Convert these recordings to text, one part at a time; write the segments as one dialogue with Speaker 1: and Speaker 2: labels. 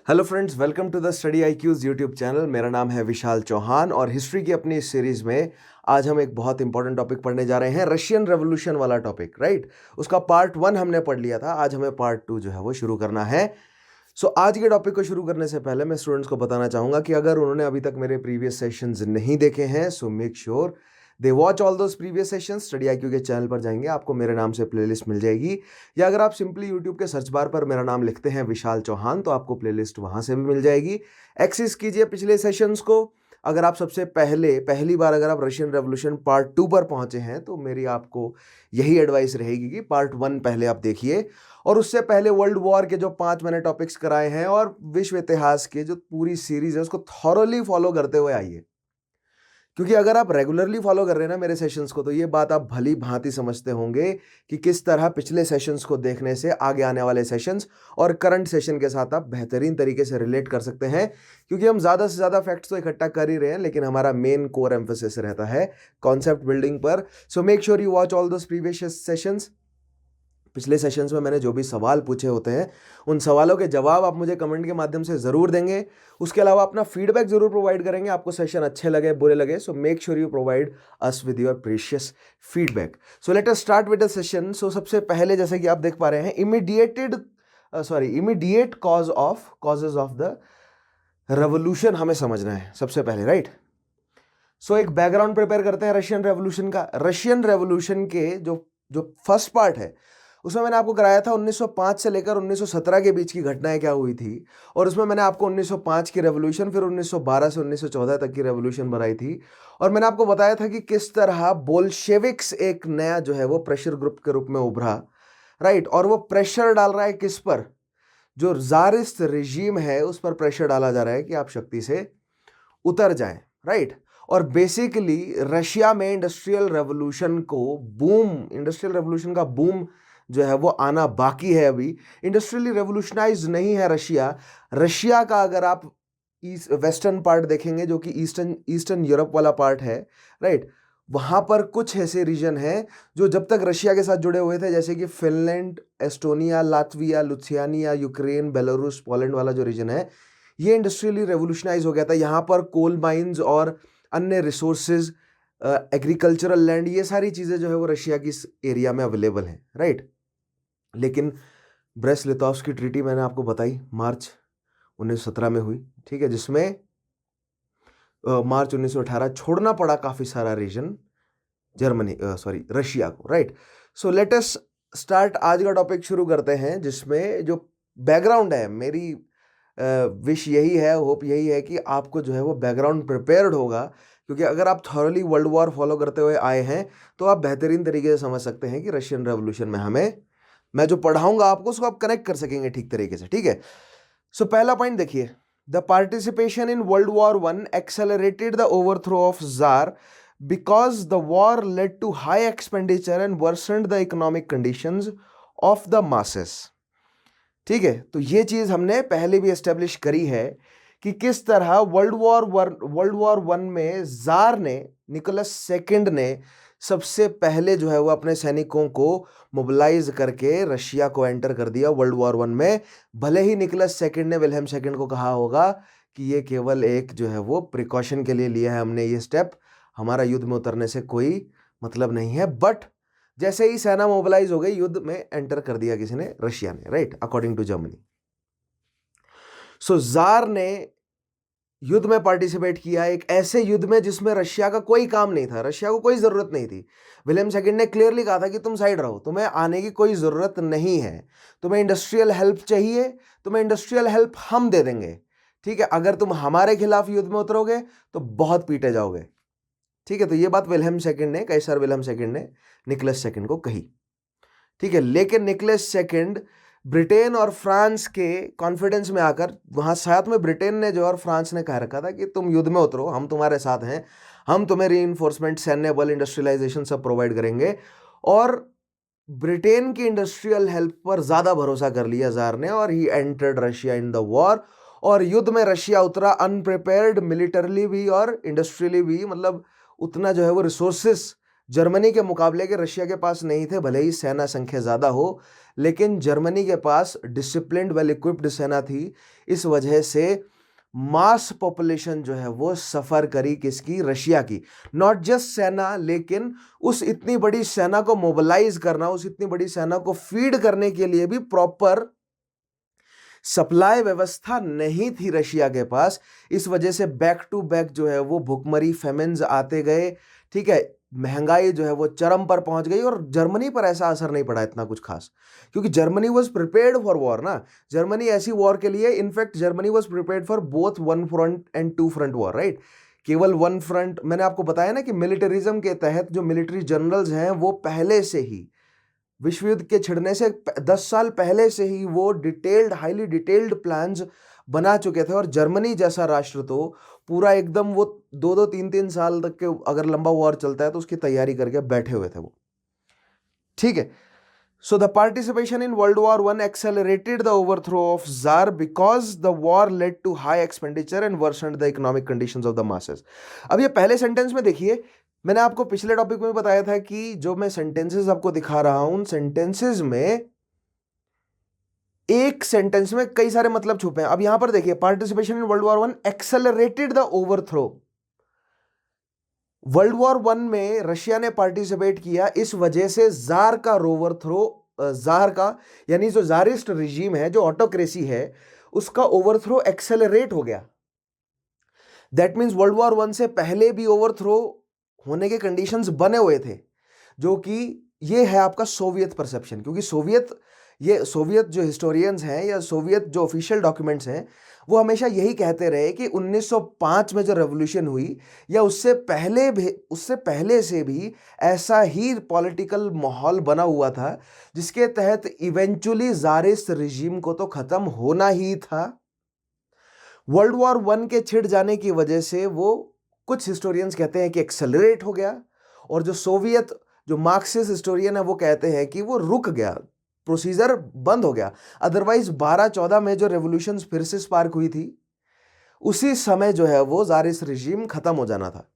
Speaker 1: Hello friends, welcome to the study I Qs YouTube channel. मेरा नाम है विशाल चौहान और हिस्ट्री की अपनी इस सीरीज में आज हम एक बहुत इंपॉर्टेंट टॉपिक पढ़ने जा रहे हैं, रशियन रेवोल्यूशन वाला टॉपिक। राइट, उसका पार्ट 1 हमने पढ़ लिया था, आज हमें पार्ट 2 जो है वो शुरू करना है। आज के टॉपिक को शुरू करने से पहले मैं स्टूडेंट्स को बताना चाहूँगा कि अगर उन्होंने अभी तक मेरे प्रीवियस सेशंस नहीं देखे हैं सो make sure they watch all those previous sessions. Study IQ के चैनल पर जाएंगे, आपको मेरे नाम से प्लेलिस्ट मिल जाएगी, या अगर आप सिंपली यूट्यूब के सर्च बार पर मेरा नाम लिखते हैं विशाल चौहान तो आपको प्लेलिस्ट वहां से भी मिल जाएगी। एक्सेस कीजिए पिछले सेशंस को। अगर आप सबसे पहली बार अगर आप रशियन रेवोल्यूशन पार्ट 2 पर पहुंचे हैं तो मेरी आपको यही एडवाइस रहेगी कि पार्ट 1 पहले आप देखिए, और उससे पहले वर्ल्ड वॉर के जो 5 मैंने टॉपिक्स कराए हैं और विश्व इतिहास के जो पूरी सीरीज है उसको थॉरोली फॉलो करते हुए आइए। क्योंकि अगर आप रेगुलरली फॉलो कर रहे हैं ना मेरे सेशंस को तो ये बात आप भली भांति समझते होंगे कि किस तरह पिछले सेशंस को देखने से आगे आने वाले सेशंस और करंट सेशन के साथ आप बेहतरीन तरीके से रिलेट कर सकते हैं। क्योंकि हम ज़्यादा से ज़्यादा फैक्ट्स तो इकट्ठा कर ही रहे हैं, लेकिन हमारा मेन कोर एम्फोसिस रहता है कॉन्सेप्ट बिल्डिंग पर। सो make sure you watch all those previous sessions. पिछले सेशंस में मैंने जो भी सवाल पूछे होते हैं उन सवालों के जवाब आप मुझे कमेंट के माध्यम से ज़रूर देंगे। उसके अलावा अपना फीडबैक ज़रूर प्रोवाइड करेंगे, आपको सेशन अच्छे लगे बुरे लगे। सो make sure you provide us with your precious feedback. So let us start with the session. सबसे पहले जैसे कि आप देख पा रहे हैं immediate causes of the revolution हमें समझना है सबसे पहले। राइट, एक बैकग्राउंड प्रिपेयर करते हैं रशियन रेवोल्यूशन का। रशियन रेवोल्यूशन के जो फर्स्ट पार्ट है उसमें मैंने आपको कराया था 1905 से लेकर 1917 के बीच की घटनाएं क्या हुई थी, और उसमें मैंने आपको 1905 की रेवोल्यूशन फिर 1912 से 1914 तक की रेवोल्यूशन बनाई थी। और मैंने आपको बताया था कि किस तरह बोल्शेविक्स एक नया जो है वो प्रेशर ग्रुप के रूप में उभरा। राइट, और वो प्रेशर डाल रहा है किस पर? जो ज़ारिस्ट रिजीम है उस पर प्रेशर डाला जा रहा है कि आप शक्ति से उतर जाएं। राइट, और बेसिकली रशिया में इंडस्ट्रियल रेवोल्यूशन का बूम जो है वो आना बाकी है। अभी इंडस्ट्रियली रेवोल्यूशनाइज नहीं है रशिया का। अगर आप वेस्टर्न पार्ट देखेंगे जो कि ईस्टर्न यूरोप वाला पार्ट है, राइट, वहां पर कुछ ऐसे रीजन हैं जो जब तक रशिया के साथ जुड़े हुए थे, जैसे कि Finland, Estonia, Latvia, Lithuania, Ukraine, Belarus, Poland वाला जो रीजन है ये इंडस्ट्रियली रेवोल्यूशनाइज हो गया था। यहाँ पर कोल माइंस और अन्य रिसोर्सेज, एग्रीकल्चरल लैंड, ये सारी चीज़ें जो है वो रशिया की इस एरिया में अवेलेबल हैं। राइट, लेकिन ब्रेस्ट-लिटोव्स्की की ट्रीटी मैंने आपको बताई मार्च 1917 में हुई, ठीक है, जिसमें मार्च 1918 छोड़ना पड़ा काफ़ी सारा रीजन रशिया को। Right, let us start. आज का टॉपिक शुरू करते हैं जिसमें जो बैकग्राउंड है, मेरी विश यही है, होप यही है कि आपको जो है वो बैकग्राउंड प्रिपेयर्ड होगा। क्योंकि अगर आप थॉरली वर्ल्ड वॉर फॉलो करते हुए आए हैं तो आप बेहतरीन तरीके से समझ सकते हैं कि रशियन रेवोल्यूशन में मैं जो पढ़ाऊंगा आपको उसको आप कनेक्ट कर सकेंगे ठीक तरीके से। ठीक है, पहला पॉइंट देखिए, the participation in world war 1 accelerated the overthrow of jar because the war led to high expenditure and worsened the economic conditions of the masses। ठीक है, तो ये चीज हमने पहले भी एस्टेब्लिश करी है कि किस तरह वर्ल्ड वॉर 1 में जार ने, निकोलस सेकंड ने सबसे पहले जो है वो अपने सैनिकों को मोबिलाइज करके रशिया को एंटर कर दिया वर्ल्ड वॉर 1 में। भले ही निकोलस सेकंड ने विल्हेम सेकंड को कहा होगा कि ये केवल एक जो है वो प्रिकॉशन के लिए लिया है हमने ये स्टेप, हमारा युद्ध में उतरने से कोई मतलब नहीं है, बट जैसे ही सेना मोबिलाइज हो गई युद्ध में एंटर कर दिया किसी ने, रशिया ने। Right, according to Germany. Tsar ने युद्ध में पार्टिसिपेट किया, एक ऐसे युद्ध में जिसमें रशिया का कोई काम नहीं था, रशिया को कोई जरूरत नहीं थी। विलियम सेकंड ने क्लियरली कहा था कि तुम साइड रहो, तुम्हें आने की कोई जरूरत नहीं है, तुम्हें इंडस्ट्रियल हेल्प चाहिए, तुम्हें इंडस्ट्रियल हेल्प हम दे देंगे। ठीक है, अगर तुम हमारे खिलाफ युद्ध में उतरोगे तो बहुत पीटे जाओगे। ठीक है, तो ये बात विल्हेम सेकंड ने, कैसर विल्हेम सेकंड ने निकोलस सेकंड को कही। ठीक है, लेकिन निकोलस सेकंड ब्रिटेन और फ्रांस के कॉन्फिडेंस में आकर, वहां साथ में ब्रिटेन ने जो और फ्रांस ने कह रखा था कि तुम युद्ध में उतरो, हम तुम्हारे साथ हैं, हम तुम्हें रीइंफोर्समेंट, सैन्य बल, इंडस्ट्रियलाइजेशन सब प्रोवाइड करेंगे। और ब्रिटेन की इंडस्ट्रियल हेल्प पर ज्यादा भरोसा कर लिया जार ने, और he entered Russia in the war. और युद्ध में रशिया उतरा अनप्रिपेयर्ड, मिलिटरली भी और इंडस्ट्रियली भी, मतलब उतना जो है वो रिसोर्सेस जर्मनी के मुकाबले के रशिया के पास नहीं थे, भले ही सेना संख्या ज़्यादा हो, लेकिन जर्मनी के पास डिसिप्लिन्ड वेल इक्विप्ड सेना थी। इस वजह से मास पॉपुलेशन जो है वो सफ़र करी किसकी? रशिया की। नॉट जस्ट सेना, लेकिन उस इतनी बड़ी सेना को मोबिलाइज करना, उस इतनी बड़ी सेना को फीड करने के लिए भी प्रॉपर सप्लाई व्यवस्था नहीं थी रशिया के पास। इस वजह से बैक टू बैक जो है वो भुखमरी, फेमिन्स आते गए, ठीक है, महंगाई जो है वो चरम पर पहुंच गई। और जर्मनी पर ऐसा असर नहीं पड़ा इतना कुछ खास, क्योंकि Germany was prepared for war ना। जर्मनी ऐसी वॉर के लिए, in fact Germany was prepared for both one front and two front war, right. केवल वन फ्रंट, मैंने आपको बताया ना कि मिलिटरिज्म के तहत जो मिलिट्री जनरल्स हैं वो पहले से ही विश्व युद्ध के छिड़ने से 10 साल पहले से ही वो डिटेल्ड, हाईली डिटेल्ड प्लान्स बना चुके थे। और जर्मनी जैसा राष्ट्र तो पूरा एकदम वो 2-3 साल तक के अगर लंबा वॉर चलता है तो उसकी तैयारी करके बैठे हुए थे वो, ठीक है। So the participation in World War I accelerated the overthrow of Tsar because the war led to high expenditure and worsened the economic conditions of the masses. अब ये पहले सेंटेंस में देखिए, मैंने आपको पिछले टॉपिक में बताया था कि जो मैं सेंटेंसेस आपको दिखा रहा हूं, उन सेंटेंसेस में एक सेंटेंस में कई सारे मतलब छुपे हैं। अब यहां पर देखिए, participation in world war I accelerated the overthrow. World war I में रशिया ने पार्टिसिपेट किया, इस वजह से जार का ओवरथ्रो, जार का यानी जो जारिस्ट रिजीम है, जो ऑटोक्रेसी है, उसका ओवरथ्रो एक्सेलरेट हो गया। That means world war I से पहले भी ओवरथ्रो होने के कंडीशंस बने हुए थे, जो कि ये है आपका सोवियत परसेप्शन। क्योंकि सोवियत जो हिस्टोरियंस हैं या सोवियत जो ऑफिशियल डॉक्यूमेंट्स हैं, वो हमेशा यही कहते रहे कि 1905 में जो रेवोल्यूशन हुई या उससे पहले से भी ऐसा ही पॉलिटिकल माहौल बना हुआ था, जिसके तहत इवेंचुअली जारिस्ट रिजीम को तो खत्म होना ही था। वर्ल्ड वॉर I के छिड़ जाने की वजह से वो, कुछ हिस्टोरियंस कहते हैं कि एक्सेलरेट हो गया, और जो मार्क्सिस्ट हिस्टोरियन है वो कहते हैं कि वो रुक गया, प्रोसीजर बंद हो गया। अदरवाइज 12-14 में जो रेवोल्यूशंस फिर से स्पार्क हुई थी, उसी समय जो है वो जारिस्ट रिजीम खत्म हो जाना था।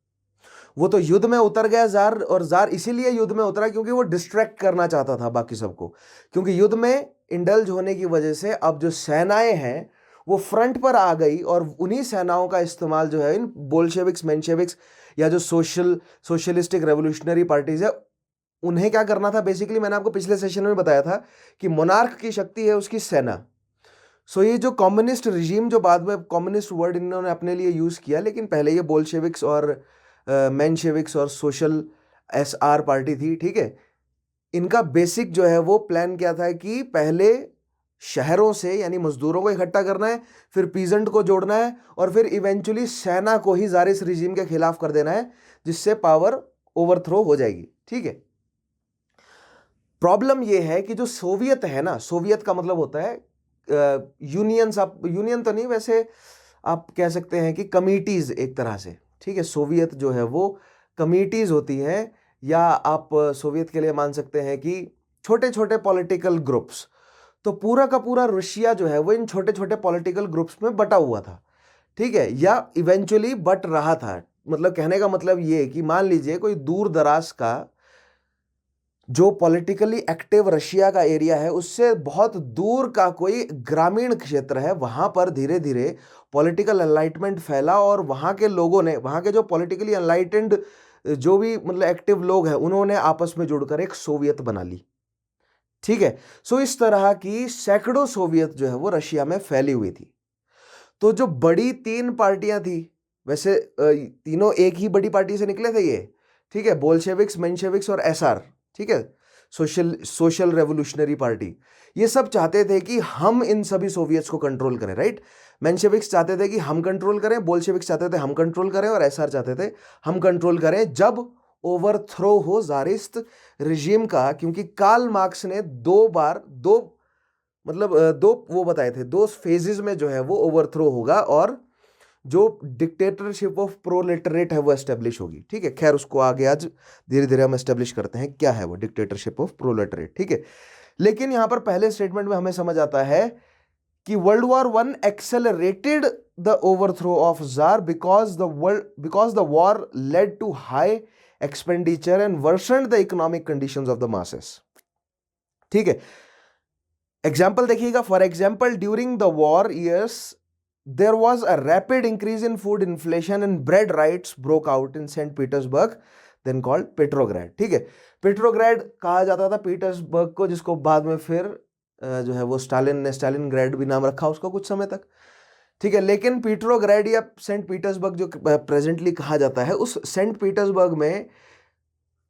Speaker 1: वो तो युद्ध में उतर गया जार, और जार इसीलिए युद्ध में उतरा क्योंकि वो डिस्ट्रैक्ट करना चाहता था बाकी सबको। क्योंकि युद्ध में इंडल्ज होने की वजह से अब जो सेनाएं हैं वो फ्रंट पर आ गई, और उन्हीं सेनाओं का इस्तेमाल जो है इन बोल्शेविक्स, मेंशेविक्स या जो सोशलिस्टिक रेवोल्यूशनरी पार्टीज है, उन्हें क्या करना था बेसिकली। मैंने आपको पिछले सेशन में बताया था कि मोनार्क की शक्ति है उसकी सेना। सो ये जो कम्युनिस्ट रिजीम, जो बाद में कम्युनिस्ट वर्ड इन्होंने अपने लिए यूज़ किया, लेकिन पहले ये बोल्शेविक्स और मेंशेविक्स और सोशल SR पार्टी थी, ठीक है। इनका बेसिक जो है वो प्लान क्या था कि पहले शहरों से यानी मजदूरों को इकट्ठा करना है, फिर पीजेंट को जोड़ना है, और फिर इवेंचुअली सेना को ही जारिस रिजीम के खिलाफ कर देना है, जिससे पावर ओवरथ्रो हो जाएगी, ठीक है। प्रॉब्लम यह है कि जो सोवियत है ना, सोवियत का मतलब होता है यूनियंस, आप यूनियन तो नहीं, वैसे आप कह सकते हैं कि कमिटीज एक तरह से, ठीक है। सोवियत जो है वो कमिटीज होती हैं, या आप सोवियत के लिए मान सकते हैं कि छोटे छोटे पॉलिटिकल ग्रुप्स। तो पूरा का पूरा रशिया जो है वो इन छोटे छोटे पॉलिटिकल ग्रुप्स में बटा हुआ था, ठीक है, या इवेंचुअली बट रहा था। मतलब कहने का मतलब ये कि मान लीजिए कोई दूर दराज का जो पॉलिटिकली एक्टिव रशिया का एरिया है, उससे बहुत दूर का कोई ग्रामीण क्षेत्र है, वहां पर धीरे धीरे पॉलिटिकल एनलाइटमेंट फैला, और वहां के लोगों ने, वहां के जो पॉलिटिकली एनलाइटेंड जो भी मतलब एक्टिव लोग हैं, उन्होंने आपस में जुड़कर एक सोवियत बना ली, ठीक है। सो इस तरह की सैकड़ों सोवियत जो है वो रशिया में फैली हुई थी। तो जो बड़ी 3 पार्टियां थी, वैसे तीनों एक ही बड़ी पार्टी से निकले थे ये, ठीक है, बोल्शेविक्स, मेंशेविक्स और SR, ठीक है, सोशल रेवोल्यूशनरी पार्टी। ये सब चाहते थे कि हम इन सभी सोवियट्स को कंट्रोल करें, राइट। मेंशेविक्स चाहते थे कि हम कंट्रोल करें, बोल्शेविक्स चाहते थे हम कंट्रोल करें, और SR चाहते थे हम कंट्रोल करें जब ओवरथ्रो हो जारिस्ट रिजीम का। क्योंकि कार्ल मार्क्स ने दो वो बताए थे, 2 फेजेस में जो है वो ओवरथ्रो होगा, और जो डिक्टेटरशिप ऑफ प्रोलेटरेट है वो एस्टेब्लिश होगी, ठीक है। खैर उसको आगे आज धीरे धीरे हम एस्टेब्लिश करते हैं क्या है वो डिक्टेटरशिप ऑफ प्रोलेटरेट, ठीक है। लेकिन यहां पर पहले स्टेटमेंट में हमें समझ आता है कि world war I accelerated the overthrow of tsar because the war led to high expenditure and worsened the economic conditions of the masses. ठीक है, एग्जाम्पल देखिएगा. For example during the war years there was a rapid increase in food inflation and bread riots broke out in Saint Petersburg, then called Petrograd. ठीक है, Petrograd कहा जाता था Petersburg को, जिसको बाद में फिर जो है वो स्टालिन ने स्टालिनग्राड भी नाम रखा उसको कुछ समय तक. ठीक है, लेकिन पीट्रोग्राड या सेंट पीटर्सबर्ग जो प्रेजेंटली कहा जाता है, उस सेंट पीटर्सबर्ग में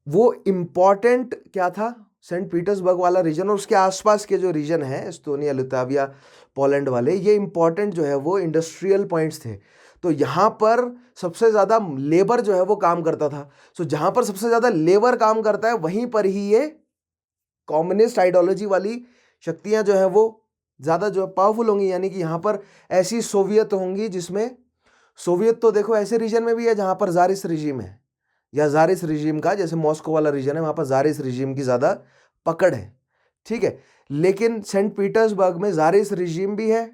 Speaker 1: वो इम्पॉर्टेंट क्या था, सेंट पीटर्सबर्ग वाला रीजन और उसके आसपास के जो रीजन है एस्टोनिया, लिथुआनिया, पोलैंड वाले, ये इम्पॉर्टेंट जो है वो इंडस्ट्रियल पॉइंट्स थे. तो यहाँ पर सबसे ज़्यादा लेबर जो है वो काम करता था. सो जहाँ पर सबसे ज़्यादा लेबर काम करता है वहीं पर ही ये कम्युनिस्ट आइडियोलॉजी वाली शक्तियाँ जो है वो ज़्यादा जो है पावरफुल होंगी. यानी कि यहाँ पर ऐसी सोवियत होंगी जिसमें, सोवियत तो देखो ऐसे रीजन में भी है जहाँ पर ज़ारिस रिजीम है, या ज़ारिस रिजीम का जैसे मॉस्को वाला रीजन है, वहाँ पर ज़ारिस रिजीम की ज़्यादा पकड़ है. ठीक है, लेकिन सेंट पीटर्सबर्ग में ज़ारिस रिजीम भी है.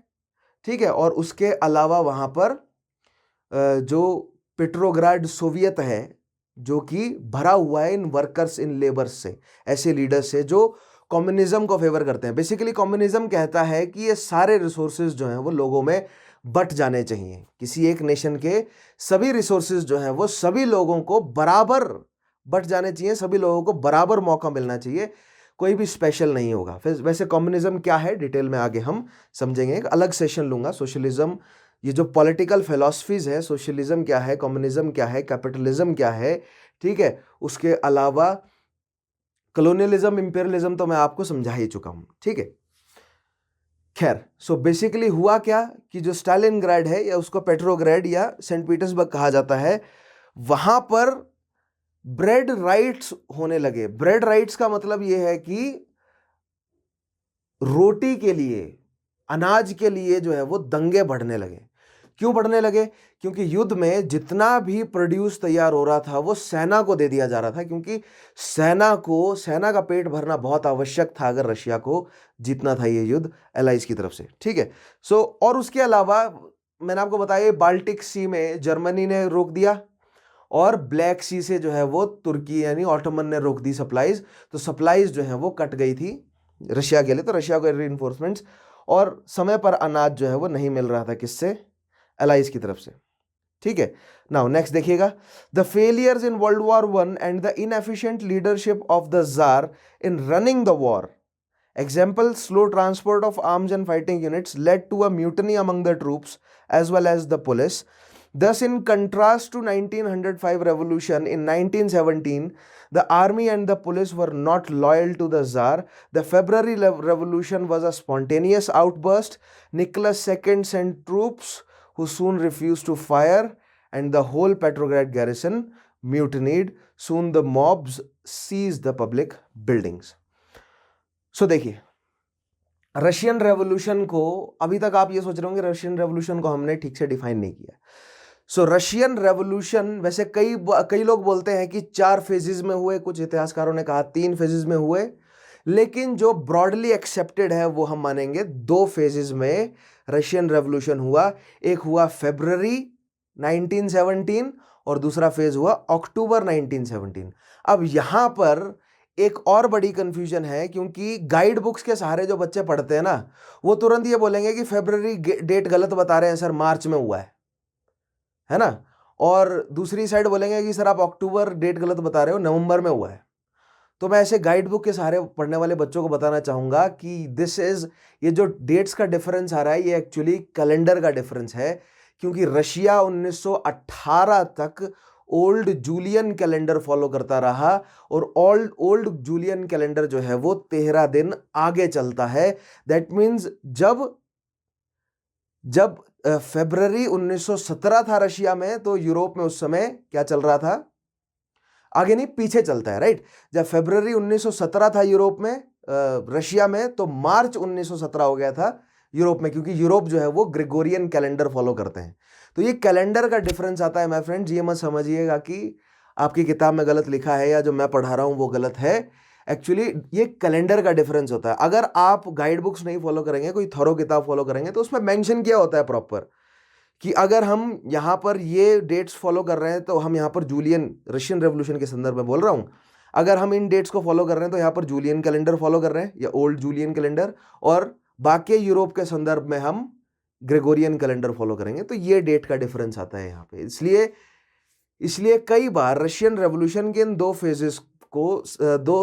Speaker 1: ठीक है, और उसके अलावा वहाँ पर जो पेट्रोग्राड सोवियत है जो कि भरा हुआ है इन वर्कर्स, इन लेबर्स से, ऐसे लीडर्स से जो कम्युनिज्म को फेवर करते हैं. बेसिकली कम्युनिज्म कहता है कि ये सारे रिसोर्सेज जो हैं वो लोगों में बट जाने चाहिए. किसी एक नेशन के सभी रिसोर्सेज जो हैं वो सभी लोगों को बराबर बट जाने चाहिए, सभी लोगों को बराबर मौका मिलना चाहिए, कोई भी स्पेशल नहीं होगा. फिर वैसे कम्युनिज्म क्या है डिटेल में आगे हम समझेंगे, एक अलग सेशन लूंगा. सोशलिज्म, ये जो पॉलिटिकल फिलॉसफीज है, सोशलिज्म क्या है, कम्युनिज्म क्या है, कैपिटलिज्म क्या है. ठीक है, उसके अलावा कॉलोनियलिज्म, इंपीरियलिज्म तो मैं आपको समझा ही चुका हूं. ठीक है, खैर. सो बेसिकली हुआ क्या कि जो स्टालिनग्राड है या उसको पेट्रोग्राड या सेंट पीटर्सबर्ग कहा जाता है, वहां पर ब्रेड राइट्स होने लगे. ब्रेड राइट्स का मतलब यह है कि रोटी के लिए, अनाज के लिए जो है वो दंगे बढ़ने लगे. क्यों बढ़ने लगे? क्योंकि युद्ध में जितना भी प्रोड्यूस तैयार हो रहा था वो सेना को दे दिया जा रहा था, क्योंकि सेना का पेट भरना बहुत आवश्यक था अगर रशिया को जीतना था ये युद्ध एलाइज की तरफ से. ठीक है, सो और उसके अलावा मैंने आपको बताया बाल्टिक सी में जर्मनी ने रोक दिया और ब्लैक सी से जो है वो तुर्की यानी ऑटोमन ने रोक दी सप्लाईज. तो सप्लाईज जो है वो कट गई थी रशिया के लिए, तो रशिया को रीइंफोर्समेंट्स और समय पर अनाज जो है वो नहीं मिल रहा था, किससे? एलाइज की तरफ से. ठीक है, नाउ नेक्स्ट देखिएगा. The failures in world War one and the inefficient leadership of the jar in running the war. Example, slow transport of arms and fighting units led to a mutiny among the troops as well as the police. Thus, in contrast to 1905 revolution, in 1917, the army and the police were not loyal to the Tsar. The February revolution was a spontaneous outburst. Nicholas II sent troops who soon refused to fire and the whole Petrograd garrison mutinied. Soon the mobs seized the public buildings. सो देखिए, Russian revolution को, अभी तक आप ये सोच रहे होंगे Russian revolution को हमने ठीक से डिफाइन नहीं किया. सो रशियन रेवोल्यूशन वैसे कई लोग बोलते हैं कि 4 फेजेस में हुए, कुछ इतिहासकारों ने कहा 3 फेजेस में हुए, लेकिन जो ब्रॉडली एक्सेप्टेड है वो हम मानेंगे 2 फेजेस में रशियन रेवोल्यूशन हुआ. एक हुआ फरवरी 1917 और दूसरा फेज हुआ अक्टूबर 1917. अब यहां पर एक और बड़ी कंफ्यूजन है, क्योंकि गाइड बुक्स के सहारे जो बच्चे पढ़ते हैं ना, वो तुरंत ये बोलेंगे कि फरवरी डेट गलत बता रहे हैं सर, मार्च में हुआ है ना. और दूसरी साइड बोलेंगे कि सर आप अक्टूबर डेट गलत बता रहे हो, नवंबर में हुआ है. तो मैं ऐसे गाइड बुक के सहारे पढ़ने वाले बच्चों को बताना चाहूंगा कि ये जो डेट्स का डिफरेंस आ रहा है ये एक्चुअली कैलेंडर का डिफरेंस है, क्योंकि रशिया 1918 तक ओल्ड जूलियन कैलेंडर फॉलो करता रहा और ओल्ड जूलियन कैलेंडर जो है वो 13 दिन आगे चलता है. दैट मीन्स जब फरवरी 1917 था रशिया में, तो यूरोप में उस समय क्या चल रहा था? आगे नहीं, पीछे चलता है, राइट. जब फरवरी 1917 था यूरोप में, रशिया में, तो मार्च 1917 हो गया था यूरोप में, क्योंकि यूरोप जो है वो ग्रेगोरियन कैलेंडर फॉलो करते हैं. तो ये कैलेंडर का डिफरेंस आता है माय फ्रेंड्स. ये मत समझिएगा कि आपकी किताब में गलत लिखा है या जो मैं पढ़ा रहा हूँ वो गलत है. एक्चुअली ये कैलेंडर का डिफरेंस होता है. अगर आप गाइड बुक्स नहीं फॉलो करेंगे, कोई थॉरो किताब फॉलो करेंगे, तो उसमें मेंशन किया होता है प्रॉपर कि अगर हम यहाँ पर ये डेट्स फॉलो कर रहे हैं तो हम यहाँ पर जूलियन रशियन रेवोल्यूशन के संदर्भ में बोल रहा हूँ, अगर हम इन डेट्स को फॉलो कर रहे हैं तो यहाँ पर जूलियन कैलेंडर फॉलो कर रहे हैं या ओल्ड जूलियन कैलेंडर, और बाकी यूरोप के संदर्भ में हम ग्रेगोरियन कैलेंडर फॉलो करेंगे। तो ये डेट का डिफरेंस आता है यहाँ पे। इसलिए कई बार रशियन रेवोल्यूशन के इन दो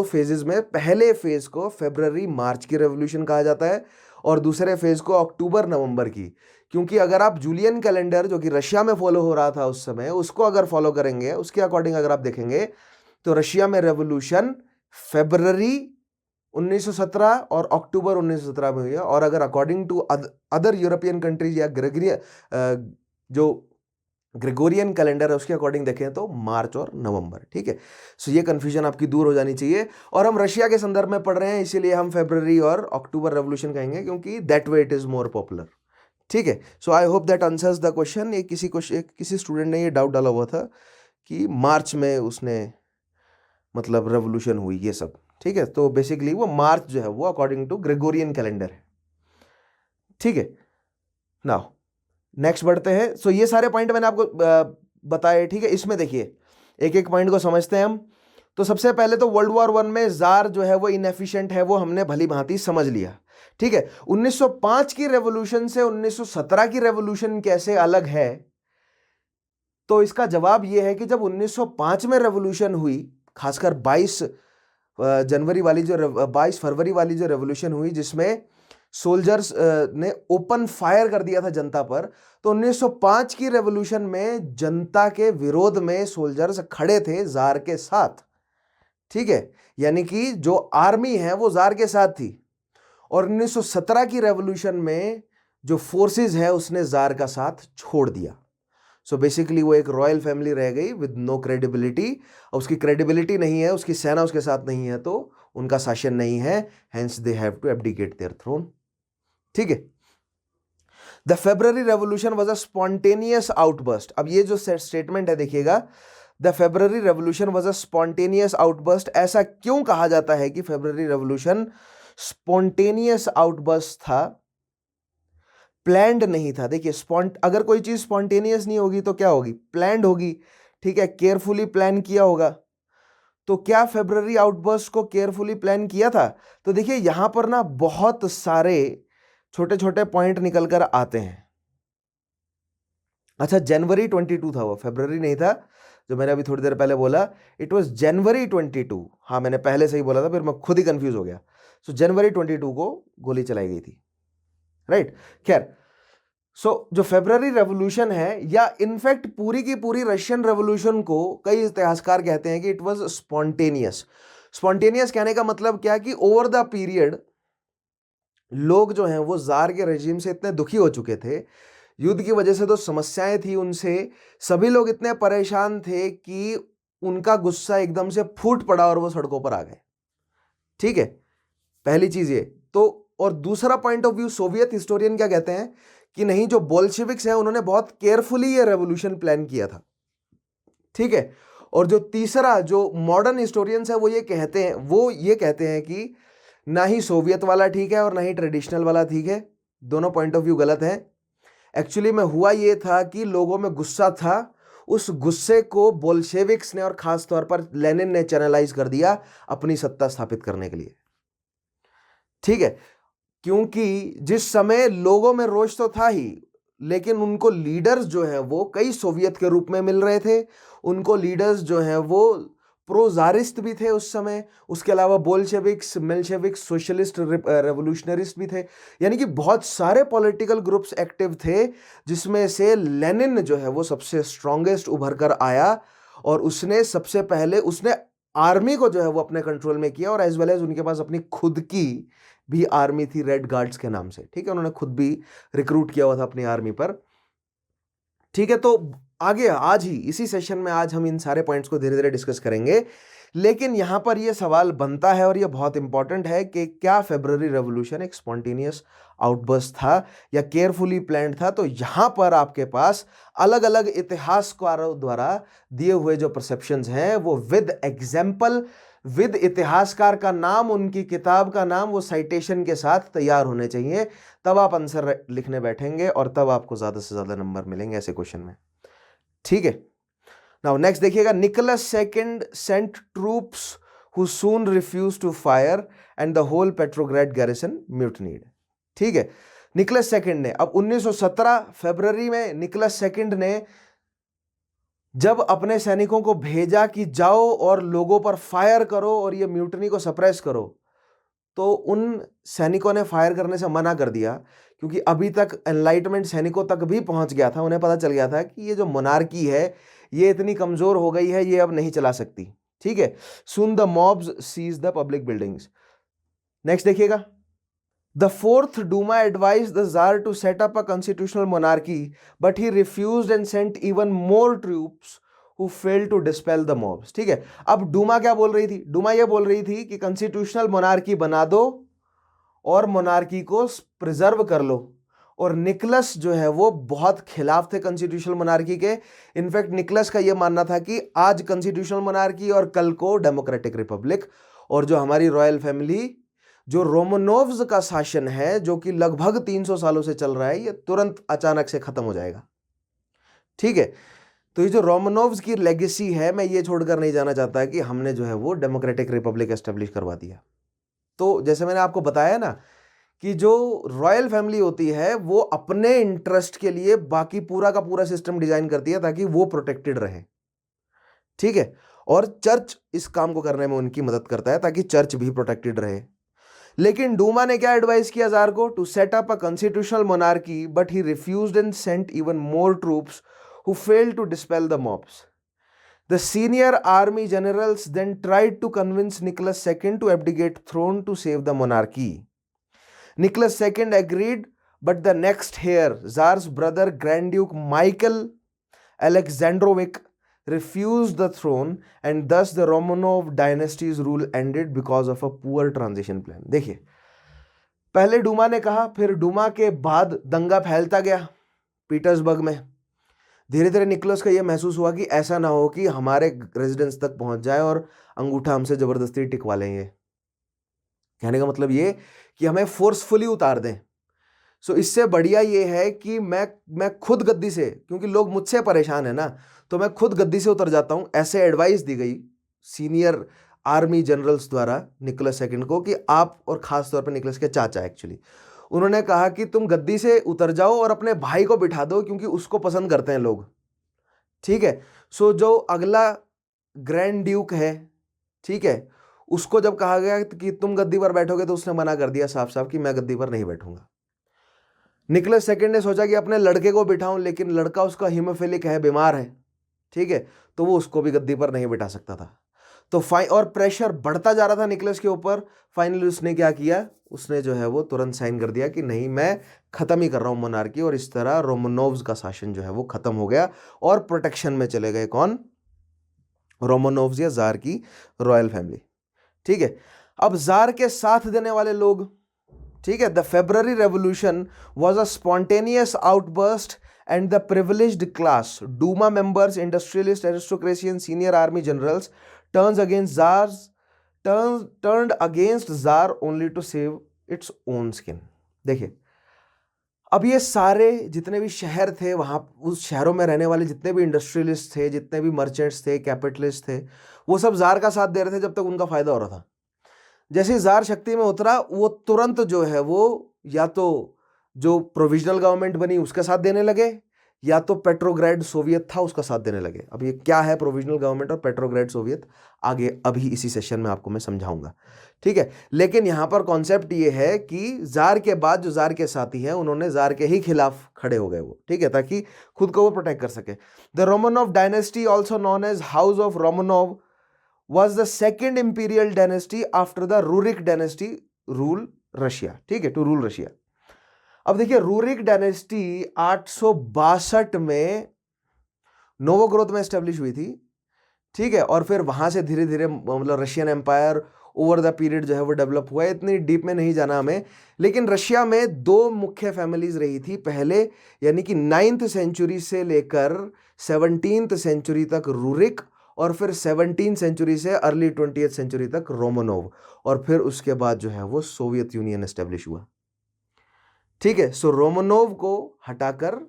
Speaker 1: फेजेस में पहले फेज को फरवरी मार्च की रेवोल्यूशन कहा जाता है और दूसरे फेज को अक्टूबर नवंबर की, क्योंकि अगर आप जूलियन कैलेंडर जो कि रशिया में फॉलो हो रहा था उस समय, उसको अगर फॉलो करेंगे, उसके अकॉर्डिंग अगर आप देखेंगे तो रशिया में रेवोल्यूशन फरवरी 1917 और अक्टूबर 1917 में हुई है, और अगर according to other European countries या जो ग्रेगोरियन कैलेंडर है उसके अकॉर्डिंग देखें तो मार्च और नवंबर। ठीक है, सो ये कंफ्यूजन आपकी दूर हो जानी चाहिए। और हम रशिया के संदर्भ में पढ़ रहे हैं इसीलिए हम फरवरी और अक्टूबर रेवोल्यूशन कहेंगे, क्योंकि that way it is more popular. ठीक है, so I hope that answers the question. ये किसी स्टूडेंट ने ये डाउट डाला हुआ था कि मार्च में उसने मतलब रेवोल्यूशन हुई ये सब। ठीक है, तो बेसिकली वो मार्च जो है वो अकॉर्डिंग टू ग्रेगोरियन कैलेंडर है। ठीक है, नाउ नेक्स्ट बढ़ते हैं। सो ये सारे पॉइंट मैंने आपको बताए। ठीक है, इसमें देखिए एक एक पॉइंट को समझते हैं हम। तो सबसे पहले तो वर्ल्ड वॉर 1 में जार जो है वो इनएफिशिएंट है, वो हमने भली भांति समझ लिया। ठीक है, 1905 की रेवोल्यूशन से 1917 की रेवोल्यूशन कैसे अलग है, तो इसका जवाब यह है कि जब 1905 में रेवोल्यूशन हुई, खासकर 22 फरवरी वाली जो रेवोल्यूशन हुई जिसमें सोल्जर्स ने ओपन फायर कर दिया था जनता पर, तो 1905 की रेवोल्यूशन में जनता के विरोध में सोल्जर्स खड़े थे जार के साथ। ठीक है, यानी कि जो आर्मी है वो जार के साथ थी, और 1917 की रेवोल्यूशन में जो फोर्सेस है उसने जार का साथ छोड़ दिया। सो बेसिकली वो एक रॉयल फैमिली रह गई विद नो क्रेडिबिलिटी, और उसकी क्रेडिबिलिटी नहीं है, उसकी सेना उसके साथ नहीं है, तो उनका शासन नहीं है, hence they have to abdicate their throne. ठीक है, the February revolution was a spontaneous outburst. अब ये जो स्टेटमेंट है देखिएगा, the February revolution was a spontaneous outburst. ऐसा क्यों कहा जाता है कि फेब्रुअरी रेवोल्यूशन स्पॉन्टेनियस आउटबर्स्ट था, प्लैंड नहीं था। देखिए अगर कोई चीज स्पॉन्टेनियस नहीं होगी तो क्या होगी, प्लैंड होगी। ठीक है, केयरफुली प्लान किया होगा। तो क्या फेब्रुअरी आउटबर्स्ट को केयरफुली प्लान किया था? तो देखिए यहां पर ना बहुत सारे छोटे छोटे पॉइंट निकल कर आते हैं। अच्छा, जनवरी 22 था वो, फेब्रुअरी नहीं था, जो मैंने अभी थोड़ी देर पहले बोला, इट वाज जनवरी 22। हाँ, मैंने पहले से ही बोला था, फिर मैं खुद ही कंफ्यूज हो गया। सो जनवरी 22 को गोली चलाई गई थी, राइट। खैर, सो जो फेब्रुअरी रेवोल्यूशन है, या इनफैक्ट पूरी की पूरी रशियन रेवोल्यूशन को कई इतिहासकार कहते हैं कि इट वाज स्पॉन्टेनियस। स्पॉन्टेनियस कहने का मतलब क्या कि ओवर द पीरियड लोग जो हैं वो जार के रेजिम से इतने दुखी हो चुके थे, युद्ध की वजह से तो समस्याएं थी उनसे, सभी लोग इतने परेशान थे कि उनका गुस्सा एकदम से फूट पड़ा और वो सड़कों पर आ गए। ठीक है, पहली चीज ये तो। और दूसरा point of view, Soviet historian क्या कहते हैं कि नहीं, जो बोल्शेविक्स हैं उन्होंने बहुत केयरफुली ये रेवोल्यूशन प्लान किया था। ठीक है, और जो तीसरा जो मॉडर्न हिस्टोरियंस है वो ये कहते हैं कि ना ही सोवियत वाला ठीक है और ना ही ट्रेडिशनल वाला ठीक है, दोनों पॉइंट ऑफ व्यू गलत है। एक्चुअली में हुआ ये था कि लोगों में गुस्सा था, उस गुस्से को बोल्शेविक्स ने और खास तौर पर लेनिन ने चैनलाइज कर दिया अपनी सत्ता स्थापित करने के लिए। ठीक है, क्योंकि जिस समय लोगों में रोष तो था ही, लेकिन उनको लीडर्स जो है वो कई सोवियत के रूप में मिल रहे थे, उनको लीडर्स जो हैं वो प्रो ज़ारिस्ट भी थे उस समय, उसके अलावा बोल्शेविक्स, मेल्शेविक्स, सोशलिस्ट रेवोल्यूशनरिस्ट भी थे, यानी कि बहुत सारे पॉलिटिकल ग्रुप्स एक्टिव थे, जिसमें से लेनिन जो है वो सबसे स्ट्रॉन्गेस्ट उभर कर आया, और उसने सबसे पहले आर्मी को जो है वो अपने कंट्रोल में किया, और एज वेल एज उनके पास अपनी खुद की भी आर्मी थी रेड गार्ड्स के नाम से। ठीक है, उन्होंने खुद भी रिक्रूट किया हुआ था अपनी आर्मी पर। ठीक है, तो आगे आज ही इसी सेशन में आज हम इन सारे पॉइंट्स को धीरे धीरे डिस्कस करेंगे, लेकिन यहां पर यह सवाल बनता है और यह बहुत इंपॉर्टेंट है कि क्या फेब्रुअरी रेवोल्यूशन एक स्पॉन्टेनियस आउटबर्स्ट था या केयरफुली प्लान्ड था? तो यहां पर आपके पास अलग अलग इतिहासकारों द्वारा दिए हुए जो परसेप्शंस हैं वो विद एग्जाम्पल विद इतिहासकार का नाम, उनकी किताब का नाम, वो साइटेशन के साथ तैयार होने चाहिए। तब आप आंसर लिखने बैठेंगे और तब आपको ज्यादा से ज्यादा नंबर मिलेंगे ऐसे क्वेश्चन में। ठीक है, नाउ नेक्स्ट देखिएगा, Nicholas second sent troops who soon refuse to fire and the whole Petrograd garrison mutinied. ठीक है, निकोलस सेकंड ने, अब 1917 फरवरी में निकोलस सेकंड ने जब अपने सैनिकों को भेजा कि जाओ और लोगों पर फायर करो और ये म्यूटनी को सप्रेस करो, तो उन सैनिकों ने फायर करने से मना कर दिया, क्योंकि अभी तक एनलाइटमेंट सैनिकों तक भी पहुंच गया था। उन्हें पता चल गया था कि ये जो मोनार्की है ये इतनी कमजोर हो गई है, ये अब नहीं चला सकती। ठीक है, soon the mobs seize the public buildings. Next देखिएगा, The fourth Duma advised the Tsar to set up a constitutional monarchy, but he refused and sent even more troops who failed to dispel the mobs. ठीक है, अब डूमा क्या बोल रही थी? डूमा ये बोल रही थी कि कंस्टिट्यूशनल मोनार्की बना दो और मोनार्की को प्रिजर्व कर लो। और निकोलस जो है वो बहुत खिलाफ थे कॉन्स्टिट्यूशनल मोनार्की के। इनफैक्ट निकोलस का ये मानना था कि आज कॉन्स्टिट्यूशनल मोनार्की और कल को डेमोक्रेटिक रिपब्लिक, और जो हमारी रॉयल फैमिली, जो रोमनोव्स का शासन है जो कि लगभग 300 सालों से चल रहा है, ये तुरंत अचानक से खत्म हो जाएगा। ठीक है, तो ये जो रोमनोव्स की लेगेसी है, मैं ये छोड़कर नहीं जाना चाहता कि हमने जो है वो डेमोक्रेटिक रिपब्लिक एस्टेब्लिश करवा दिया। तो जैसे मैंने आपको बताया ना कि जो रॉयल फैमिली होती है वो अपने इंटरेस्ट के लिए बाकी पूरा का पूरा सिस्टम डिजाइन करती है ताकि वो प्रोटेक्टेड रहे। ठीक है, और चर्च इस काम को करने में उनकी मदद करता है ताकि चर्च भी प्रोटेक्टेड रहे। लेकिन डूमा ने क्या एडवाइस किया जार को? To set up a constitutional monarchy, but he refused and sent even more troops who failed to dispel the mobs. The senior army generals then tried to convince Nicholas II to abdicate throne to save the monarchy. Nicholas II agreed, but the next heir, Tsar's brother Grand Duke Michael Alexandrovich, refused the throne, and thus the Romanov dynasty's rule ended because of a poor transition plan. देखिए, पहले डूमा ने कहा, फिर डूमा के बाद दंगा फैलता गया पीटर्सबर्ग में। धीरे धीरे निकोलस का यह महसूस हुआ कि ऐसा ना हो कि हमारे रेजिडेंस तक पहुंच जाए और अंगूठा हमसे जबरदस्ती टिकवा लेंगे। कहने का मतलब ये कि हमें फोर्सफुली उतार दें। सो इससे बढ़िया ये है कि मैं खुद गद्दी से, क्योंकि लोग मुझसे परेशान है ना, तो मैं खुद गद्दी से उतर जाता हूं। ऐसे एडवाइस दी गई सीनियर आर्मी जनरल्स द्वारा निकोलस सेकंड को कि आप, और खास तौर पर निकोलस के चाचा एक्चुअली, उन्होंने कहा कि तुम गद्दी से उतर जाओ और अपने भाई को बिठा दो, क्योंकि उसको पसंद करते हैं लोग। ठीक है, सो जो अगला ग्रैंड ड्यूक है, ठीक है, उसको जब कहा गया कि तुम गद्दी पर बैठोगे, तो उसने मना कर दिया साफ साफ कि मैं गद्दी पर नहीं बैठूंगा। निकोलस सेकंड ने सोचा कि अपने लड़के को बिठाऊं, लेकिन लड़का उसका हीमोफिलिक है, बीमार है। ठीक है, तो वो उसको भी गद्दी पर नहीं बिठा सकता था। तो और प्रेशर बढ़ता जा रहा था निकोलस के ऊपर। फाइनली उसने क्या किया? उसने जो है वो तुरंत साइन कर दिया कि नहीं, मैं खत्म ही कर रहा हूं मोनार्की, और इस तरह रोमनोव्स का शासन जो है वो खत्म हो गया और प्रोटेक्शन में चले गए कौन? रोमनोव्स या जार की रॉयल फैमिली। ठीक है, अब जार के साथ देने वाले लोग, ठीक है, the February revolution was a spontaneous outburst and the privileged class, Duma members, industrialist, aristocracy and senior army generals turned against Tsar only to save its own skin. देखिए, अब ये सारे जितने भी शहर थे, वहाँ उस शहरों में रहने वाले जितने भी इंडस्ट्रियलिस्ट थे, जितने भी मर्चेंट्स थे, कैपिटलिस्ट थे, वो सब जार का साथ दे रहे थे जब तक उनका फायदा हो रहा था। जैसे ही जार शक्ति में उतरा, वो तुरंत जो है वो या तो जो प्रोविजनल गवर्नमेंट बनी उसका साथ देने लगे, या तो पेट्रोग्राड सोवियत था उसका साथ देने लगे। अब ये क्या है प्रोविजनल गवर्नमेंट और पेट्रोग्राड सोवियत, आगे अभी इसी सेशन में आपको मैं समझाऊंगा। ठीक है, लेकिन यहां पर कॉन्सेप्ट ये है कि जार के बाद जो जार के साथी हैं, उन्होंने जार के ही खिलाफ खड़े हो गए वो, ठीक है, ताकि खुद को वो प्रोटेक्ट कर सके। The Romanov dynasty, also known as House of Romanov, was the second imperial dynasty after the Rurik dynasty rule Russia. ठीक है, टू रूल रशिया। अब देखिए, रूरिक डायनेस्टी 862 में नोवोग्रोथ में एस्टेब्लिश हुई थी। ठीक है, और फिर वहां से धीरे धीरे मतलब Russian empire over the period जो है वो डेवलप हुआ है। इतनी डीप में नहीं जाना हमें, लेकिन रशिया में दो मुख्य फैमिलीज रही थी पहले, यानी कि 9th सेंचुरी से लेकर 17th सेंचुरी तक रूरिक और फिर 17th सेंचुरी से अर्ली 20th सेंचुरी तक रोमनोव, और फिर उसके बाद जो है वो सोवियत यूनियन एस्टेब्लिश हुआ। ठीक है, सो रोमनोव को हटाकर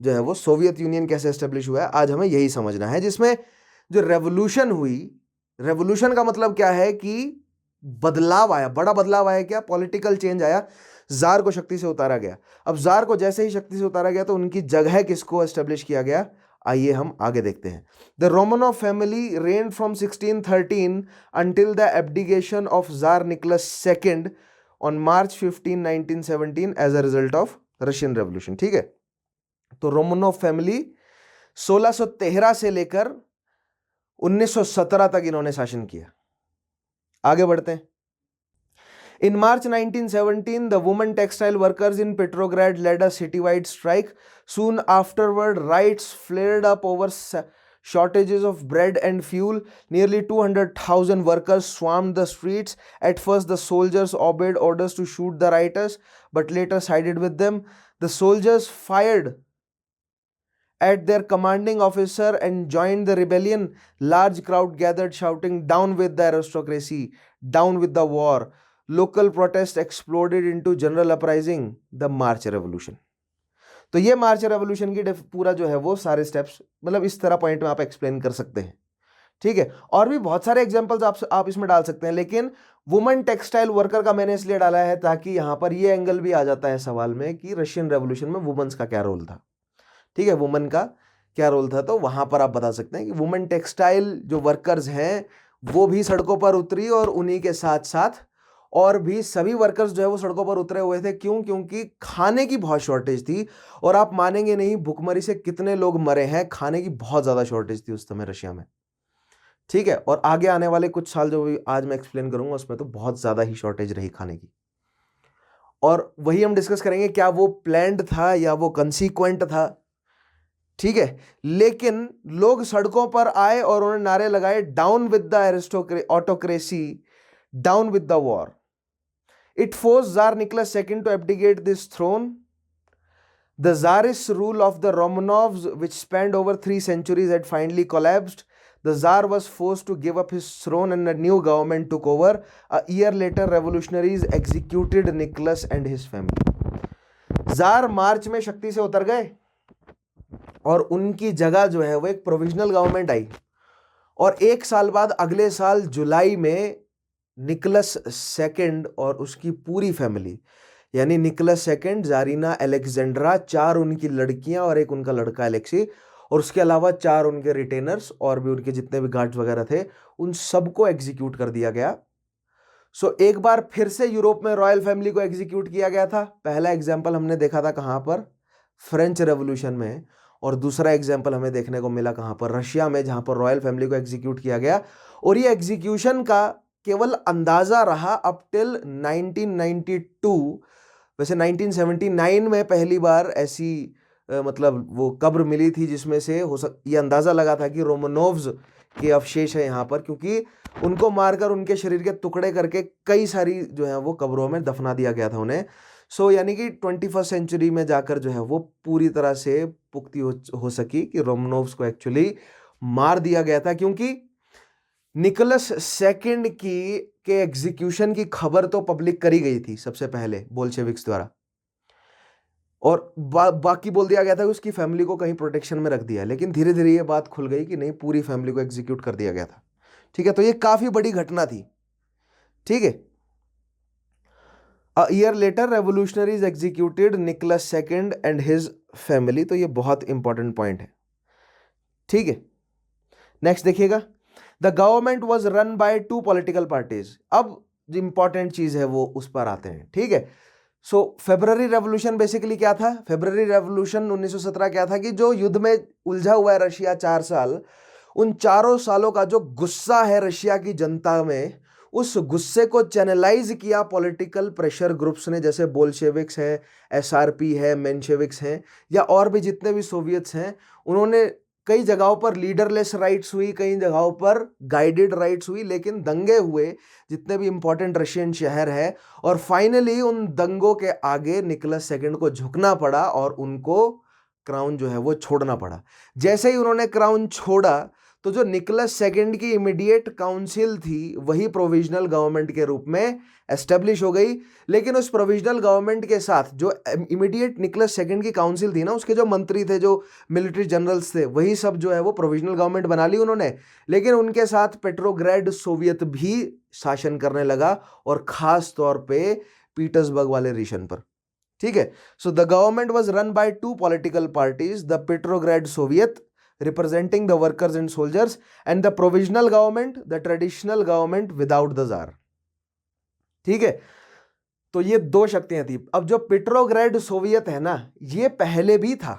Speaker 1: जो है वो सोवियत यूनियन कैसे एस्टेब्लिश हुआ है, आज हमें यही समझना है। जिसमें जो रेवोल्यूशन हुई, रेवोल्यूशन का मतलब क्या है कि बदलाव आया, बड़ा बदलाव आया, क्या पॉलिटिकल चेंज आया, जार को शक्ति से उतारा गया। अब जार को जैसे ही शक्ति से उतारा गया तो उनकी जगह किसको एस्टेब्लिश किया गया, आइए हम आगे देखते हैं। The Romanov family reigned from 1613 until the abdication of Tsar Nicholas II on March 15, 1917 as a result of Russian revolution. ठीक है, तो रोमनोव फैमिली 1613 से लेकर 1917 तक इन्होंने शासन किया। आगे बढ़ते हैं। In March 1917, the women textile workers in Petrograd led a citywide strike. Soon afterward, riots flared up over shortages of bread and fuel. Nearly 200,000 workers swarmed the streets. At first, the soldiers obeyed orders to shoot the rioters, but later sided with them. The soldiers fired at their commanding officer and joined the rebellion. Large crowd gathered shouting, "Down with the aristocracy! Down with the war!" Local protest exploded into general uprising, the March Revolution. तो ये मार्च revolution की पूरा जो है वो सारे steps, मतलब इस तरह पॉइंट में आप एक्सप्लेन कर सकते हैं। ठीक है, और भी बहुत सारे एग्जांपल्स आप इसमें डाल सकते हैं, लेकिन वुमेन टेक्सटाइल वर्कर का मैंने इसलिए डाला है ताकि यहां पर ये एंगल भी आ जाता है सवाल में कि रशियन रेवोल्यूशन में वुमेन्स का क्या रोल था। ठीक है, वुमेन का क्या रोल था, तो वहां पर आप बता सकते हैं कि वुमेन टेक्सटाइल जो वर्कर्स हैं वो भी सड़कों पर उतरी, और उन्हीं के साथ साथ और भी सभी वर्कर्स जो है वो सड़कों पर उतरे हुए थे। क्यों? क्योंकि खाने की बहुत शॉर्टेज थी, और आप मानेंगे नहीं भुखमरी से कितने लोग मरे हैं, खाने की बहुत ज्यादा शॉर्टेज थी उस समय रशिया में। ठीक है, और आगे आने वाले कुछ साल जो भी आज मैं एक्सप्लेन करूंगा उसमें तो बहुत ज्यादा ही शॉर्टेज रही खाने की, और वही हम डिस्कस करेंगे क्या वो प्लान्ड था या वो कंसीक्वेंट था। ठीक है, लेकिन लोग सड़कों पर आए और उन्होंने नारे लगाए, down with the autocracy, down with the war. It forced Tsar Nicholas II to abdicate this throne. The Tsarist rule of the Romanovs, which spanned over 3 centuries, had finally collapsed. The Tsar was forced to give up his throne and a new government took over. A year later, revolutionaries executed Nicholas and his family. Tsar March में शक्ति से उतर गए और उनकी जगह जो है वो एक प्रोविजनल गवर्नमेंट आई, और 1 साल बाद अगले साल जुलाई में निकोलस सेकंड और उसकी पूरी फैमिली, यानी निकोलस सेकंड, जारीना अलेक्जेंड्रा, 4 उनकी लड़कियां और 1 उनका लड़का अलेक्सी, और उसके अलावा 4 उनके रिटेनर्स और भी उनके जितने भी गार्ड्स वगैरह थे, उन सबको एग्जीक्यूट कर दिया गया। सो एक बार फिर से यूरोप में रॉयल फैमिली को एग्जीक्यूट किया गया था। पहला एग्जाम्पल हमने देखा था कहां पर, फ्रेंच रेवोल्यूशन में, और दूसरा एग्जाम्पल हमें देखने को मिला कहां पर, रशिया में, जहां पर रॉयल फैमिली को एग्जीक्यूट किया गया। और ये एग्जीक्यूशन का केवल अंदाजा रहा अप टिल 1992। वैसे 1979 में पहली बार ऐसी मतलब वो कब्र मिली थी जिसमें से ये अंदाजा लगा था कि रोमनोव्स के अवशेष है यहाँ पर, क्योंकि उनको मारकर उनके शरीर के टुकड़े करके कई सारी जो है वो कब्रों में दफना दिया गया था उन्हें। सो यानी कि 21st सेंचुरी में जाकर जो है वो पूरी तरह से पुख्ती हो सकी कि रोमनोव्स को एक्चुअली मार दिया गया था, क्योंकि निकोलस सेकंड के एग्जीक्यूशन की खबर तो पब्लिक करी गई थी सबसे पहले बोल्शेविक्स द्वारा, और बाकी बोल दिया गया था कि उसकी फैमिली को कहीं प्रोटेक्शन में रख दिया, लेकिन धीरे धीरे ये बात खुल गई कि नहीं, पूरी फैमिली को एग्जीक्यूट कर दिया गया था। ठीक है, तो ये काफी बड़ी घटना थी। ठीक है, a year later revolutionaries executed Nicholas second and his family, तो ये बहुत इंपॉर्टेंट पॉइंट है। ठीक है, नेक्स्ट देखिएगा, the government was run by 2 political parties. अब जो इंपॉर्टेंट चीज है वो उस पर आते हैं। ठीक है, सो फेब्रुअरी रेवोल्यूशन बेसिकली क्या था, फेब्रुअरी रेवोल्यूशन 1917 क्या था कि जो युद्ध में उलझा हुआ है रशिया 4 साल, उन 4 सालों का जो गुस्सा है रशिया की जनता में, उस गुस्से को चैनलाइज किया पॉलिटिकल प्रेशर ग्रुप्स ने, जैसे बोल्शेविक्स हैं, एसआरपी है, मेंशेविक्स हैं, या और भी जितने भी सोवियत्स हैं। उन्होंने कई जगहों पर लीडरलेस राइट्स हुई, कई जगहों पर गाइडेड राइट्स हुई, लेकिन दंगे हुए जितने भी इंपॉर्टेंट रशियन शहर है, और फाइनली उन दंगों के आगे निकोलस सेकंड को झुकना पड़ा और उनको क्राउन जो है वो छोड़ना पड़ा। जैसे ही उन्होंने क्राउन छोड़ा तो जो निकोलस सेकंड की इमीडिएट काउंसिल थी वही प्रोविजनल गवर्नमेंट के रूप में एस्टेब्लिश हो गई। लेकिन उस प्रोविजनल गवर्नमेंट के साथ जो इमीडिएट निकोलस सेकंड की काउंसिल थी ना, उसके जो मंत्री थे, जो मिलिट्री जनरल्स थे, वही सब जो है वो प्रोविजनल गवर्नमेंट बना ली उन्होंने। लेकिन उनके साथ पेट्रोग्रेड सोवियत भी शासन करने लगा, और खास तौर पे पीटर्सबर्ग वाले रीजन पर। ठीक है, so the government was run by two political parties, the Petrograd Soviet representing the workers and soldiers, and the provisional government, the traditional government without the czar। ठीक है, तो ये दो शक्तियां थी। अब जो पेट्रोग्रेड सोवियत है ना, ये पहले भी था।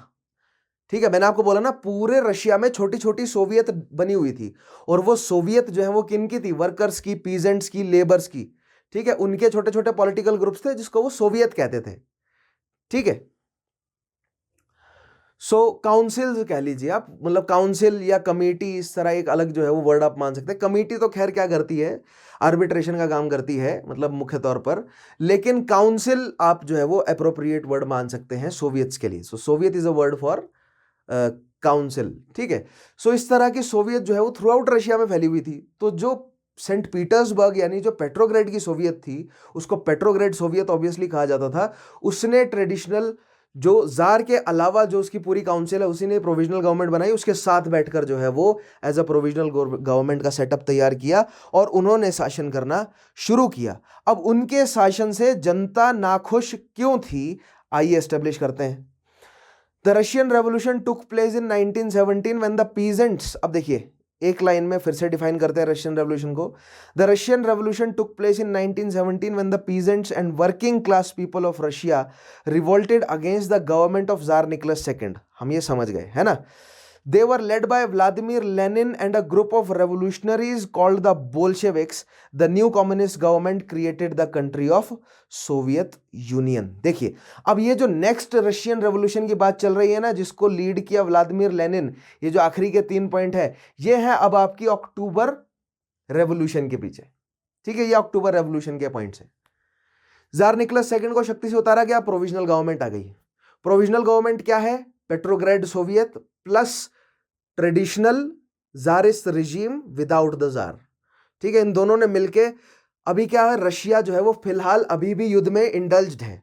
Speaker 1: ठीक है, मैंने आपको बोला ना पूरे रशिया में छोटी छोटी सोवियत बनी हुई थी, और वो सोवियत जो है वो किन की थी? वर्कर्स की, पीजेंट्स की, लेबर्स की। ठीक है, उनके छोटे छोटे पॉलिटिकल ग्रुप्स थे जिसको वो सोवियत कहते थे। ठीक है, सो काउंसिल कह लीजिए आप, मतलब काउंसिल या कमेटी, इस तरह एक अलग जो है वो वर्ड आप मान सकते हैं। कमेटी तो खैर क्या करती है? आर्बिट्रेशन का काम करती है, मतलब मुख्य तौर पर। लेकिन काउंसिल आप जो है वो अप्रोप्रिएट वर्ड मान सकते हैं सोवियत्स के लिए। So Soviet is a word for council. ठीक है, सो इस तरह की सोवियत जो है वो थ्रू आउट रशिया में फैली हुई थी। तो जो सेंट पीटर्सबर्ग यानी जो पेट्रोग्रेड की सोवियत थी, उसको पेट्रोग्रेड सोवियत ऑब्वियसली कहा जाता था। उसने ट्रेडिशनल, जो जार के अलावा जो उसकी पूरी काउंसिल है, उसी ने प्रोविजनल गवर्नमेंट बनाई, उसके साथ बैठकर जो है वो एज अ प्रोविजनल गवर्नमेंट का सेटअप तैयार किया, और उन्होंने शासन करना शुरू किया। अब उनके शासन से जनता नाखुश क्यों थी, आइए एस्टेब्लिश करते हैं। The Russian revolution took place in 1917 when the peasants, अब देखिए एक लाइन में फिर से डिफाइन करते हैं रशियन रेवोल्यूशन को। The Russian revolution took place in 1917 when the peasants and working class people of Russia revolted against the government of tsar Nicholas second. हम ये समझ गए है ना। They were led by Vladimir Lenin and a group of revolutionaries called the Bolsheviks. The new communist government created the country of Soviet Union। देखिए, अब ये जो नेक्स्ट रशियन रेवोल्यूशन की बात चल रही है ना, जिसको लीड किया व्लादिमीर लेनिन, ये जो आखिरी के 3 पॉइंट है, ये है अब आपकी अक्टूबर रेवोल्यूशन के पीछे। ठीक है, ये अक्टूबर रेवोल्यूशन के पॉइंट्स है। जार निकोलस सेकंड को शक्ति से उतारा गया, प्रोविजनल गवर्नमेंट आ गई। प्रोविजनल गवर्नमेंट क्या है? Petrograd Soviet plus traditional tsarist regime without the tsar. ठीक है, इन दोनों ने मिलके अभी क्या है, रशिया जो है वो फिलहाल अभी भी युद्ध में इंडल्ज्ड है।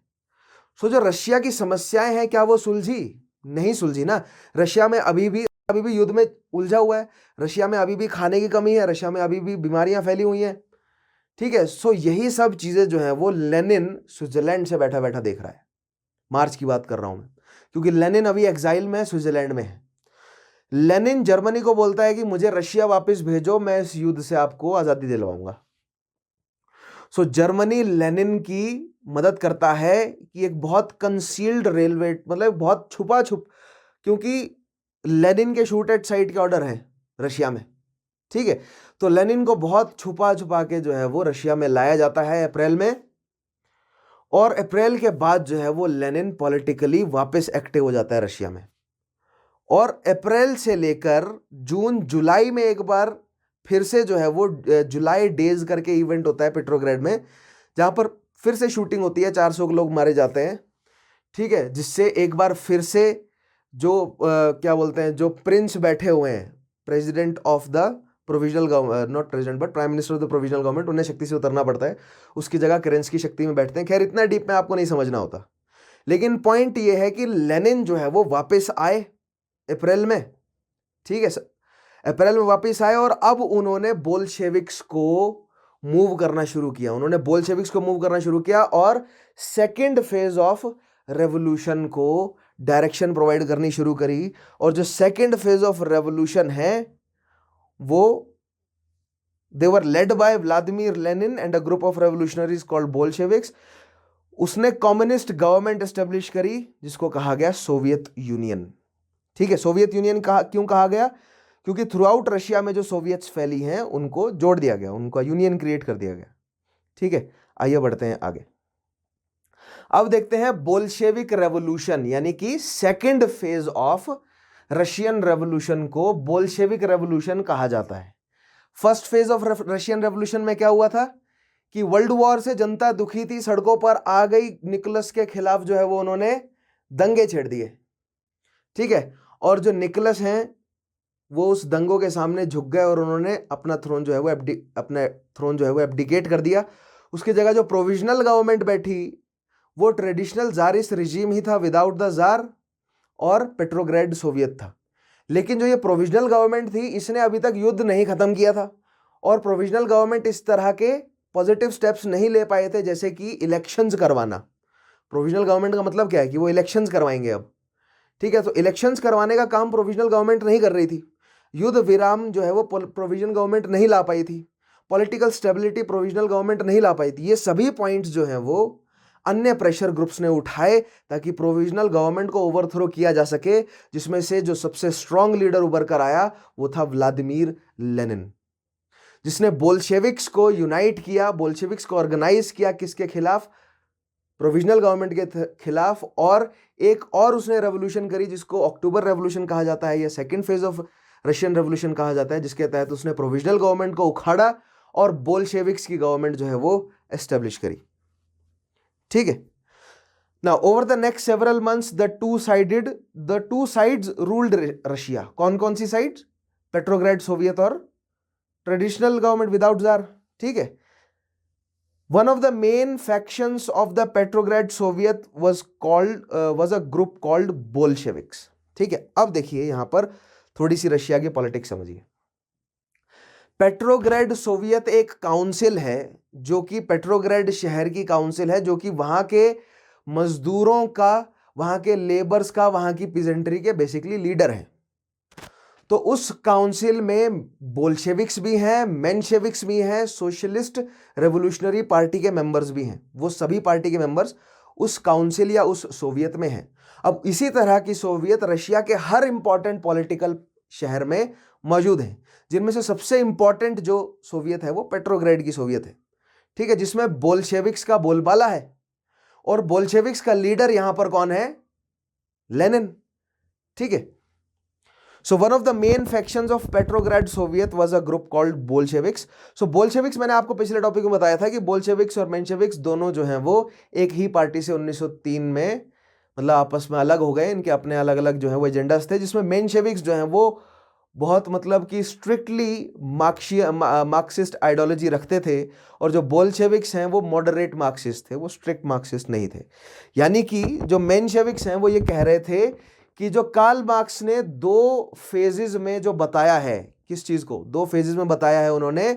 Speaker 1: सो जो रशिया की समस्याएं हैं, क्या वो सुलझी? नहीं सुलझी ना। रशिया में अभी भी युद्ध में उलझा हुआ है। रशिया में अभी भी खाने की कमी है, रशिया में अभी भी बीमारियां फैली हुई हैं। ठीक है, सो यही सब चीजें जो है वो लेनिन स्विट्जरलैंड से बैठा बैठा देख रहा है। मार्च की बात कर रहा हूं मैं, क्योंकि लेनिन अभी एग्जाइल में स्विट्जरलैंड में है। लेनिन जर्मनी को बोलता है कि मुझे रशिया वापस भेजो, मैं इस युद्ध से आपको आजादी दिलवाऊंगा। सो जर्मनी लेनिन की मदद करता है कि एक बहुत कंसील्ड रेलवे, मतलब बहुत छुपा क्योंकि लेनिन के शूट एट साइट के ऑर्डर है रशिया में। ठीक है, तो लेनिन को बहुत छुपा के जो है वो रशिया में लाया जाता है अप्रैल में, और अप्रैल के बाद जो है वो लेनिन पॉलिटिकली वापस एक्टिव हो जाता है रशिया में। और अप्रैल से लेकर जून जुलाई में एक बार फिर से जो है वो जुलाई डेज करके इवेंट होता है पेट्रोग्रेड में, जहां पर फिर से शूटिंग होती है, 400 लोग मारे जाते हैं। ठीक है, जिससे एक बार फिर से जो क्या बोलते हैं, जो प्रिंस बैठे हुए हैं, president of the provisional government, not president but prime minister of the provisional government, उन्हें शक्ति से उतरना पड़ता है। उसकी जगह केरेंस्की शक्ति में बैठते हैं। खैर इतना डीप में आपको नहीं समझना होता, लेकिन पॉइंट ये है कि लेनिन जो है वो वापस आए अप्रैल में। ठीक है, अप्रैल में वापस आए, और अब उन्होंने बोल्शेविक्स को मूव करना शुरू किया। और सेकेंड फेज ऑफ रेवोल्यूशन को डायरेक्शन प्रोवाइड करनी शुरू करी। और जो सेकेंड फेज ऑफ रेवोल्यूशन है वो they were led by Vladimir Lenin and a group of revolutionaries called Bolsheviks. उसने कम्युनिस्ट गवर्नमेंट एस्टेब्लिश करी, जिसको कहा गया सोवियत यूनियन। ठीक है, सोवियत यूनियन क्यों कहा गया? क्योंकि थ्रू आउट रशिया में जो सोवियत्स फैली हैं उनको जोड़ दिया गया, उनका यूनियन क्रिएट कर दिया गया। ठीक है, आइए बढ़ते हैं आगे। अब देखते हैं बोल्शेविक रेवोल्यूशन, यानी कि second phase of Russian revolution को बोल्शेविक रेवोल्यूशन कहा जाता है। First phase of Russian revolution में क्या हुआ था कि वर्ल्ड वॉर से जनता दुखी थी, सड़कों पर आ गई, निकोलस के खिलाफ जो है वो उन्होंने दंगे छेड़ दिए। ठीक है, और जो निकोलस हैं वो उस दंगों के सामने झुक गए और उन्होंने अपना थ्रोन जो है वो अपना थ्रोन जो है वो एब्डिकेट कर दिया। उसकी जगह जो प्रोविजनल गवर्नमेंट बैठी वो ट्रेडिशनल ज़ारिस्ट रिजीम ही था विदाउट द ज़ार, और पेट्रोग्रेड सोवियत था। लेकिन जो ये प्रोविजनल गवर्नमेंट थी इसने अभी तक युद्ध नहीं खत्म किया था, और प्रोविजनल गवर्नमेंट इस तरह के पॉजिटिव स्टेप्स नहीं ले पाए थे जैसे कि इलेक्शंस करवाना। प्रोविजनल गवर्नमेंट का मतलब क्या है कि वो इलेक्शंस करवाएंगे अब, ठीक है। तो इलेक्शंस करवाने का काम प्रोविजनल गवर्नमेंट नहीं कर रही थी, युद्ध विराम जो है वो प्रोविजनल गवर्नमेंट नहीं ला पाई थी, पॉलिटिकल स्टेबिलिटी प्रोविजनल गवर्नमेंट नहीं ला पाई थी। ये सभी पॉइंट्स जो हैं वो अन्य प्रेशर ग्रुप्स ने उठाए ताकि प्रोविजनल गवर्नमेंट को ओवरथ्रो किया जा सके, जिसमें से जो सबसे स्ट्रांग लीडर उभर कर आया वो था व्लादिमीर लेनिन, जिसने बोल्शेविक्स को यूनाइट किया, बोल्शेविक्स को ऑर्गेनाइज किया। किसके खिलाफ? प्रोविजनल गवर्नमेंट के खिलाफ। और एक और उसने रेवोल्यूशन करी जिसको अक्टूबर रेवोल्यूशन कहा जाता है, या second phase of Russian revolution कहा जाता है, जिसके तहत उसने प्रोविजनल गवर्नमेंट को उखाड़ा और बोल्शेविक्स की गवर्नमेंट जो है वो एस्टेब्लिश करी, ठीक है। Now over the next several months the two sides ruled Russia. कौन कौन सी साइड्स? पेट्रोग्रेड सोवियत और ट्रेडिशनल गवर्नमेंट विदाउट जार, ठीक है। One of the main factions of the Petrograd Soviet was a group called Bolsheviks, ठीक है। अब देखिए यहां पर थोड़ी सी रशिया की पॉलिटिक्स समझिए। पेट्रोग्रेड सोवियत एक काउंसिल है, जो कि पेट्रोग्रेड शहर की काउंसिल है, जो कि वहां के मजदूरों का, वहां के लेबर्स का, वहां की पीजेंट्री के बेसिकली लीडर हैं। तो उस काउंसिल में बोल्शेविक्स भी हैं, मेंशेविक्स भी हैं, सोशलिस्ट रेवोल्यूशनरी पार्टी के मेंबर्स भी हैं। वो सभी पार्टी के मेंबर्स उस काउंसिल या उस सोवियत में हैं। अब इसी तरह की सोवियत रशिया के हर इंपॉर्टेंट पॉलिटिकल शहर में मौजूद हैं, जिनमें से सबसे इंपॉर्टेंट जो सोवियत है वो पेट्रोग्रेड की सोवियत है, ठीक है, जिसमें बोल्शेविक्स का बोलबाला है। और बोल्शेविक्स का लीडर यहां पर कौन है? लेनिन, ठीक है। So one of the main factions of Petrograd Soviet was a group called Bolsheviks. So Bolsheviks मैंने आपको पिछले टॉपिक में बताया था कि बोल्शेविक्स और मेंशेविक्स दोनों जो हैं वो एक ही पार्टी से 1903 में मतलब आपस में अलग हो गए। इनके अपने अलग अलग जो है वो एजेंडास थे, जिसमें मेंशेविक्स जो हैं वो बहुत मतलब कि स्ट्रिक्टली मार्क्सिस्ट आइडियोलॉजी रखते थे, और जो बोल्शेविक्स हैं वो मॉडरेट मार्क्सिस्ट थे, वो स्ट्रिक्ट मार्क्सिस्ट नहीं थे। यानी कि जो मेंशेविक्स हैं वो ये कह रहे थे कि जो कार्ल मार्क्स ने दो फेजेस में जो बताया है, किस चीज को दो फेजेस में बताया है उन्होंने,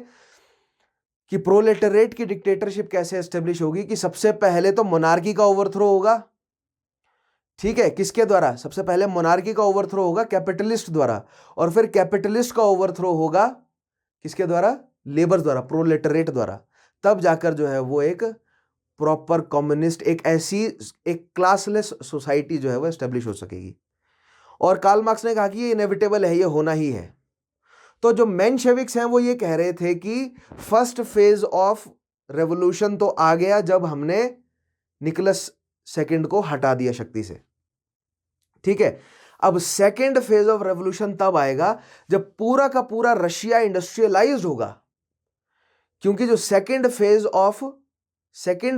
Speaker 1: कि प्रोलेटरेट की डिक्टेटरशिप कैसे एस्टेब्लिश होगी, कि सबसे पहले तो मोनार्की का ओवरथ्रो होगा, ठीक है। किसके द्वारा? सबसे पहले मोनार्की का ओवरथ्रो होगा कैपिटलिस्ट द्वारा, और फिर कैपिटलिस्ट का ओवरथ्रो होगा किसके द्वारा? लेबर द्वारा, प्रोलेटरेट द्वारा। तब जाकर जो है वो एक प्रॉपर कम्युनिस्ट, एक क्लासलेस सोसाइटी जो है वो एस्टेब्लिश हो सकेगी। और कार्ल मार्क्स ने कहा कि ये इनेविटेबल है, ये होना ही है। तो जो मेंशेविक्स हैं वो ये कह रहे थे कि फर्स्ट फेज ऑफ रेवोल्यूशन तो आ गया जब हमने निकोलस सेकंड को हटा दिया शक्ति से, ठीक है। अब सेकंड फेज ऑफ रेवोल्यूशन तब आएगा जब पूरा का पूरा रशिया इंडस्ट्रियलाइज्ड होगा, क्योंकि जो सेकंड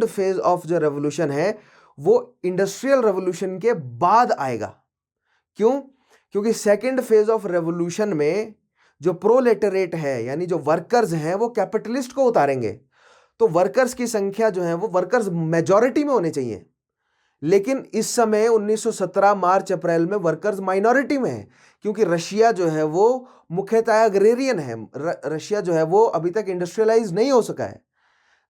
Speaker 1: फेज ऑफ जो रेवोल्यूशन है वो इंडस्ट्रियल रेवोल्यूशन के बाद आएगा। क्यों? क्योंकि सेकंड फेज ऑफ रेवोल्यूशन में जो प्रोलेटरेट है, यानी जो वर्कर्स हैं, वो कैपिटलिस्ट को उतारेंगे। तो वर्कर्स की संख्या जो है वो वर्कर्स मेजॉरिटी में होने चाहिए, लेकिन इस समय 1917 मार्च अप्रैल में वर्कर्स माइनॉरिटी में है, क्योंकि रशिया जो है वो मुख्यतः अग्रेरियन है। रशिया जो है वो अभी तक इंडस्ट्रियलाइज नहीं हो सका है।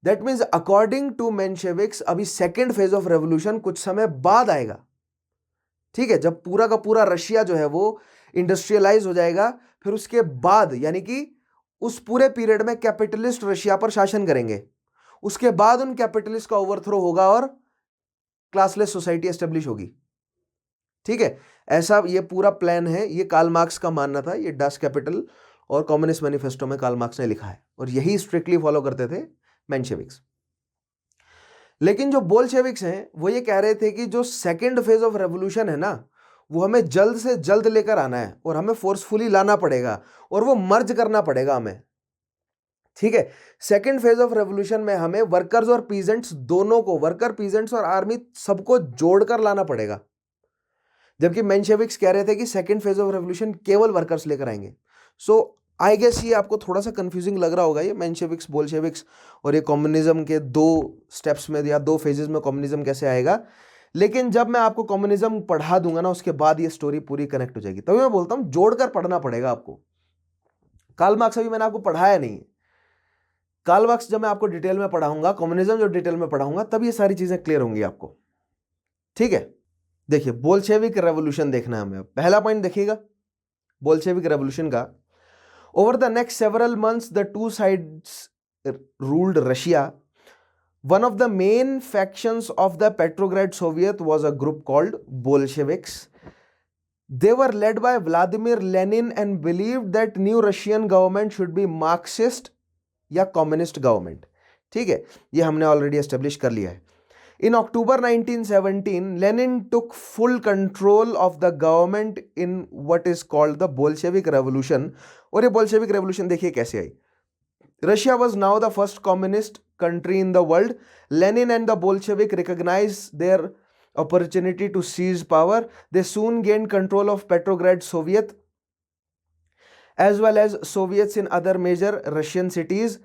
Speaker 1: दैट मीन्स अकॉर्डिंग टू मेंशेविक्स अभी सेकेंड फेज ऑफ रेवोल्यूशन कुछ समय बाद आएगा, ठीक है, जब पूरा का पूरा रशिया जो है वो इंडस्ट्रियलाइज हो जाएगा। फिर उसके बाद यानी कि उस पूरे पीरियड में कैपिटलिस्ट रशिया पर शासन करेंगे। उसके बाद उन कैपिटलिस्ट का ओवरथ्रो होगा और क्लासलेस सोसाइटी एस्टेब्लिश होगी, ठीक है। ऐसा ये पूरा प्लान है। ये कार्ल मार्क्स का मानना था, ये डच कैपिटल और कम्युनिस्ट मैनिफेस्टो में कार्ल मार्क्स ने लिखा है, और यही स्ट्रिक्टली फॉलो करते थे मेंशेविक्स। लेकिन जो बोल्शेविक्स हैं वो ये कह रहे थे कि जो सेकंड फेज ऑफ रेवोल्यूशन है ना, वो हमें जल्द से जल्द लेकर आना है, और हमें फोर्सफुली लाना पड़ेगा, और वो मर्ज करना पड़ेगा हमें, ठीक है। सेकंड फेज ऑफ रेवोल्यूशन में हमें वर्कर्स और पीजेंट्स दोनों को, वर्कर, पीजेंट्स और आर्मी सबको जोड़कर लाना पड़ेगा। जबकि मेंशेविक्स कह रहे थे कि सेकंड फेज ऑफ रेवोल्यूशन केवल वर्कर्स लेकर आएंगे। सो आई गेस ये आपको थोड़ा सा कंफ्यूजिंग लग रहा होगा, ये मेंशेविक्स बोल्शेविक्स और ये कम्युनिज्म के दो स्टेप्स में या दो फेजेस में कम्युनिज्म कैसे आएगा। लेकिन जब मैं आपको कम्युनिज्म पढ़ा दूंगा ना, उसके बाद ये स्टोरी पूरी कनेक्ट हो जाएगी। तभी मैं बोलता हूं जोड़कर पढ़ना पड़ेगा आपको। कार्ल मार्क्स अभी मैंने आपको पढ़ाया नहीं, कार्ल मार्क्स जब मैं आपको डिटेल में पढ़ाऊंगा, कम्युनिज्म जो डिटेल में पढ़ाऊंगा, तब ये सारी चीजें क्लियर होंगी आपको। ठीक है, देखिए बोल्शेविक रेवोल्यूशन देखना है हमें। पहला पॉइंट देखिएगा बोल्शेविक रेवोल्यूशन का। Over the next several months the two sides ruled Russia. One of the main factions of the Petrograd Soviet was a group called Bolsheviks. They were led by Vladimir Lenin and believed that new Russian government should be Marxist या communist government. ठीक है, ये हमने already establish कर लिया है. In October 1917, Lenin took full control of the government in what is called the Bolshevik Revolution. और ये Bolshevik Revolution देखिए कैसे आई. Russia was now the first communist country in the world. Lenin and the Bolshevik recognized their opportunity to seize power. They soon gained control of Petrograd Soviet as well as Soviets in other major Russian cities.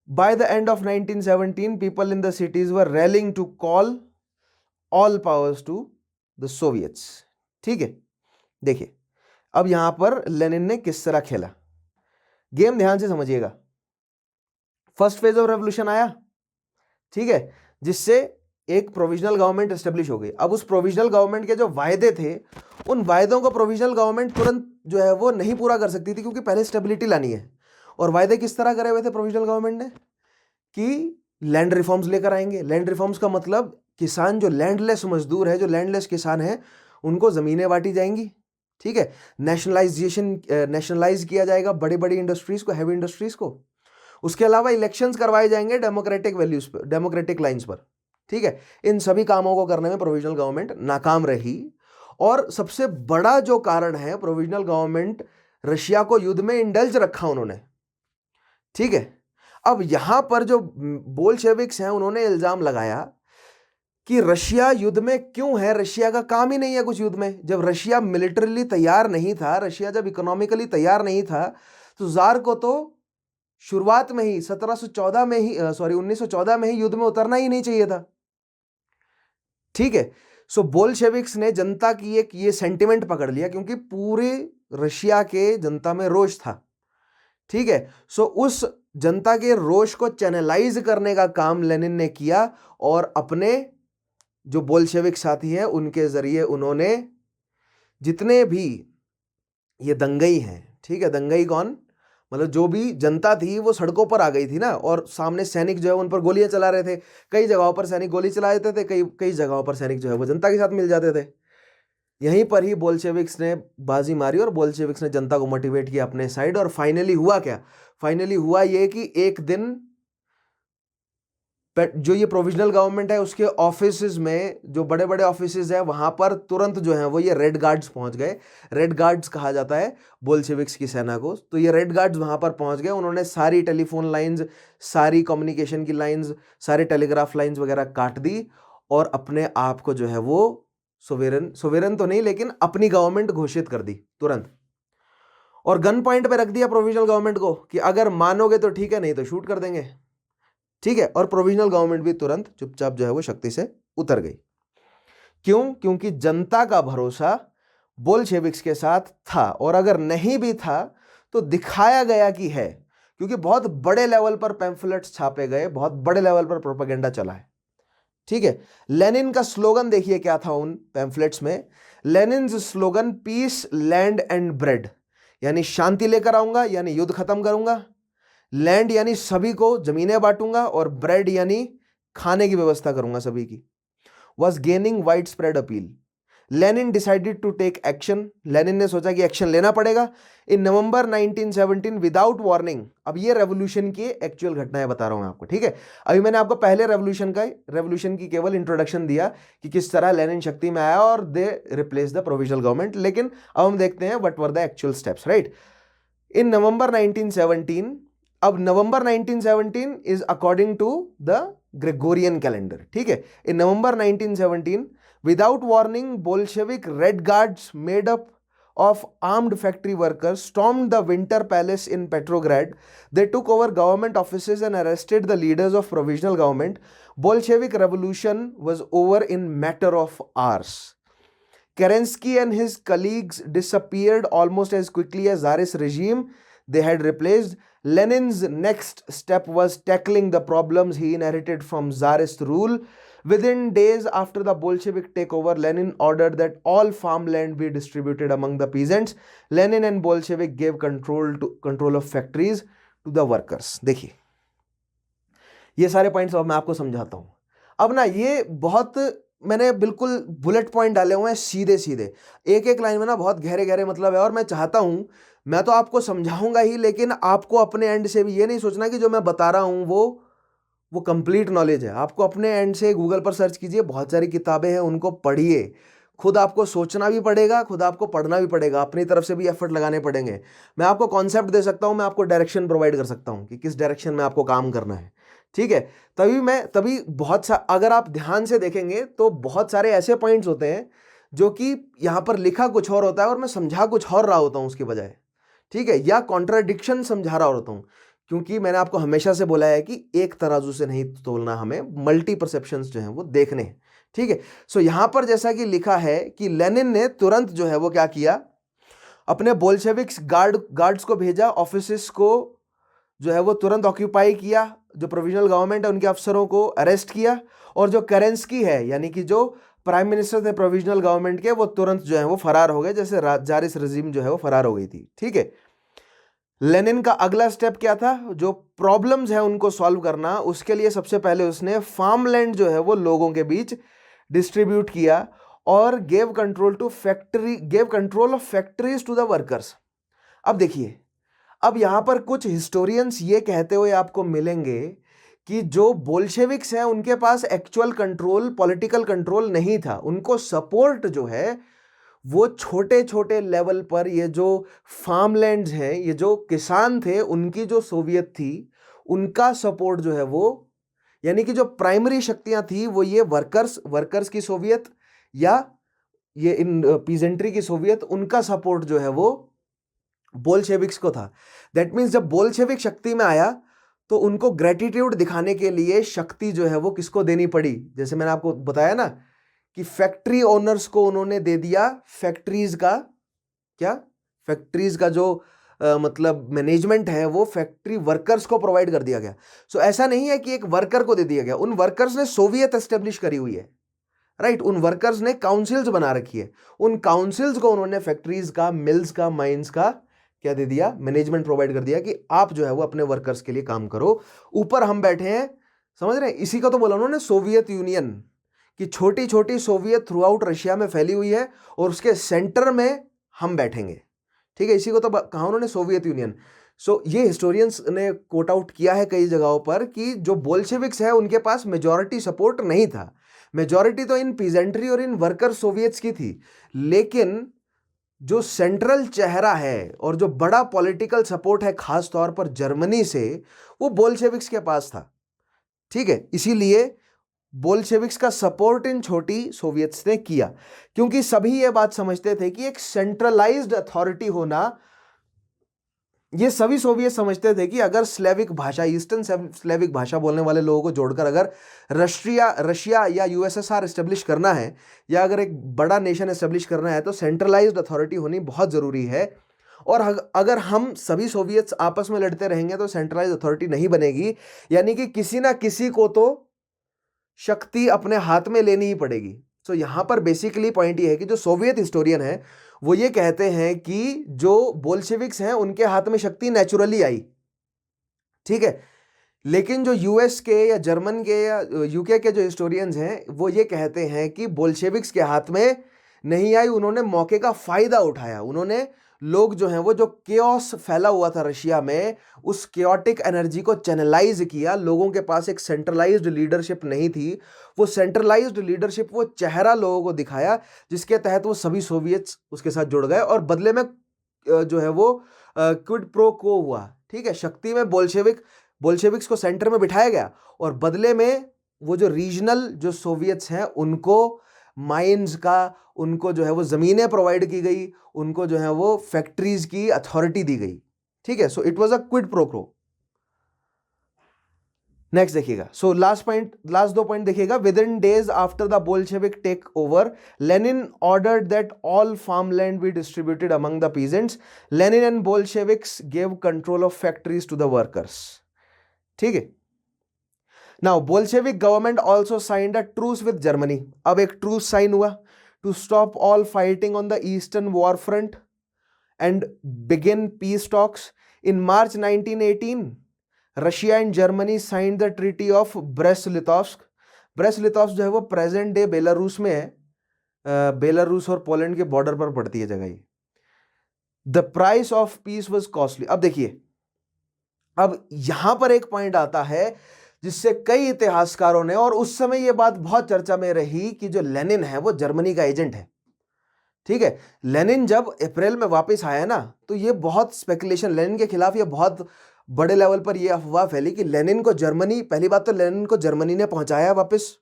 Speaker 1: By the end of 1917, people in the cities were rallying to call all powers to the Soviets. ठीक है, देखिए अब यहां पर Lenin ने किस तरह खेला, गेम ध्यान से समझिएगा। फर्स्ट फेज ऑफ रेवोल्यूशन आया, ठीक है, जिससे एक प्रोविजनल गवर्नमेंट एस्टेब्लिश हो गई। अब उस प्रोविजनल गवर्नमेंट के जो वायदे थे, उन वायदों को प्रोविजनल गवर्नमेंट तुरंत जो है वो नहीं पूरा कर सकती थी, क्योंकि पहले स्टेबिलिटी लानी है। और वायदे किस तरह करे हुए थे प्रोविजनल गवर्नमेंट ने कि लैंड रिफॉर्म्स लेकर आएंगे। लैंड रिफॉर्म्स का मतलब किसान जो लैंडलेस मजदूर है, जो लैंडलेस किसान है, उनको जमीनें बांटी जाएंगी। ठीक है, नेशनलाइज किया जाएगा बड़ी बड़ी इंडस्ट्रीज को, हैवी इंडस्ट्रीज को। उसके अलावा इलेक्शंस करवाए जाएंगे डेमोक्रेटिक वैल्यूज पर, डेमोक्रेटिक लाइंस पर। ठीक है, इन सभी कामों को करने में प्रोविजनल गवर्नमेंट नाकाम रही। और सबसे बड़ा जो कारण है, प्रोविजनल गवर्नमेंट रशिया को युद्ध में इंडल्ज रखा उन्होंने। ठीक है, अब यहां पर जो बोल्शेविक्स हैं उन्होंने इल्जाम लगाया कि रशिया युद्ध में क्यों है, रशिया का काम ही नहीं है कुछ युद्ध में। जब रशिया मिलिटरीली तैयार नहीं था, रशिया जब इकोनॉमिकली तैयार नहीं था, तो जार को तो शुरुआत में ही 1914 में ही युद्ध में उतरना ही नहीं चाहिए था। ठीक है, सो बोल्शेविक्स ने जनता की एक ये सेंटिमेंट पकड़ लिया, क्योंकि पूरे रशिया के जनता में रोष था। ठीक है, सो उस जनता के रोष को चैनलाइज करने का काम लेनिन ने किया, और अपने जो बोल्शेविक साथी हैं उनके जरिए उन्होंने जितने भी ये दंगई हैं, ठीक है, दंगई कौन, मतलब जो भी जनता थी वो सड़कों पर आ गई थी ना, और सामने सैनिक जो है उन पर गोलियां चला रहे थे। कई जगहों पर सैनिक गोली चला देते थे, कई जगहों पर सैनिक जो है वो जनता के साथ मिल जाते थे। यहीं पर ही बोल्शेविक्स ने बाजी मारी और बोल्शेविक्स ने जनता को मोटिवेट किया अपने साइड। और फाइनली हुआ क्या, फाइनली हुआ ये कि एक दिन जो ये प्रोविजनल गवर्नमेंट है उसके ऑफिसेज में, जो बड़े बड़े ऑफिसेज है, वहां पर तुरंत जो है वो ये रेड गार्ड्स पहुंच गए। रेड गार्ड्स कहा जाता है बोल्शेविक्स की सेना को। तो ये रेड गार्ड्स वहां पर पहुंच गए, उन्होंने सारी टेलीफोन लाइंस, सारी कम्युनिकेशन की लाइंस, सारी टेलीग्राफ लाइंस वगैरह काट दी, और अपने आप को जो है वो सोवेरन तो नहीं, लेकिन अपनी गवर्नमेंट घोषित कर दी तुरंत। और गन पॉइंट पे रख दिया प्रोविजनल गवर्नमेंट को कि अगर मानोगे तो ठीक है, नहीं तो शूट कर देंगे। ठीक है, और प्रोविजनल गवर्नमेंट भी तुरंत चुपचाप जो है वो शक्ति से उतर गई। क्यों? क्योंकि जनता का भरोसा बोल्शेविक्स के साथ था, और अगर नहीं भी था तो दिखाया गया कि है, क्योंकि बहुत बड़े लेवल पर पैम्फलेट्स छापे गए, बहुत बड़े लेवल पर प्रोपेगेंडा चला है। ठीक है, लेनिन का स्लोगन देखिए क्या था उन पैम्फलेट्स में। Lenin slogan peace, land and bread, यानी शांति लेकर आऊंगा, यानी युद्ध खत्म करूंगा, लैंड यानी सभी को जमीनें बांटूंगा, और ब्रेड यानी खाने की व्यवस्था करूंगा सभी की। Was gaining wide spread appeal. Lenin decided to take action. Lenin ने सोचा कि एक्शन लेना पड़ेगा। इन नवंबर 1917 विदाउट वार्निंग, अब ये रेवोल्यूशन की एक्चुअल घटनाएं बता रहा हूं आपको। ठीक है, अभी मैंने आपको पहले रेवोल्यूशन की केवल इंट्रोडक्शन दिया कि किस तरह लेनिन शक्ति में आया और they replace the provisional government. लेकिन अब हम देखते हैं what were the actual steps, right. In November 1917, अब November 1917 is according to the Gregorian calendar. ठीक है, इन November 1917 Without warning, Bolshevik Red Guards made up of armed factory workers stormed the Winter Palace in Petrograd. They took over government offices and arrested the leaders of provisional government. Bolshevik revolution was over in matter of hours. Kerensky and his colleagues disappeared almost as quickly as Tsarist regime they had replaced. Lenin's next step was tackling the problems he inherited from Tsarist rule. Within days after the Bolshevik takeover, Lenin ordered that all farmland be distributed among the peasants. Lenin and Bolshevik gave control of factories to the workers. देखिए, ये सारे points अब मैं आपको समझाता हूं. अब ना ये बहुत मैंने बिल्कुल बुलेट पॉइंट डाले हुए हैं सीधे सीधे, एक एक लाइन में ना बहुत गहरे गहरे मतलब है. और मैं चाहता हूं, मैं तो आपको समझाऊंगा ही, लेकिन आपको अपने एंड से भी ये नहीं सोचना कि जो मैं बता रहा हूं वो कंप्लीट नॉलेज है. आपको अपने एंड से गूगल पर सर्च कीजिए, बहुत सारी किताबें हैं, उनको पढ़िए. खुद आपको सोचना भी पड़ेगा, खुद आपको पढ़ना भी पड़ेगा, अपनी तरफ से भी एफर्ट लगाने पड़ेंगे. मैं आपको कॉन्सेप्ट दे सकता हूं, मैं आपको डायरेक्शन प्रोवाइड कर सकता हूं कि किस डायरेक्शन में आपको काम करना है. ठीक है, तभी बहुत सा अगर आप ध्यान से देखेंगे तो बहुत सारे ऐसे पॉइंट्स होते हैं जो कि यहाँ पर लिखा कुछ और होता है और मैं समझा कुछ और रहा होता हूँ उसके बजाय. ठीक है, या कॉन्ट्राडिक्शन समझा रहा होता हूँ, क्योंकि मैंने आपको हमेशा से बोला है कि एक तराजू से नहीं तोलना, हमें मल्टी परसेप्शंस जो हैं वो देखने हैं. ठीक है, सो यहां पर जैसा कि लिखा है कि लेनिन ने तुरंत जो है वो क्या किया, अपने बोल्शेविक्स गार्ड्स को भेजा, ऑफिसेस को जो है वो तुरंत ऑक्यूपाई किया, जो प्रोविजनल गवर्नमेंट है उनके अफसरों को अरेस्ट किया, और जो केरेंस्की है यानी कि जो प्राइम मिनिस्टर थे प्रोविजनल गवर्नमेंट के, वो तुरंत जो है वो फरार हो गए, जैसे जारिस रजीम जो है वो फरार हो गई थी. ठीक है, लेनिन का अगला स्टेप क्या था, जो प्रॉब्लम्स है उनको सॉल्व करना. उसके लिए सबसे पहले उसने फार्मलैंड जो है वो लोगों के बीच डिस्ट्रीब्यूट किया और gave control of factories to the workers. अब देखिए, अब यहां पर कुछ हिस्टोरियंस ये कहते हुए आपको मिलेंगे कि जो बोल्शेविक्स हैं उनके पास एक्चुअल कंट्रोल, पॉलिटिकल कंट्रोल नहीं था. उनको सपोर्ट जो है वो छोटे छोटे लेवल पर, ये जो फार्मलैंड्स हैं, ये जो किसान थे, उनकी जो सोवियत थी, उनका सपोर्ट जो है वो, यानी कि जो प्राइमरी शक्तियां थी वो ये वर्कर्स की सोवियत या ये इन पीजेंट्री की सोवियत, उनका सपोर्ट जो है वो बोल्शेविक्स को था. दैट मीन्स जब बोल्शेविक शक्ति में आया तो उनको ग्रेटिट्यूड दिखाने के लिए शक्ति जो है वो किसको देनी पड़ी, जैसे मैंने आपको बताया ना कि फैक्ट्री ओनर्स को उन्होंने दे दिया फैक्ट्रीज का जो मतलब मैनेजमेंट है वो फैक्ट्री वर्कर्स को प्रोवाइड कर दिया गया. सो ऐसा नहीं है कि एक वर्कर को दे दिया गया, उन वर्कर्स ने सोवियत एस्टेब्लिश करी हुई है, राइट. उन वर्कर्स ने काउंसिल्स बना रखी है, उन काउंसिल्स को उन्होंने फैक्ट्रीज का, मिल्स का, माइंस का क्या दे दिया, मैनेजमेंट प्रोवाइड कर दिया कि आप जो है वो अपने वर्कर्स के लिए काम करो. ऊपर हम बैठे हैं, समझ रहे हैं, इसी का तो बोला उन्होंने सोवियत यूनियन, कि छोटी छोटी सोवियत थ्रू आउट रशिया में फैली हुई है और उसके सेंटर में हम बैठेंगे. ठीक है, इसी को तो कहा उन्होंने सोवियत यूनियन. सो ये हिस्टोरियंस ने कोट आउट किया है कई जगहों पर कि जो बोल्शेविक्स है उनके पास मेजॉरिटी सपोर्ट नहीं था. मेजॉरिटी तो इन पीजेंट्री और इन वर्कर सोवियट्स की थी, लेकिन जो सेंट्रल चेहरा है और जो बड़ा पॉलिटिकल सपोर्ट है खास तौर पर जर्मनी से, वो बोल्शेविक्स के पास था. ठीक है, इसीलिए बोल्शेविक्स का सपोर्ट इन छोटी सोवियट्स ने किया, क्योंकि सभी ये बात समझते थे कि एक सेंट्रलाइज्ड अथॉरिटी होना, ये सभी सोवियत समझते थे कि अगर स्लेविक भाषा, ईस्टर्न स्लेविक भाषा बोलने वाले लोगों को जोड़कर अगर रशिया या यूएसएसआर एस्टेब्लिश करना है, या अगर एक बड़ा नेशन एस्टेब्लिश करना है, तो सेंट्रलाइज्ड अथॉरिटी होनी बहुत ज़रूरी है. और अगर हम सभी सोवियट्स आपस में लड़ते रहेंगे तो सेंट्रलाइज्ड अथॉरिटी नहीं बनेगी, यानी कि किसी ना किसी को तो शक्ति अपने हाथ में लेनी ही पड़ेगी. सो यहां पर बेसिकली पॉइंट ये है कि जो सोवियत हिस्टोरियन है वो ये कहते हैं कि जो बोल्शेविक्स हैं उनके हाथ में शक्ति नेचुरली आई. ठीक है, लेकिन जो यूएस के या जर्मन के या यूके के जो हिस्टोरियंस हैं वो ये कहते हैं कि बोल्शेविक्स के हाथ में नहीं आई, उन्होंने मौके का फायदा उठाया. उन्होंने लोग जो हैं वो, जो केओस फैला हुआ था रशिया में, उस केओटिक एनर्जी को चैनलाइज किया. लोगों के पास एक सेंट्रलाइज्ड लीडरशिप नहीं थी, वो सेंट्रलाइज्ड लीडरशिप, वो चेहरा लोगों को दिखाया, जिसके तहत वो सभी सोवियट्स उसके साथ जुड़ गए और बदले में जो है वो क्विड प्रो को हुआ. ठीक है, शक्ति में बोल्शेविक्स को सेंटर में बिठाया गया और बदले में वो जो रीजनल जो सोवियट्स हैं उनको माइंस का, उनको जो है वो ज़मीनें प्रोवाइड की गई, उनको जो है वो फैक्ट्रीज की अथॉरिटी दी गई। ठीक है, so it was a quid pro quo. Next देखिएगा, सो लास्ट 2 पॉइंट देखिएगा। Within days after the Bolshevik take over, Lenin ordered that all farm land be distributed among the peasants. Lenin and Bolsheviks gave control of factories to the workers. ठीक है, now Bolshevik government also signed a truce with Germany. अब एक truce sign हुआ to stop all fighting on the eastern war front end begin peace talks. In March 1918 Russia and Germany signed the treaty of breast-Litovsk. Breast-Litovsk जो है वो present day Belarus में है। Belarus और Poland के border पर पड़ती है जगह ये। The price of peace was costly. अब देखिए, अब यहां पर एक पॉइंट आता है जिससे कई इतिहासकारों ने, और उस समय यह बात बहुत चर्चा में रही कि जो लेनिन है वो जर्मनी का एजेंट है। ठीक है, लेनिन जब अप्रैल में वापस आया ना, तो ये बहुत स्पेकुलेशन, लेनिन के खिलाफ ये बहुत बड़े लेवल पर यह अफवाह फैली कि लेनिन को जर्मनी, पहली बात तो लेनिन को जर्मनी ने पहुंचाया वापस।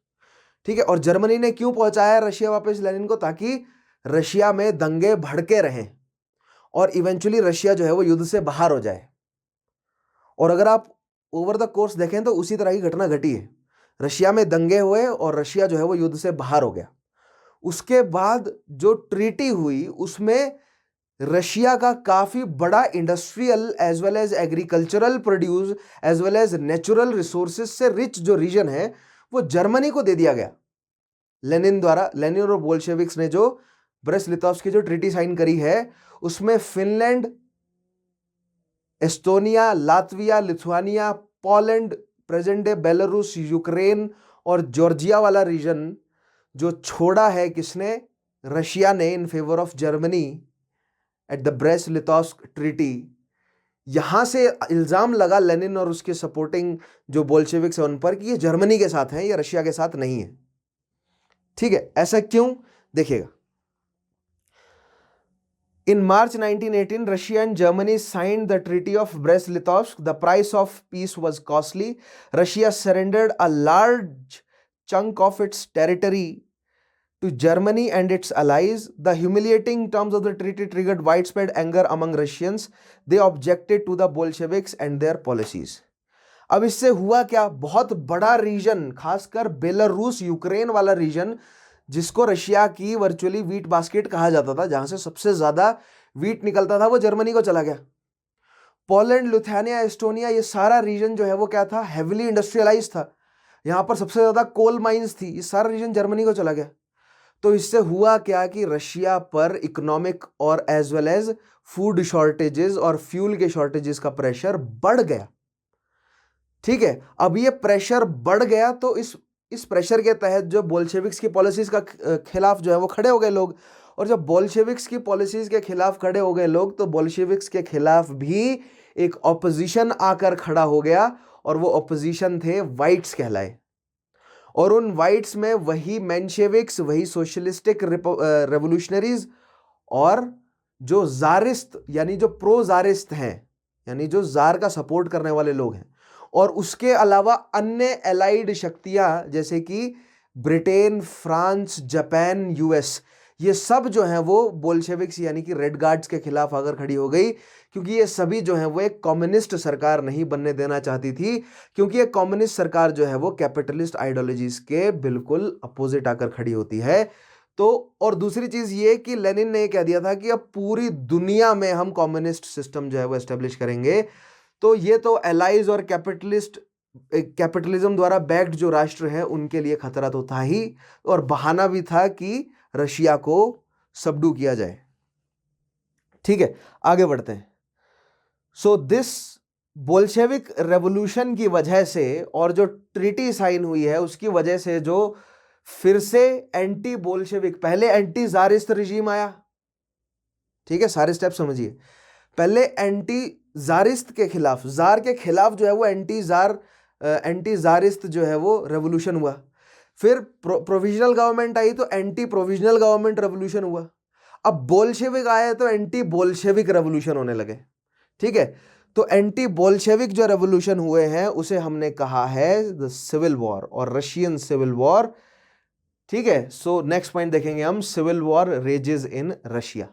Speaker 1: ठीक है, और जर्मनी ने क्यों पहुंचाया रशिया वापस लेनिन को? ताकि रशिया में दंगे भड़के रहें और इवेंचुअली रशिया जो है वो युद्ध से बाहर हो जाए। और अगर आप ओवर द कोर्स देखें तो उसी तरह की घटना घटी है। रशिया में दंगे हुए और रशिया जो है वो युद्ध से बाहर हो गया। उसके बाद जो ट्रीटी हुई उसमें रशिया का काफी बड़ा industrial as well as agricultural produce as well as natural resources से रिच जो रीजन है वो जर्मनी को दे दिया गया लेनिन द्वारा। लेनिन और बोल्शेविक्स ने जो ब्रेस्ट-लिटोव्स्क की जो ट्रीटी साइन करी है उसमें Finland, Estonia, Latvia, Lithuania, Poland, present day Belarus, Ukraine और जॉर्जिया वाला रीजन जो छोड़ा है किसने? रशिया ने, in favour of Germany at the breast-Litovsk treaty. यहां से इल्जाम लगा लेनिन और उसके सपोर्टिंग जो बोल्शेविक्स है उन पर कि ये जर्मनी के साथ हैं, ये रशिया के साथ नहीं है। ठीक है, ऐसा क्यों? देखिएगा, in March 1918 Russia and Germany signed the Treaty of Brest-Litovsk. The price of peace was costly. Russia surrendered a large chunk of its territory to Germany and its allies. The humiliating terms of the treaty triggered widespread anger among Russians. They objected to the Bolsheviks and their policies. अब इससे हुआ क्या? बहुत बड़ा reason, खासकर Belarus, Ukraine वाला reason, जिसको Russia की वर्चुअली वीट बास्केट कहा जाता था, जहां से सबसे ज्यादा वीट निकलता था, वो जर्मनी को चला गया। पोलैंड, लिथुआनिया, एस्टोनिया, ये सारा रीजन जो है वो क्या था? हेविली इंडस्ट्रियलाइज था। यहां पर सबसे ज्यादा कोल माइंस थी। ये सारा रीजन जर्मनी को चला गया। तो इससे हुआ क्या कि रशिया पर इकोनॉमिक और as well as food shortages और फ्यूल के शॉर्टेजेस का प्रेशर बढ़ गया। ठीक है, अब ये प्रेशर बढ़ गया तो इस प्रेशर के तहत जो बोल्शेविक्स की पॉलिसीज का खिलाफ जो है वो खड़े हो गए लोग। और जब बोल्शेविक्स की पॉलिसीज के खिलाफ खड़े हो गए लोग तो बोल्शेविक्स के खिलाफ भी एक ऑपोजिशन आकर खड़ा हो गया, और वो ऑपोजिशन थे वाइट्स कहलाए। और उन वाइट्स में वही मेंशेविक्स, वही सोशलिस्टिक रेवोल्यूशनरीज और जो जारिस्त यानी जो प्रो जारिस्त हैं, यानी जो जार का सपोर्ट करने वाले लोग हैं, और उसके अलावा अन्य एलाइड शक्तियां जैसे कि ब्रिटेन, फ्रांस, जापान, यूएस, ये सब जो हैं वो बोल्शेविक्स यानी कि रेड गार्ड्स के खिलाफ आकर खड़ी हो गई, क्योंकि ये सभी जो हैं वो एक कम्युनिस्ट सरकार नहीं बनने देना चाहती थी, क्योंकि एक कम्युनिस्ट सरकार जो है वो कैपिटलिस्ट आइडियोलॉजीज के बिल्कुल अपोजिट आकर खड़ी होती है। तो और दूसरी चीज ये कि लेनिन ने कह दिया था कि अब पूरी दुनिया में हम कम्युनिस्ट सिस्टम जो है वो एस्टेब्लिश करेंगे। तो ये तो एलाइज और कैपिटलिज्म द्वारा बैक्ड जो राष्ट्र हैं उनके लिए खतरा तो था ही, और बहाना भी था कि रशिया को सबडू किया जाए। ठीक है, आगे बढ़ते हैं। सो दिस बोल्शेविक रेवोल्यूशन की वजह से और जो ट्रीटी साइन हुई है उसकी वजह से जो फिर से एंटी बोल्शेविक, पहले एंटी जारिस्त रिजीम आया। ठीक है, सारे स्टेप समझिए। पहले एंटी जारिस्त के खिलाफ, जार के खिलाफ जो है वो एंटी जारिस्त जो है वो रेवोल्यूशन हुआ। फिर प्रोविजनल गवर्नमेंट आई तो एंटी प्रोविजनल गवर्नमेंट रेवोल्यूशन हुआ। अब बोल्शेविक आए तो एंटी बोल्शेविक रेवोल्यूशन होने लगे। ठीक है, तो एंटी बोल्शेविक जो रेवोल्यूशन हुए हैं उसे हमने कहा है द सिविल वॉर और रशियन सिविल वॉर। ठीक है, सो नेक्स्ट पॉइंट देखेंगे हम, civil war rages in Russia.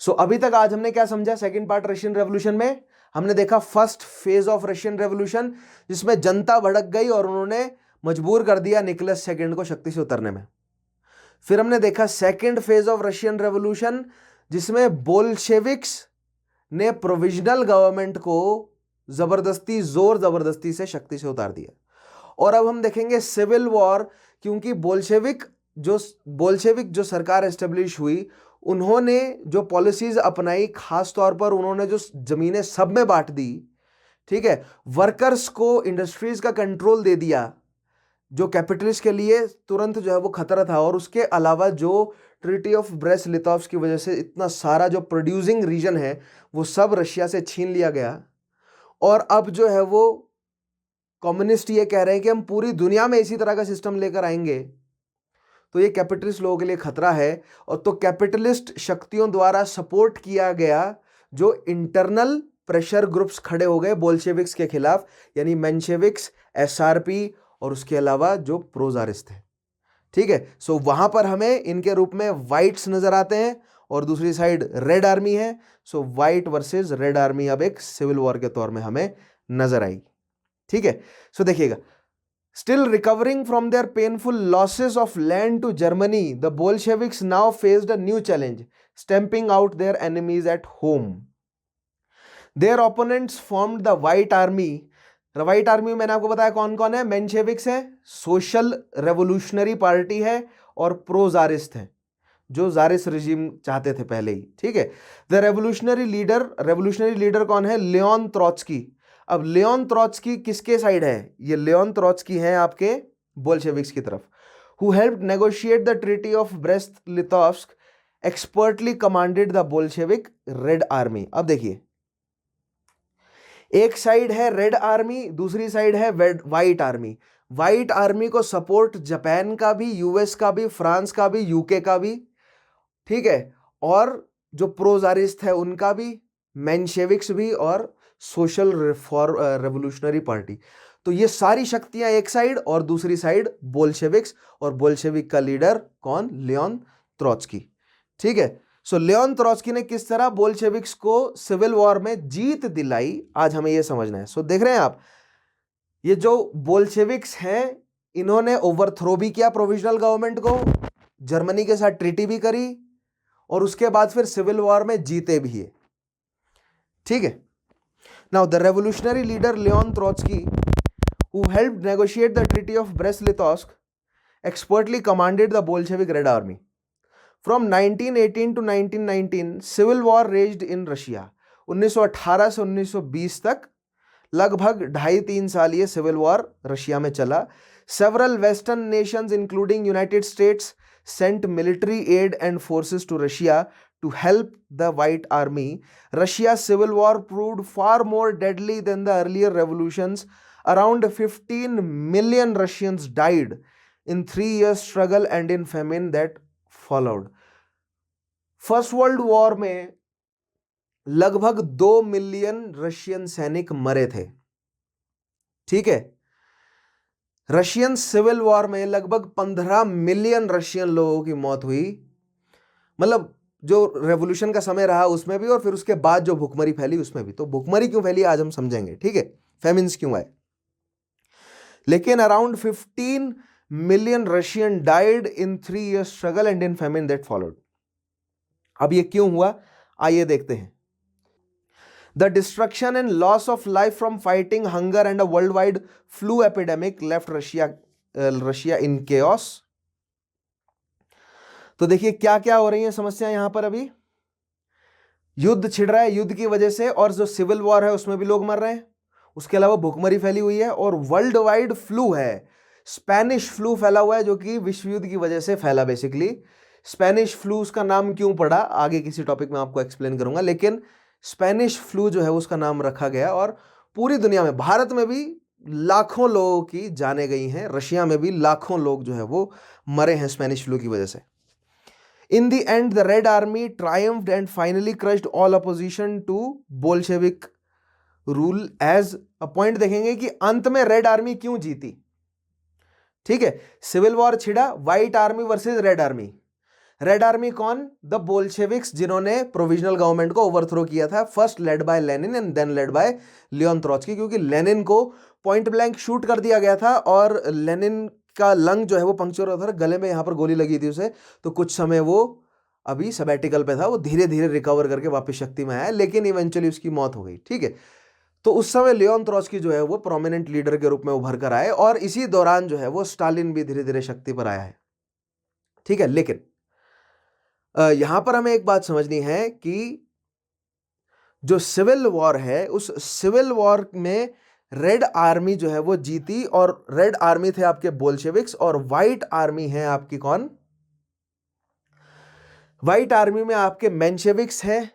Speaker 1: सो अभी तक आज हमने क्या समझा? सेकंड पार्ट रशियन रेवोल्यूशन में हमने देखा first phase of Russian revolution, जिसमें जनता भड़क गई और उन्होंने मजबूर कर दिया निकोलस सेकंड को शक्ति से उतरने में। फिर हमने देखा second phase of Russian revolution, जिसमें बोल्शेविक्स ने प्रोविजनल गवर्नमेंट को जबरदस्ती, जोर जबरदस्ती से शक्ति से उतार दिया। और अब हम देखेंगे सिविल वॉर, क्योंकि बोल्शेविक जो सरकार एस्टेब्लिश हुई, उन्होंने जो पॉलिसीज अपनाई, खास तौर पर उन्होंने जो जमीनें सब में बांट दी, ठीक है, वर्कर्स को इंडस्ट्रीज का कंट्रोल दे दिया, जो कैपिटलिस्ट के लिए तुरंत जो है वो खतरा था। और उसके अलावा जो ट्रीटी ऑफ ब्रेस्ट-लिटोव्स्क की वजह से इतना सारा जो प्रोड्यूसिंग रीजन है वो सब रशिया से छीन लिया गया। और अब जो है वो कम्युनिस्ट ये कह रहे हैं कि हम पूरी दुनिया में इसी तरह का सिस्टम लेकर आएंगे, तो ये कैपिटलिस्ट लोगों के लिए खतरा है। और तो कैपिटलिस्ट शक्तियों द्वारा सपोर्ट किया गया जो इंटरनल प्रेशर ग्रुप्स खड़े हो गए बोल्शेविक्स के खिलाफ, यानी मेंशेविक्स, एसआरपी और उसके अलावा जो प्रोजारिस्ट थे, ठीक है। सो वहां पर हमें इनके रूप में वाइट्स नजर आते हैं और दूसरी साइड रेड आर्मी है। So white versus red army अब एक सिविल वॉर के तौर में हमें नजर आएगी, ठीक है। सो देखिएगा, still recovering from their painful losses of land to Germany, the Bolsheviks now faced a new challenge, stamping out their enemies at home. Their opponents formed the white army. White army मैंने आपको बताया कौन कौन है, मेंशेविक्स है, social revolutionary party है और pro Tsarist है, जो जारिस रिजीम चाहते थे पहले ही, ठीक है। द रेवोल्यूशनरी लीडर कौन है? लियोन त्रोत्स्की। अब लियोन त्रोत्स्की किसके साइड है? ये लियोन त्रोत्स्की है आपके बोल्शेविक्स की तरफ। Who helped negotiate the treaty of breast-Litovsk, expertly commanded the Bolshevik red army. अब देखिए, एक साइड है रेड आर्मी, दूसरी साइड है व्हाइट आर्मी। व्हाइट आर्मी को सपोर्ट जापान का भी, यूएस का भी, फ्रांस का भी, यूके का भी, ठीक है, और जो प्रोजारिस्ट है उनका भी, मेंशेविक्स भी, और सोशल रेवोल्यूशनरी पार्टी। तो ये सारी शक्तियां एक साइड और दूसरी साइड बोल्शेविक्स, और बोल्शेविक का लीडर कौन? लियोन त्रोत्स्की, ठीक है। सो लियोन त्रोत्स्की ने किस तरह बोल्शेविक्स को सिविल वॉर में जीत दिलाई, आज हमें यह समझना है। सो देख रहे हैं आप, ये जो बोल्शेविक्स हैं, इन्होंने ओवरथ्रो भी किया प्रोविजनल गवर्नमेंट को, जर्मनी के साथ ट्रीटी भी करी, और उसके बाद फिर सिविल वॉर में जीते भी है, ठीक है। Now the revolutionary leader Leon Trotsky, who helped negotiate the treaty of Brest-Litovsk, expertly commanded the Bolshevik Red Army. From 1918 to 1919, civil war raged in Russia. 1918 से 1920 तक लगभग 2.5-3 साल ये सिविल वॉर रशिया में चला। Several Western nations, including United States, sent military aid and forces to Russia to help the White Army. Russia's civil war proved far more deadly than the earlier revolutions. Around 15 million Russians died in 3 years struggle and in famine that followed. First world war में लगभग 2 million Russian सैनिक मरे थे, ठीक है। Russian civil war में लगभग 15 million Russian लोगों की मौत हुई, मतलब जो रेवोल्यूशन का समय रहा उसमें भी, और फिर उसके बाद जो भुखमरी फैली उसमें भी। तो भुखमरी क्यों फैली आज हम समझेंगे, ठीक है, फेमिन्स क्यों आए। लेकिन around 15 million Russian died in 3 years struggle and in famine that followed. अब ये क्यों हुआ, आइए देखते हैं। The destruction and loss of life from fighting hunger and a world wide flu epidemic left Russia in chaos. तो देखिए क्या क्या हो रही है समस्या यहां पर। अभी युद्ध छिड़ रहा है, युद्ध की वजह से, और जो सिविल वॉर है उसमें भी लोग मर रहे हैं, उसके अलावा भुखमरी फैली हुई है, और वर्ल्ड वाइड फ्लू है, स्पेनिश फ्लू फैला हुआ है, जो कि विश्व युद्ध की वजह से फैला। बेसिकली स्पेनिश फ्लू उसका नाम क्यों पड़ा आगे किसी टॉपिक में आपको एक्सप्लेन करूंगा, लेकिन स्पेनिश फ्लू जो है उसका नाम रखा गया। और पूरी दुनिया में, भारत में भी लाखों लोगों की जाने गई हैं, रशिया में भी लाखों लोग जो है वो मरे हैं स्पेनिश फ्लू की वजह से। In the end, the Red Army triumphed and finally crushed all opposition to Bolshevik rule as a point। देखेंगे कि अंत में रेड आर्मी क्यों जीती, ठीक है, सिविल वॉर छिड़ा, white army versus red army. Red army कौन? द बोल्शेविक्स, जिन्होंने प्रोविजनल गवर्नमेंट को ओवरथ्रो किया था, first led by Lenin and then led by Leon Trotsky, क्योंकि लेनिन को पॉइंट ब्लैंक शूट कर दिया गया था और लेनिन का लंग जो है वो पंक्चर होता था, गले में यहां पर गोली लगी थी उसे, तो कुछ समय वो अभी सबैटिकल पे था, वो धीरे धीरे रिकवर करके वापस शक्ति में आया, लेकिन इवेंचुअली उसकी मौत हो गई। ठीक है, तो उस समय लियोन त्रोत्स्की जो है वो प्रोमिनेंट लीडर के रूप में उभर कर आए और इसी दौरान जो है वो स्टालिन भी धीरे धीरे शक्ति पर आया है। ठीक है, लेकिन यहां पर हमें एक बात समझनी है कि जो सिविल वॉर है, उस सिविल वॉर में रेड आर्मी जो है वो जीती, और रेड आर्मी थे आपके बोल्शेविक्स और व्हाइट आर्मी है आपकी कौन? व्हाइट आर्मी में आपके मेंशेविक्स है,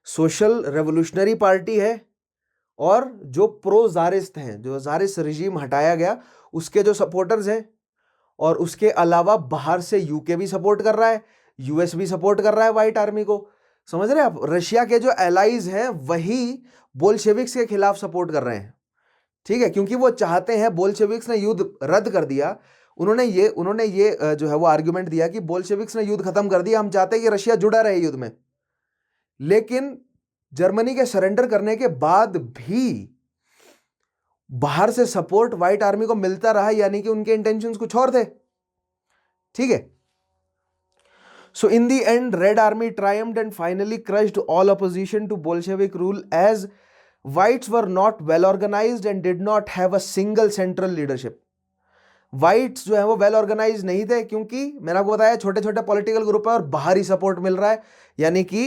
Speaker 1: सोशल रेवोल्यूशनरी पार्टी है, और जो प्रो जारिस्ट हैं, जो जारिस्ट रिजीम हटाया गया उसके जो सपोर्टर्स हैं, और उसके अलावा बाहर से यूके भी सपोर्ट कर रहा है, यूएस भी सपोर्ट कर रहा है व्हाइट आर्मी को। समझ रहे हैं आप? रशिया के जो एलाइज हैं वही बोल्शेविक्स के खिलाफ सपोर्ट कर रहे हैं। ठीक है, क्योंकि वो चाहते हैं, बोल्शेविक्स ने युद्ध रद्द कर दिया, उन्होंने ये जो है वो आर्गुमेंट दिया कि बोल्शेविक्स ने युद्ध खत्म कर दिया, हम चाहते हैं कि रशिया जुड़ा रहे युद्ध में। लेकिन जर्मनी के सरेंडर करने के बाद भी बाहर से सपोर्ट व्हाइट आर्मी को मिलता रहा, यानी कि उनके इंटेंशंस कुछ और थे। ठीक है, so in the end red army triumphed and finally crushed all opposition to Bolshevik rule, as whites were not well organized and did not have a single central leadership. Whites जो है वो well organise नहीं थे, क्योंकि मैंने आपको बताया छोटे छोटे पॉलिटिकल ग्रुप है और बाहरी सपोर्ट मिल रहा है, यानी कि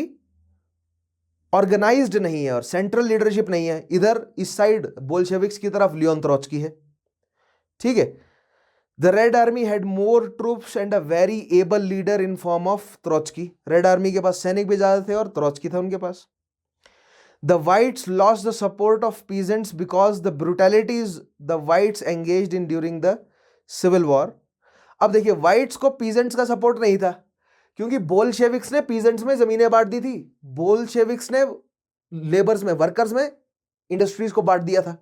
Speaker 1: ऑर्गेनाइज्ड नहीं है और सेंट्रल लीडरशिप नहीं है। इधर इस साइड बोल्शेविक्स की तरफ लियोन त्रोत्स्की है। ठीक है, the red army had more troops and a very able leader in form of Trotsky. Red army के पास सैनिक भी ज्यादा थे और त्रोत्स्की था उनके पास। The whites lost the support of peasants because the brutalities the whites engaged in during the civil war. अब देखिए, व्हाइट्स को पीजेंट्स का सपोर्ट नहीं था, क्योंकि बोल्शेविक्स ने पीजेंट्स में जमीनें बांट दी थी, बोल्शेविक्स ने लेबर्स में, वर्कर्स में इंडस्ट्रीज को बांट दिया था।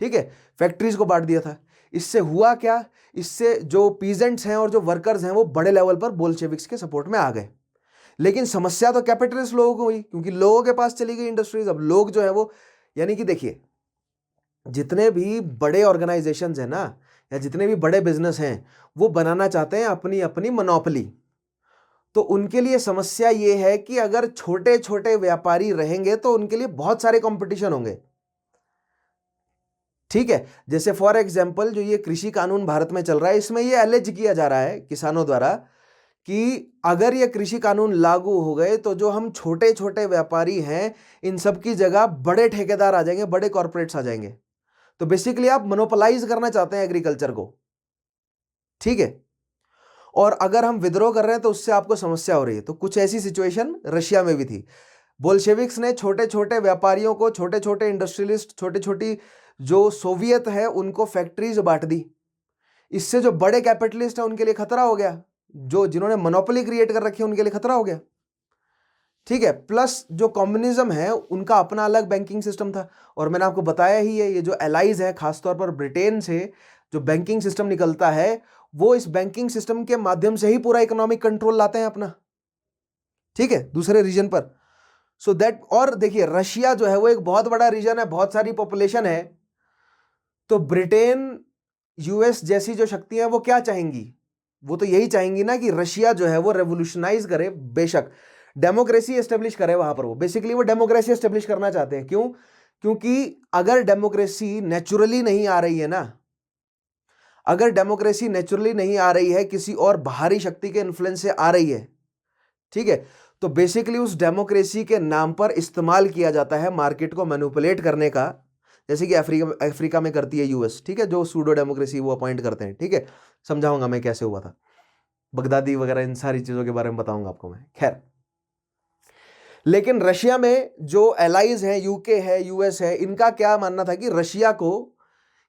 Speaker 1: ठीक है, फैक्ट्रीज को बांट दिया था। इससे हुआ क्या? इससे जो पीजेंट्स हैं और जो वर्कर्स हैं वो बड़े लेवल पर बोल्शेविक्स के सपोर्ट में आ गए। लेकिन समस्या तो कैपिटलिस्ट लोगों को हुई, क्योंकि लोगों के पास चली गई इंडस्ट्रीज। अब लोग जो है वो, यानी कि देखिए, जितने भी बड़े ऑर्गेनाइजेशंस हैं ना, या जितने भी बड़े बिजनेस हैं, वो बनाना चाहते हैं अपनी अपनी मोनोपोली। तो उनके लिए समस्या ये है कि अगर छोटे छोटे व्यापारी रहेंगे तो उनके लिए बहुत सारे कंपटीशन होंगे। ठीक है, जैसे फॉर एग्जांपल जो ये कृषि कानून भारत में चल रहा है, इसमें ये एलिज किया जा रहा है किसानों द्वारा कि अगर ये कृषि कानून लागू हो गए तो जो हम छोटे छोटे व्यापारी हैं, इन सब की जगह बड़े ठेकेदार आ जाएंगे, बड़े कॉर्पोरेट्स आ जाएंगे। तो बेसिकली आप मोनोपोलाइज करना चाहते हैं एग्रीकल्चर को। ठीक है, और अगर हम विद्रोह कर रहे हैं तो उससे आपको समस्या हो रही है। तो कुछ ऐसी सिचुएशन रशिया में भी थी। बोल्शेविक्स ने छोटे छोटे व्यापारियों को, छोटे छोटे इंडस्ट्रियलिस्ट, छोटी छोटी जो सोवियत है उनको फैक्ट्रीज बांट दी। इससे जो बड़े कैपिटलिस्ट है उनके लिए खतरा हो गया, जो जिन्होंने मोनोपोली क्रिएट कर रखी है उनके लिए खतरा हो गया। ठीक है, प्लस जो कम्युनिज्म है उनका अपना अलग बैंकिंग सिस्टम था, और मैंने आपको बताया ही है, ये जो एलाइज है खासतौर पर ब्रिटेन से जो बैंकिंग सिस्टम निकलता है, वो इस बैंकिंग सिस्टम के माध्यम से ही पूरा इकोनॉमिक कंट्रोल लाते हैं अपना। ठीक है, दूसरे रीजन पर। सो दैट, और देखिए रशिया जो है वो एक बहुत बड़ा रीजन है, बहुत सारी पॉपुलेशन है। तो ब्रिटेन, यूएस जैसी जो शक्तियां हैं वो क्या चाहेंगी? वो तो यही चाहेंगी ना कि रशिया जो है वो रेवोल्यूशनाइज करे, बेशक डेमोक्रेसी एस्टेब्लिश करे वहां पर। वो बेसिकली वो डेमोक्रेसी एस्टेब्लिश करना चाहते हैं। क्यों? क्योंकि अगर डेमोक्रेसी नेचुरली नहीं आ रही है ना, अगर डेमोक्रेसी नेचुरली नहीं आ रही है, किसी और बाहरी शक्ति के इन्फ्लुएंस से आ रही है, ठीक है, तो बेसिकली उस डेमोक्रेसी के नाम पर इस्तेमाल किया जाता है मार्केट को मैनिपुलेट करने का, जैसे कि अफ्रीका में करती है यूएस। ठीक है, जो सूडो डेमोक्रेसी वो अपॉइंट करते हैं। ठीक है, समझाऊंगा मैं कैसे हुआ था, बगदादी वगैरह, इन सारी चीजों के बारे में बताऊंगा आपको मैं। खैर, लेकिन रशिया में जो एलाइज हैं, यूके है, यूएस है, इनका क्या मानना था कि रशिया को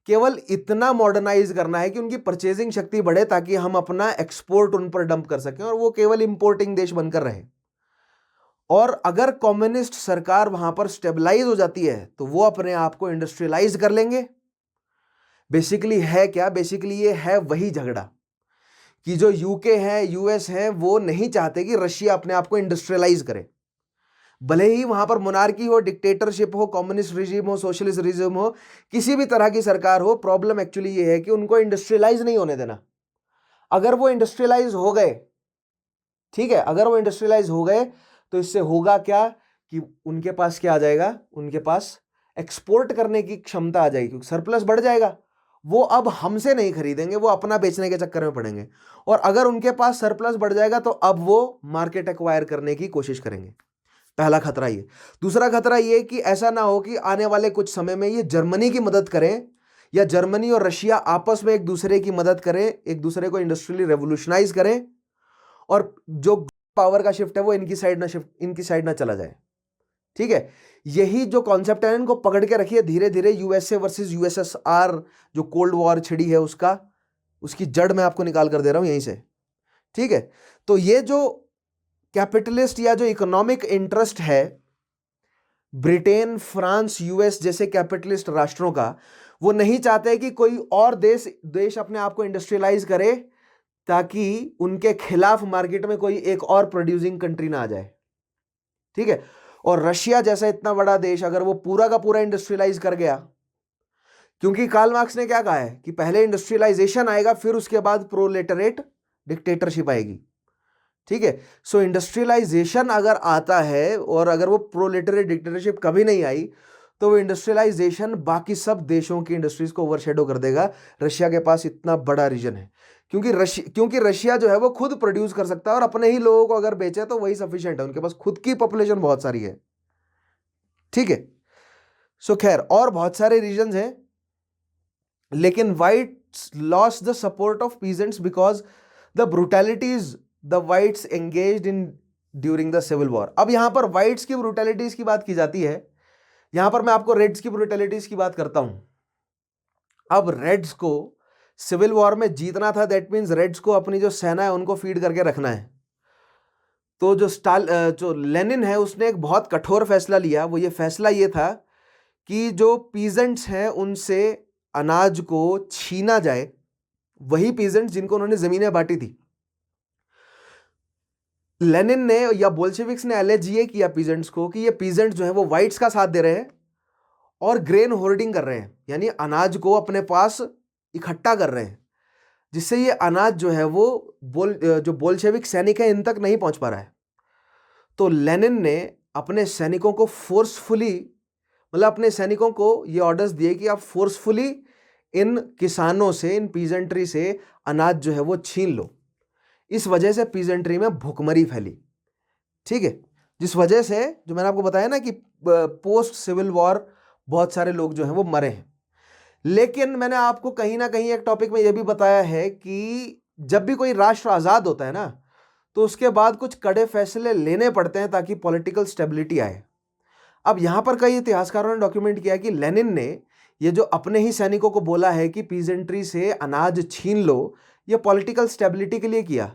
Speaker 1: केवल इतना मॉडर्नाइज करना है कि उनकी परचेजिंग शक्ति बढ़े, ताकि हम अपना एक्सपोर्ट उन पर डंप कर सकें और वो केवल इंपोर्टिंग देश बनकर रहे। और अगर कम्युनिस्ट सरकार वहां पर स्टेबलाइज हो जाती है तो वो अपने आप को इंडस्ट्रियलाइज कर लेंगे, बेसिकली है क्या, बेसिकली ये है वही झगड़ा कि जो यूके है, यूएस है, वो नहीं चाहते कि रशिया अपने आप को इंडस्ट्रियलाइज करे। भले ही वहां पर मोनार्की हो, डिक्टेटरशिप हो, कम्युनिस्ट रिजीम हो, सोशलिस्ट रिजीम हो, किसी भी तरह की सरकार हो, प्रॉब्लम एक्चुअली ये है कि उनको इंडस्ट्रियलाइज नहीं होने देना। अगर वो इंडस्ट्रियलाइज हो गए, ठीक है, अगर वो इंडस्ट्रियलाइज हो गए तो इससे होगा क्या कि उनके पास क्या आ जाएगा, उनके पास एक्सपोर्ट करने की क्षमता आ जाएगी, क्योंकि सरप्लस बढ़ जाएगा। वो अब हमसे नहीं खरीदेंगे, वो अपना बेचने के चक्कर में पड़ेंगे। और अगर उनके पास सरप्लस बढ़ जाएगा तो अब वो मार्केट एक्वायर करने की कोशिश करेंगे। पहला खतरा ये। दूसरा खतरा ये कि ऐसा ना हो कि आने वाले कुछ समय में ये जर्मनी की मदद करें, या जर्मनी और रशिया आपस में एक दूसरे की मदद करें, एक दूसरे को इंडस्ट्रियली रेवोल्यूशनाइज करें, और जो पावर का शिफ्ट है वो इनकी साइड ना चला जाए। ठीक है, यही जो कॉन्सेप्ट है इनको पकड़ के रखिए। धीरे धीरे यूएसए वर्सेस यूएसएसआर जो कोल्ड वॉर छिड़ी है उसकी जड़ मैं आपको निकाल कर दे रहा हूं यहीं से। ठीक है, तो ये जो कैपिटलिस्ट या जो इकोनॉमिक इंटरेस्ट है ब्रिटेन, फ्रांस, यूएस जैसे कैपिटलिस्ट राष्ट्रों का, वो नहीं चाहते कि कोई और देश अपने आप को इंडस्ट्रियलाइज करे ताकि उनके खिलाफ मार्केट में कोई एक और प्रोड्यूसिंग कंट्री ना आ जाए। ठीक है, और रशिया जैसा इतना बड़ा देश अगर वो पूरा का पूरा इंडस्ट्रियलाइज कर गया, क्योंकि कार्ल मार्क्स ने क्या कहा है कि पहले इंडस्ट्रियलाइजेशन आएगा, फिर उसके बाद प्रोलेटरेट डिक्टेटरशिप आएगी। ठीक है, सो इंडस्ट्रियलाइजेशन अगर आता है और अगर वो प्रोलेटरेट डिक्टेटरशिप कभी नहीं आई तो वो इंडस्ट्रियलाइजेशन बाकी सब देशों की इंडस्ट्रीज को ओवरशैडो कर देगा। रशिया के पास इतना बड़ा रीजन है क्योंकि रशिया जो है वो खुद प्रोड्यूस कर सकता है और अपने ही लोगों को अगर बेचे तो वही सफिशिएंट है, उनके पास खुद की पॉपुलेशन बहुत सारी है। ठीक है, सो खैर और बहुत सारे रीजन हैं, लेकिन whites lost the support of peasants because the brutalities the whites engaged in during the civil war. अब यहां पर वाइट्स की ब्रूटैलिटीज की बात की जाती है, यहां पर मैं आपको रेड्स की ब्रूटैलिटीज की बात करता हूं। अब रेड्स को सिविल वॉर में जीतना था, दैट मीन्स रेड्स को अपनी जो सेना है उनको फीड करके रखना है। तो जो लेनिन है उसने एक बहुत कठोर फैसला लिया। वो ये फैसला ये था कि जो पीजेंट्स हैं उनसे अनाज को छीना जाए, वही पीजेंट्स जिनको उन्होंने जमीनें बांटी थी। लेनिन ने या बोल्शेविक्स ने एलेज ये किया पीजेंट्स को कि ये पीजेंट्स जो है वो वाइट्स का साथ दे रहे हैं और ग्रेन होर्डिंग कर रहे हैं, यानी अनाज को अपने पास इकट्ठा कर रहे हैं, जिससे ये अनाज जो है वो जो बोल्शेविक सैनिक है इन तक नहीं पहुंच पा रहा है। तो लेनिन ने अपने सैनिकों को फोर्सफुली, मतलब अपने सैनिकों को ये ऑर्डर्स दिए कि आप फोर्सफुली इन किसानों से, इन पीजेंट्री से अनाज जो है वो छीन लो। इस वजह से पीजेंट्री में भुखमरी फैली। ठीक है, जिस वजह से जो मैंने आपको बताया ना कि पोस्ट सिविल वॉर बहुत सारे लोग जो हैं वो मरे हैं। लेकिन मैंने आपको कहीं ना कहीं एक टॉपिक में यह भी बताया है कि जब भी कोई राष्ट्र आज़ाद होता है ना तो उसके बाद कुछ कड़े फैसले लेने पड़ते हैं ताकि पॉलिटिकल स्टेबिलिटी आए। अब यहां पर कई इतिहासकारों ने डॉक्यूमेंट किया कि लेनिन ने ये जो अपने ही सैनिकों को बोला है कि पीजेंट्री से अनाज छीन लो, ये पॉलिटिकल स्टेबिलिटी के लिए किया,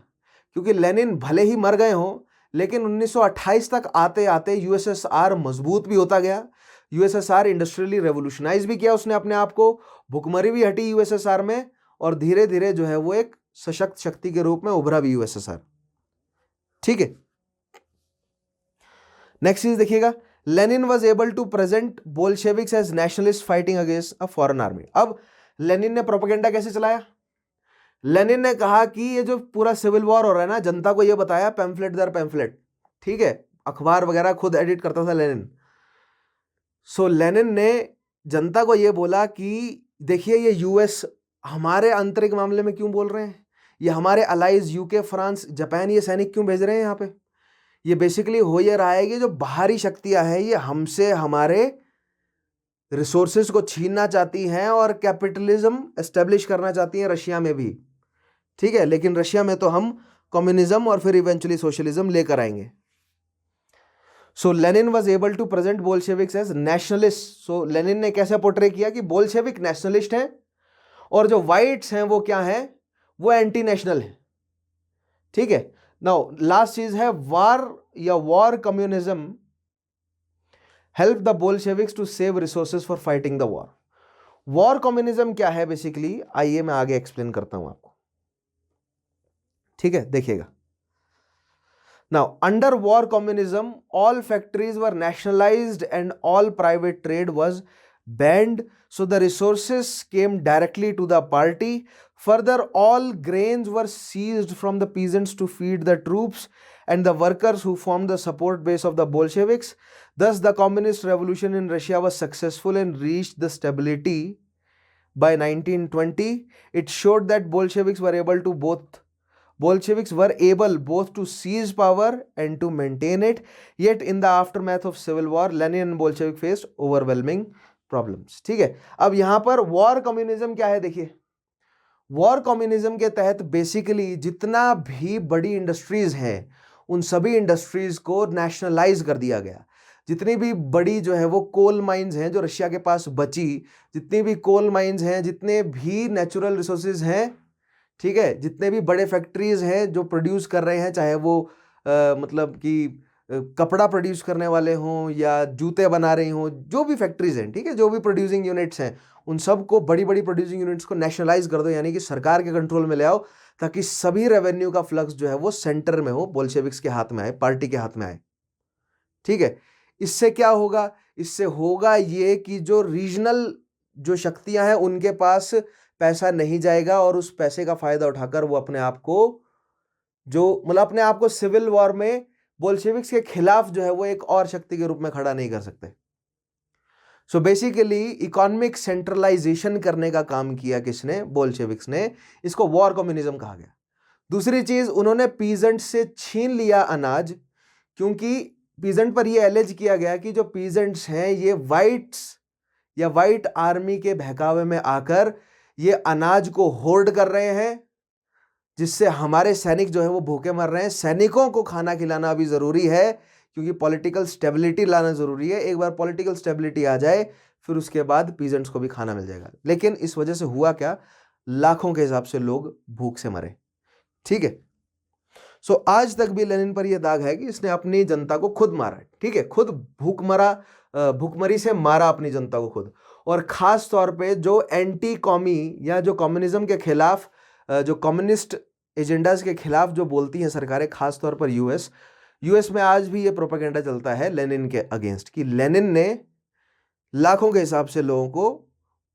Speaker 1: क्योंकि लेनिन भले ही मर गए हों लेकिन 1928 तक आते आते यूएसएसआर मजबूत भी होता गया। यूएसएसआर इंडस्ट्रियली रेवोल्यूशनाइज भी किया उसने अपने आप को, भुखमरी भी हटी यूएसएसआर में, और धीरे धीरे जो है वो एक सशक्त शक्ति के रूप में उभरा भी यूएसएसआर। ठीक है, नेक्स्ट चीज देखिएगा, Lenin was able to present Bolsheviks as nationalist fighting against a foreign army. अब लेनिन ने प्रोपेगेंडा कैसे चलाया? लेनिन ने कहा कि ये जो पूरा सिविल वॉर हो रहा है ना, जनता को ये बताया पैम्फलेट दर पैम्फलेट। ठीक है, अखबार वगैरह खुद एडिट करता था लेनिन। सो लेनिन ने जनता को ये बोला कि देखिए ये यूएस हमारे आंतरिक मामले में क्यों बोल रहे हैं, ये हमारे अलाइज यूके, फ्रांस, जापान ये सैनिक क्यों भेज रहे हैं यहाँ पे। ये बेसिकली हो ये रहा है कि जो बाहरी शक्तियां हैं ये हमसे हमारे रिसोर्सेज को छीनना चाहती हैं और कैपिटलिज्म एस्टेब्लिश करना चाहती हैं रशिया में भी। ठीक है, लेकिन रशिया में तो हम कम्युनिज्म और फिर इवेंचुअली सोशलिज्म लेकर आएंगे। So Lenin was able to present Bolsheviks as nationalist. So Lenin ने कैसे पोर्ट्रे किया कि बोल्शेविक नेशनलिस्ट हैं और जो वाइट्स हैं वो क्या हैं, वो एंटी नेशनल है। ठीक है, नाउ लास्ट चीज है वार या war communism help the Bolsheviks to save resources for fighting the war. War communism क्या है बेसिकली, आइए मैं आगे एक्सप्लेन करता हूं आपको, ठीक है, देखिएगा। Now, under war communism, all factories were nationalized and all private trade was banned. So the resources came directly to the party. Further, all grains were seized from the peasants to feed the troops and the workers who formed the support base of the Bolsheviks. Thus, the communist revolution in Russia was successful and reached the stability by 1920. It showed that Bolsheviks were able both to seize power and to maintain it. Yet in the aftermath of civil war, Lenin and Bolshevik faced overwhelming problems. ठीक है, अब यहां पर war communism क्या है, देखिए। War communism के तहत बेसिकली जितना भी बड़ी इंडस्ट्रीज हैं उन सभी इंडस्ट्रीज को नेशनलाइज कर दिया गया। जितनी भी बड़ी जो है वो कोल माइंस हैं जो रशिया के पास बची, जितनी भी कोल माइंस हैं, जितने भी नेचुरल रिसोर्सेज हैं, ठीक है, जितने भी बड़े फैक्ट्रीज हैं जो प्रोड्यूस कर रहे हैं, चाहे वो मतलब कि कपड़ा प्रोड्यूस करने वाले हों या जूते बना रही हों, जो भी फैक्ट्रीज हैं, ठीक है, जो भी प्रोड्यूसिंग यूनिट्स हैं, उन सबको, बड़ी बड़ी प्रोड्यूसिंग यूनिट्स को नेशनलाइज कर दो, यानी कि सरकार के कंट्रोल में ले आओ, ताकि सभी रेवेन्यू का फ्लक्स जो है वो सेंटर में हो, बोल्शेविक्स के हाथ में आए, पार्टी के हाथ में आए। ठीक है, इससे क्या होगा, इससे होगा ये कि जो रीजनल जो शक्तियां हैं उनके पास पैसा नहीं जाएगा और उस पैसे का फायदा उठाकर वो अपने आप को अपने आप को सिविल वॉर में बोल्शेविक्स के खिलाफ जो है वो एक और शक्ति के रूप में खड़ा नहीं कर सकते। सो बेसिकली इकोनॉमिक सेंट्रलाइजेशन करने का काम किया किसने, बोल्शेविक्स ने। इसको वॉर कम्युनिज्म कहा गया। दूसरी चीज, उन्होंने पीजेंट से छीन लिया अनाज, क्योंकि पीजेंट पर यह एलेज किया गया कि जो पीजेंट्स हैं ये व्हाइट आर्मी के बहकावे में आकर ये अनाज को होर्ड कर रहे हैं, जिससे हमारे सैनिक जो है वो भूखे मर रहे हैं। सैनिकों को खाना खिलाना भी जरूरी है, क्योंकि पॉलिटिकल स्टेबिलिटी लाना जरूरी है। एक बार पॉलिटिकल स्टेबिलिटी आ जाए फिर उसके बाद पीजेंट्स को भी खाना मिल जाएगा। लेकिन इस वजह से हुआ क्या, लाखों के हिसाब से लोग भूख से मरे। ठीक है, सो आज तक भी लेनिन पर यह दाग है कि इसने अपनी जनता को खुद मारा। ठीक है, खुद भूखमरी से मारा अपनी जनता को खुद। और खास तौर पे जो एंटी कॉमी या जो कम्युनिज्म के खिलाफ, जो कम्युनिस्ट एजेंडाज के खिलाफ जो बोलती हैं सरकारें, खास तौर पर यूएस में आज भी ये प्रोपेगेंडा चलता है लेनिन के अगेंस्ट कि लेनिन ने लाखों के हिसाब से लोगों को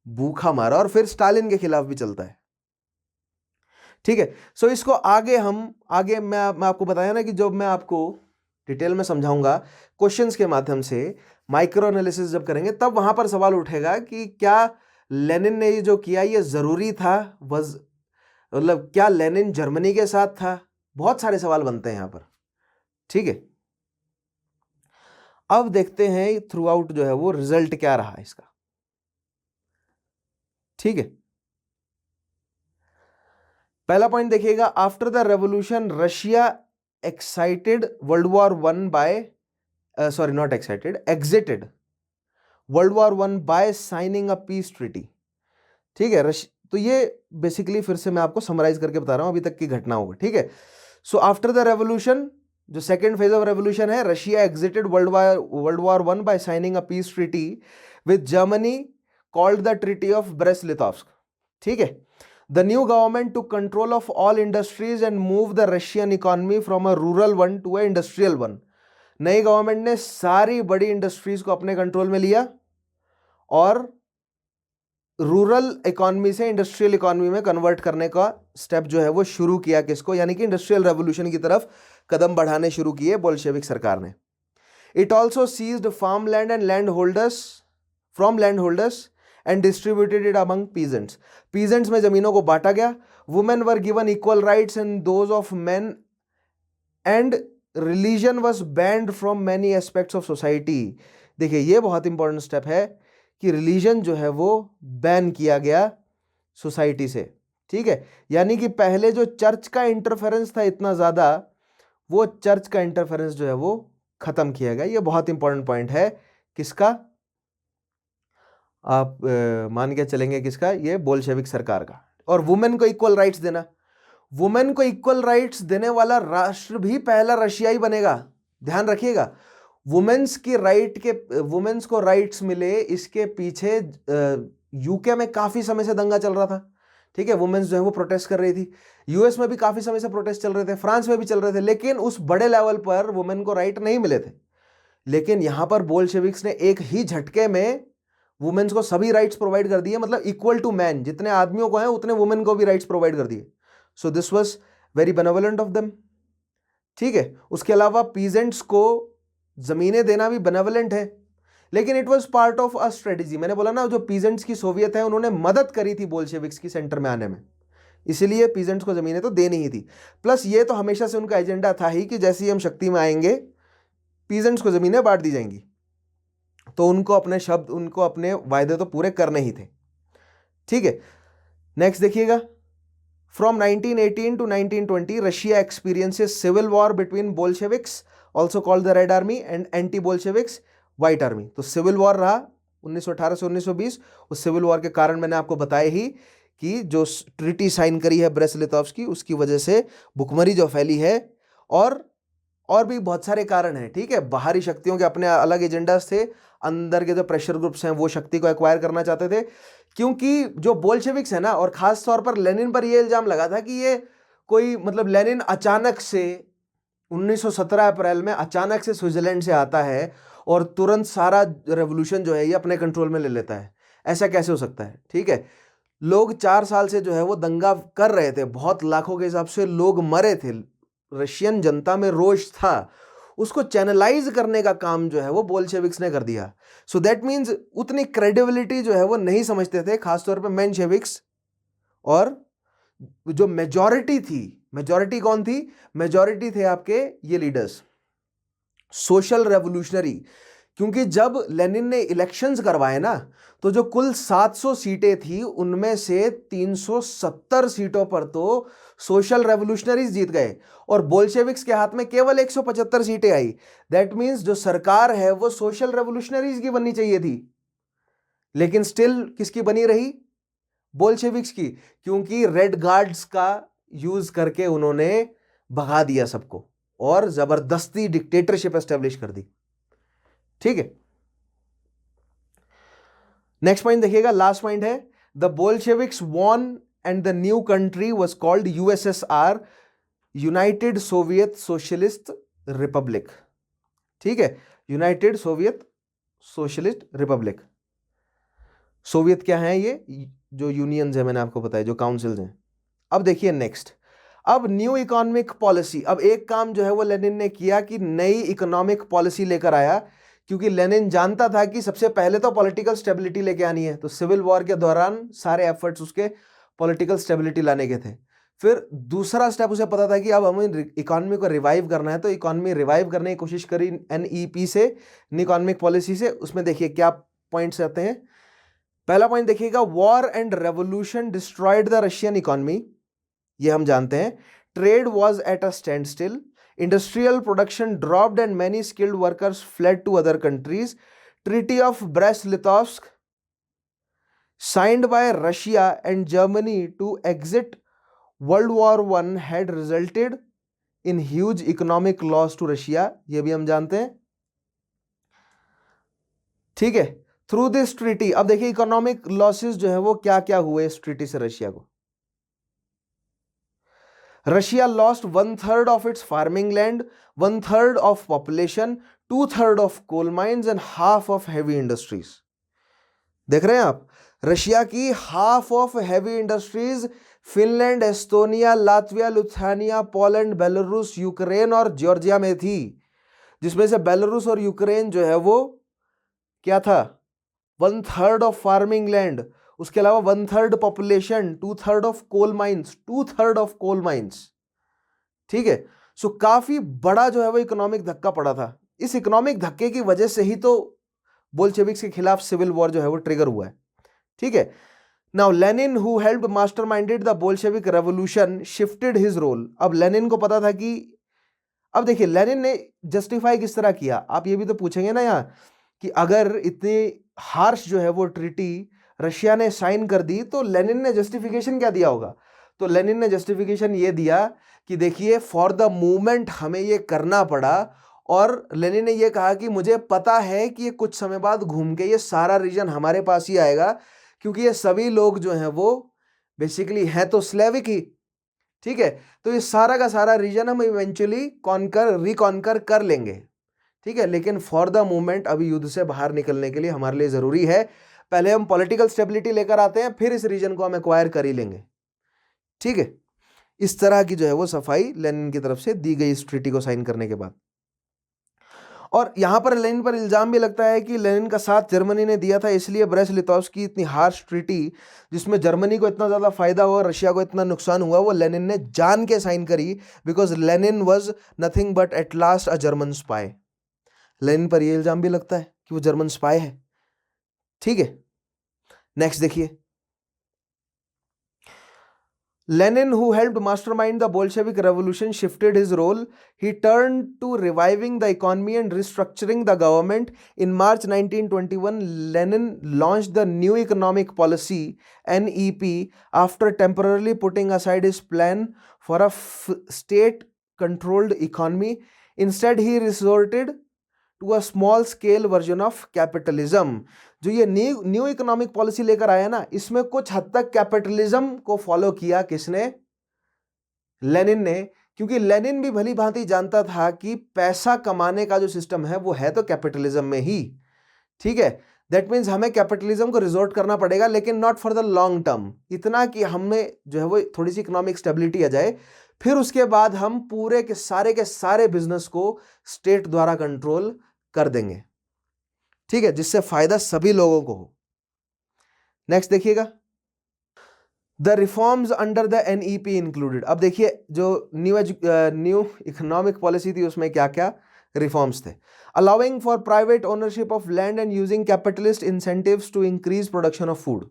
Speaker 1: भूखा मारा, और फिर स्टालिन के खिलाफ भी चलता है। ठीक है, सो इसको आगे मैं आपको बताया ना कि जब मैं आपको डिटेल में समझाऊंगा क्वेश्चंस के माध्यम से, माइक्रो एनालिसिस जब करेंगे, तब वहां पर सवाल उठेगा कि क्या लेनिन ने ये जो किया ये जरूरी था, मतलब क्या लेनिन जर्मनी के साथ था। बहुत सारे सवाल बनते हैं यहां पर। ठीक है, अब देखते हैं थ्रू आउट जो है वो रिजल्ट क्या रहा इसका। ठीक है, पहला पॉइंट देखिएगा, after the revolution Russia excited world War one by exerted world War one by signing a peace treaty. ठीक है, तो ये बेसिकली फिर से मैं आपको समराइज करके बता रहा हूं अभी तक की घटनाओं को। ठीक है, सो आफ्टर द रेवोल्यूशन, जो सेकेंड फेज ऑफ रेवोल्यूशन है, Russia exerted world War one by signing a peace treaty with Germany called the treaty of breast-Litovsk. ठीक है, the new government took control of all industries and moved the Russian economy from a rural one to a industrial one. नई government ने सारी बड़ी industries को अपने control में लिया और रूरल इकोनॉमी से इंडस्ट्रियल इकोनॉमी में कन्वर्ट करने का स्टेप जो है वो शुरू किया। किसको, यानी कि इंडस्ट्रियल रेवोल्यूशन की तरफ कदम बढ़ाने शुरू किए बोल्शेविक सरकार ने। It also seized farm land and land holders and distributed it among peasants. Peasants में जमीनों को बांटा गया। Women were given equal rights and those of men, and religion was banned from many aspects of society. देखिए, ये बहुत important step है कि रिलीजन जो है वो बैन किया गया सोसाइटी से। ठीक है, यानी कि पहले जो चर्च का इंटरफेरेंस था इतना ज्यादा, वो चर्च का इंटरफेरेंस जो है वो खत्म किया गया। ये बहुत इंपॉर्टेंट पॉइंट है। किसका, आप मान के चलेंगे किसका, ये बोल्शेविक सरकार का। और वुमेन को इक्वल राइट्स देना, वुमेन को इक्वल राइट्स देने वाला राष्ट्र भी पहला रशियाई बनेगा। ध्यान रखिएगा, वुमेन्स को राइट्स मिले, इसके पीछे यूके में काफी समय से दंगा चल रहा था, ठीक है, वुमेन्स जो है वो प्रोटेस्ट कर रही थी। यूएस में भी काफी समय से प्रोटेस्ट चल रहे थे, फ्रांस में भी चल रहे थे, लेकिन उस बड़े लेवल पर वुमेन को राइट नहीं मिले थे। लेकिन यहां पर बोल्शेविक्स ने एक ही झटके में वुमेन्स को सभी राइट्स प्रोवाइड कर दिए, मतलब इक्वल टू मैन, जितने आदमियों को हैं उतने वुमेन को भी राइट्स प्रोवाइड कर दिए। So this was very benevolent of them, ठीक है। उसके अलावा पीजेंट्स को जमीनें देना भी बेनेवोलेंट है, लेकिन it was part of a strategy. मैंने बोला ना, जो पीजेंट्स की सोवियत है उन्होंने मदद करी थी बोल्शेविक्स की सेंटर में आने में, इसीलिए पीजेंट्स को जमीनें तो देनी ही थी। प्लस ये तो हमेशा से उनका एजेंडा था ही कि जैसे ही हम शक्ति में आएंगे पीजेंट्स को जमीनें बांट दी जाएंगी, तो उनको अपने शब्द, उनको अपने वायदे तो पूरे करने ही थे, ठीक है। नेक्स्ट देखिएगा, from 1918 to 1920 Russia experiences civil war between Bolsheviks also called the red army and anti Bolsheviks white army. तो सिविल वॉर रहा 1918 से 1920। उस सिविल वॉर के कारण मैंने आपको बताया ही कि जो ट्रीटी साइन करी है ब्रेस्ट-लिटोव्स्की, उसकी वजह से भुखमरी जो फैली है, और भी बहुत सारे कारण हैं, ठीक है। बाहरी शक्तियों के अपने अलग एजेंडास थे, अंदर के जो प्रेशर ग्रुप्स हैं वो शक्ति को एक्वायर करना चाहते थे, क्योंकि जो बोल्शेविक्स है ना, और खास तौर पर लेनिन पर ये इल्जाम लगा था कि ये कोई, मतलब लेनिन अचानक से 1917 अप्रैल में अचानक से स्विट्जरलैंड से आता है और तुरंत सारा रेवोल्यूशन जो है ये अपने कंट्रोल में ले लेता है। ऐसा कैसे हो सकता है, ठीक है। लोग 4 साल से जो है वो दंगा कर रहे थे, बहुत लाखों के हिसाब से लोग मरे थे, रशियन जनता में रोष था, उसको चैनलाइज करने का काम जो है वो बोल्शेविक्स ने कर दिया। सो दैट मीन्स उतनी क्रेडिबिलिटी जो है वो नहीं समझते थे, खासतौर पे मेंशेविक्स। और जो मेजॉरिटी थी, मेजॉरिटी कौन थी, मेजॉरिटी थे आपके ये लीडर्स, सोशल रेवोल्यूशनरी। क्योंकि जब लेनिन ने इलेक्शंस करवाए ना, तो जो कुल 700 सीटें थी उनमें से 370 सीटों पर तो सोशल रेवोल्यूशनरीज जीत गए, और बोल्शेविक्स के हाथ में केवल 175 सीटें आई। दैट मींस जो सरकार है वो सोशल रेवोल्यूशनरीज की बननी चाहिए थी, लेकिन स्टिल किसकी बनी रही, बोल्शेविक्स की, क्योंकि रेड गार्ड्स का यूज करके उन्होंने भगा दिया सबको और जबरदस्ती डिक्टेटरशिप एस्टेब्लिश कर दी, ठीक है। नेक्स्ट पॉइंट देखिएगा, लास्ट पॉइंट है, the Bolsheviks won and the new country was called USSR, United Soviet Socialist Republic, ठीक है, United Soviet Socialist Republic. Soviet क्या है, ये जो यूनियंस है मैंने आपको बताया, जो काउंसिल्स हैं। अब देखिए नेक्स्ट, अब न्यू इकोनॉमिक पॉलिसी। अब एक काम जो है वो लेनिन ने किया कि नई इकोनॉमिक पॉलिसी लेकर आया, क्योंकि लेनिन जानता था कि सबसे पहले तो पॉलिटिकल स्टेबिलिटी लेके आनी है, तो सिविल वॉर के दौरान सारे एफर्ट्स उसके पॉलिटिकल स्टेबिलिटी लाने के थे। फिर दूसरा स्टेप उसे पता था कि अब हमें इकोनॉमी को रिवाइव करना है, तो इकोनॉमी रिवाइव करने की कोशिश करी एनईपी से, न्यू इकोनॉमिक पॉलिसी से। उसमें देखिए क्या पॉइंट्स आते हैं। पहला पॉइंट देखिएगा, war and revolution destroyed the Russian economy, ये हम जानते हैं। Trade was at a standstill, industrial production dropped and many skilled workers fled to other countries. Treaty of Brest-Litovsk signed by Russia and Germany to exit World War I had resulted in huge economic loss to Russia, ये भी हम जानते हैं, ठीक है। Through this treaty, अब देखिए economic losses जो है वो क्या क्या हुए इस ट्रीटी से रशिया को। Russia lost 1/3 of its farming land, 1/3 of population, 2/3 of coal mines and half of heavy industries. देख रहे हैं आप, रशिया की half of heavy industries Finland, Estonia, Latvia, Lithuania, Poland, Belarus, Ukraine और जॉर्जिया में थी, जिसमें से बेलारूस और यूक्रेन जो है वो क्या था, 1/3 ऑफ फार्मिंग लैंड, उसके अलावा 1/3 population, 2/3 of coal mines, 2/3 of coal mines, ठीक है। सो काफी बड़ा जो है वो इकोनॉमिक धक्का पड़ा था। इस इकोनॉमिक धक्के की वजह से ही तो बोल्शेविक्स के खिलाफ सिविल वॉर जो है वो ट्रिगर हुआ है, ठीक है। Now Lenin who helped masterminded the Bolshevik revolution shifted his role. अब लेनिन को पता था कि, अब देखिए लेनिन ने जस्टिफाई किस तरह किया, आप ये भी तो पूछेंगे ना यहाँ कि अगर इतनी हार्श जो है वो ट्रीटी रशिया ने साइन कर दी तो लेनिन ने जस्टिफिकेशन क्या दिया होगा। तो लेनिन ने जस्टिफिकेशन ये दिया कि देखिए फॉर द मूवमेंट हमें ये करना पड़ा, और लेनिन ने ये कहा कि मुझे पता है कि ये कुछ समय बाद घूम के ये सारा रीजन हमारे पास ही आएगा, क्योंकि ये सभी लोग जो हैं वो बेसिकली हैं तो स्लेविक ही, ठीक है। तो ये सारा का सारा रीजन हम इवेंचुअली रिकॉन्कर कर लेंगे, ठीक है। लेकिन फॉर द मोमेंट अभी युद्ध से बाहर निकलने के लिए हमारे लिए जरूरी है पहले हम पॉलिटिकल स्टेबिलिटी लेकर आते हैं, फिर इस रीजन को हम एक्वायर कर ही लेंगे, ठीक है। इस तरह की जो है वो सफाई लेनिन की तरफ से दी गई इस ट्रीटी को साइन करने के बाद। और यहां पर लेनिन पर इल्जाम भी लगता है कि लेनिन का साथ जर्मनी ने दिया था, इसलिए ब्रेस्ट लिटोव्स्की की इतनी हार्श ट्रीटी जिसमें जर्मनी को इतना ज्यादा फायदा हुआ, रशिया को इतना नुकसान हुआ, वो लेनिन ने जान के साइन करी, because Lenin was nothing but at last a German spy. Lenin पर यह इल्जाम भी लगता है कि वो जर्मन स्पाई है, ठीक है। नेक्स्ट देखिए, Lenin, who helped mastermind the Bolshevik Revolution, shifted his role. He turned to reviving the economy and restructuring the government. In March 1921, Lenin launched the New Economic Policy (NEP) after temporarily putting aside his plan for a state-controlled economy. Instead, he resorted to a small-scale version of capitalism. जो ये new economic policy लेकर आया ना, इसमें कुछ हद तक capitalism को फॉलो किया। किसने? लेनिन ने। क्योंकि लेनिन भी भली भांति जानता था कि पैसा कमाने का जो सिस्टम है वो है तो कैपिटलिज्म में ही, ठीक है। दैट मीन्स हमें कैपिटलिज्म को रिजोर्ट करना पड़ेगा, लेकिन not for the long term, इतना कि हमें जो है वो थोड़ी सी इकोनॉमिक स्टेबिलिटी आ जाए, फिर उसके बाद हम पूरे के सारे बिजनेस को स्टेट द्वारा कंट्रोल कर देंगे, ठीक है, जिससे फायदा सभी लोगों को हो। नेक्स्ट देखिएगा, the reforms under the NEP included. अब देखिए जो न्यू इकोनॉमिक पॉलिसी थी उसमें क्या क्या रिफॉर्म्स थे। Allowing for private ownership of land and using capitalist incentives to increase production of food.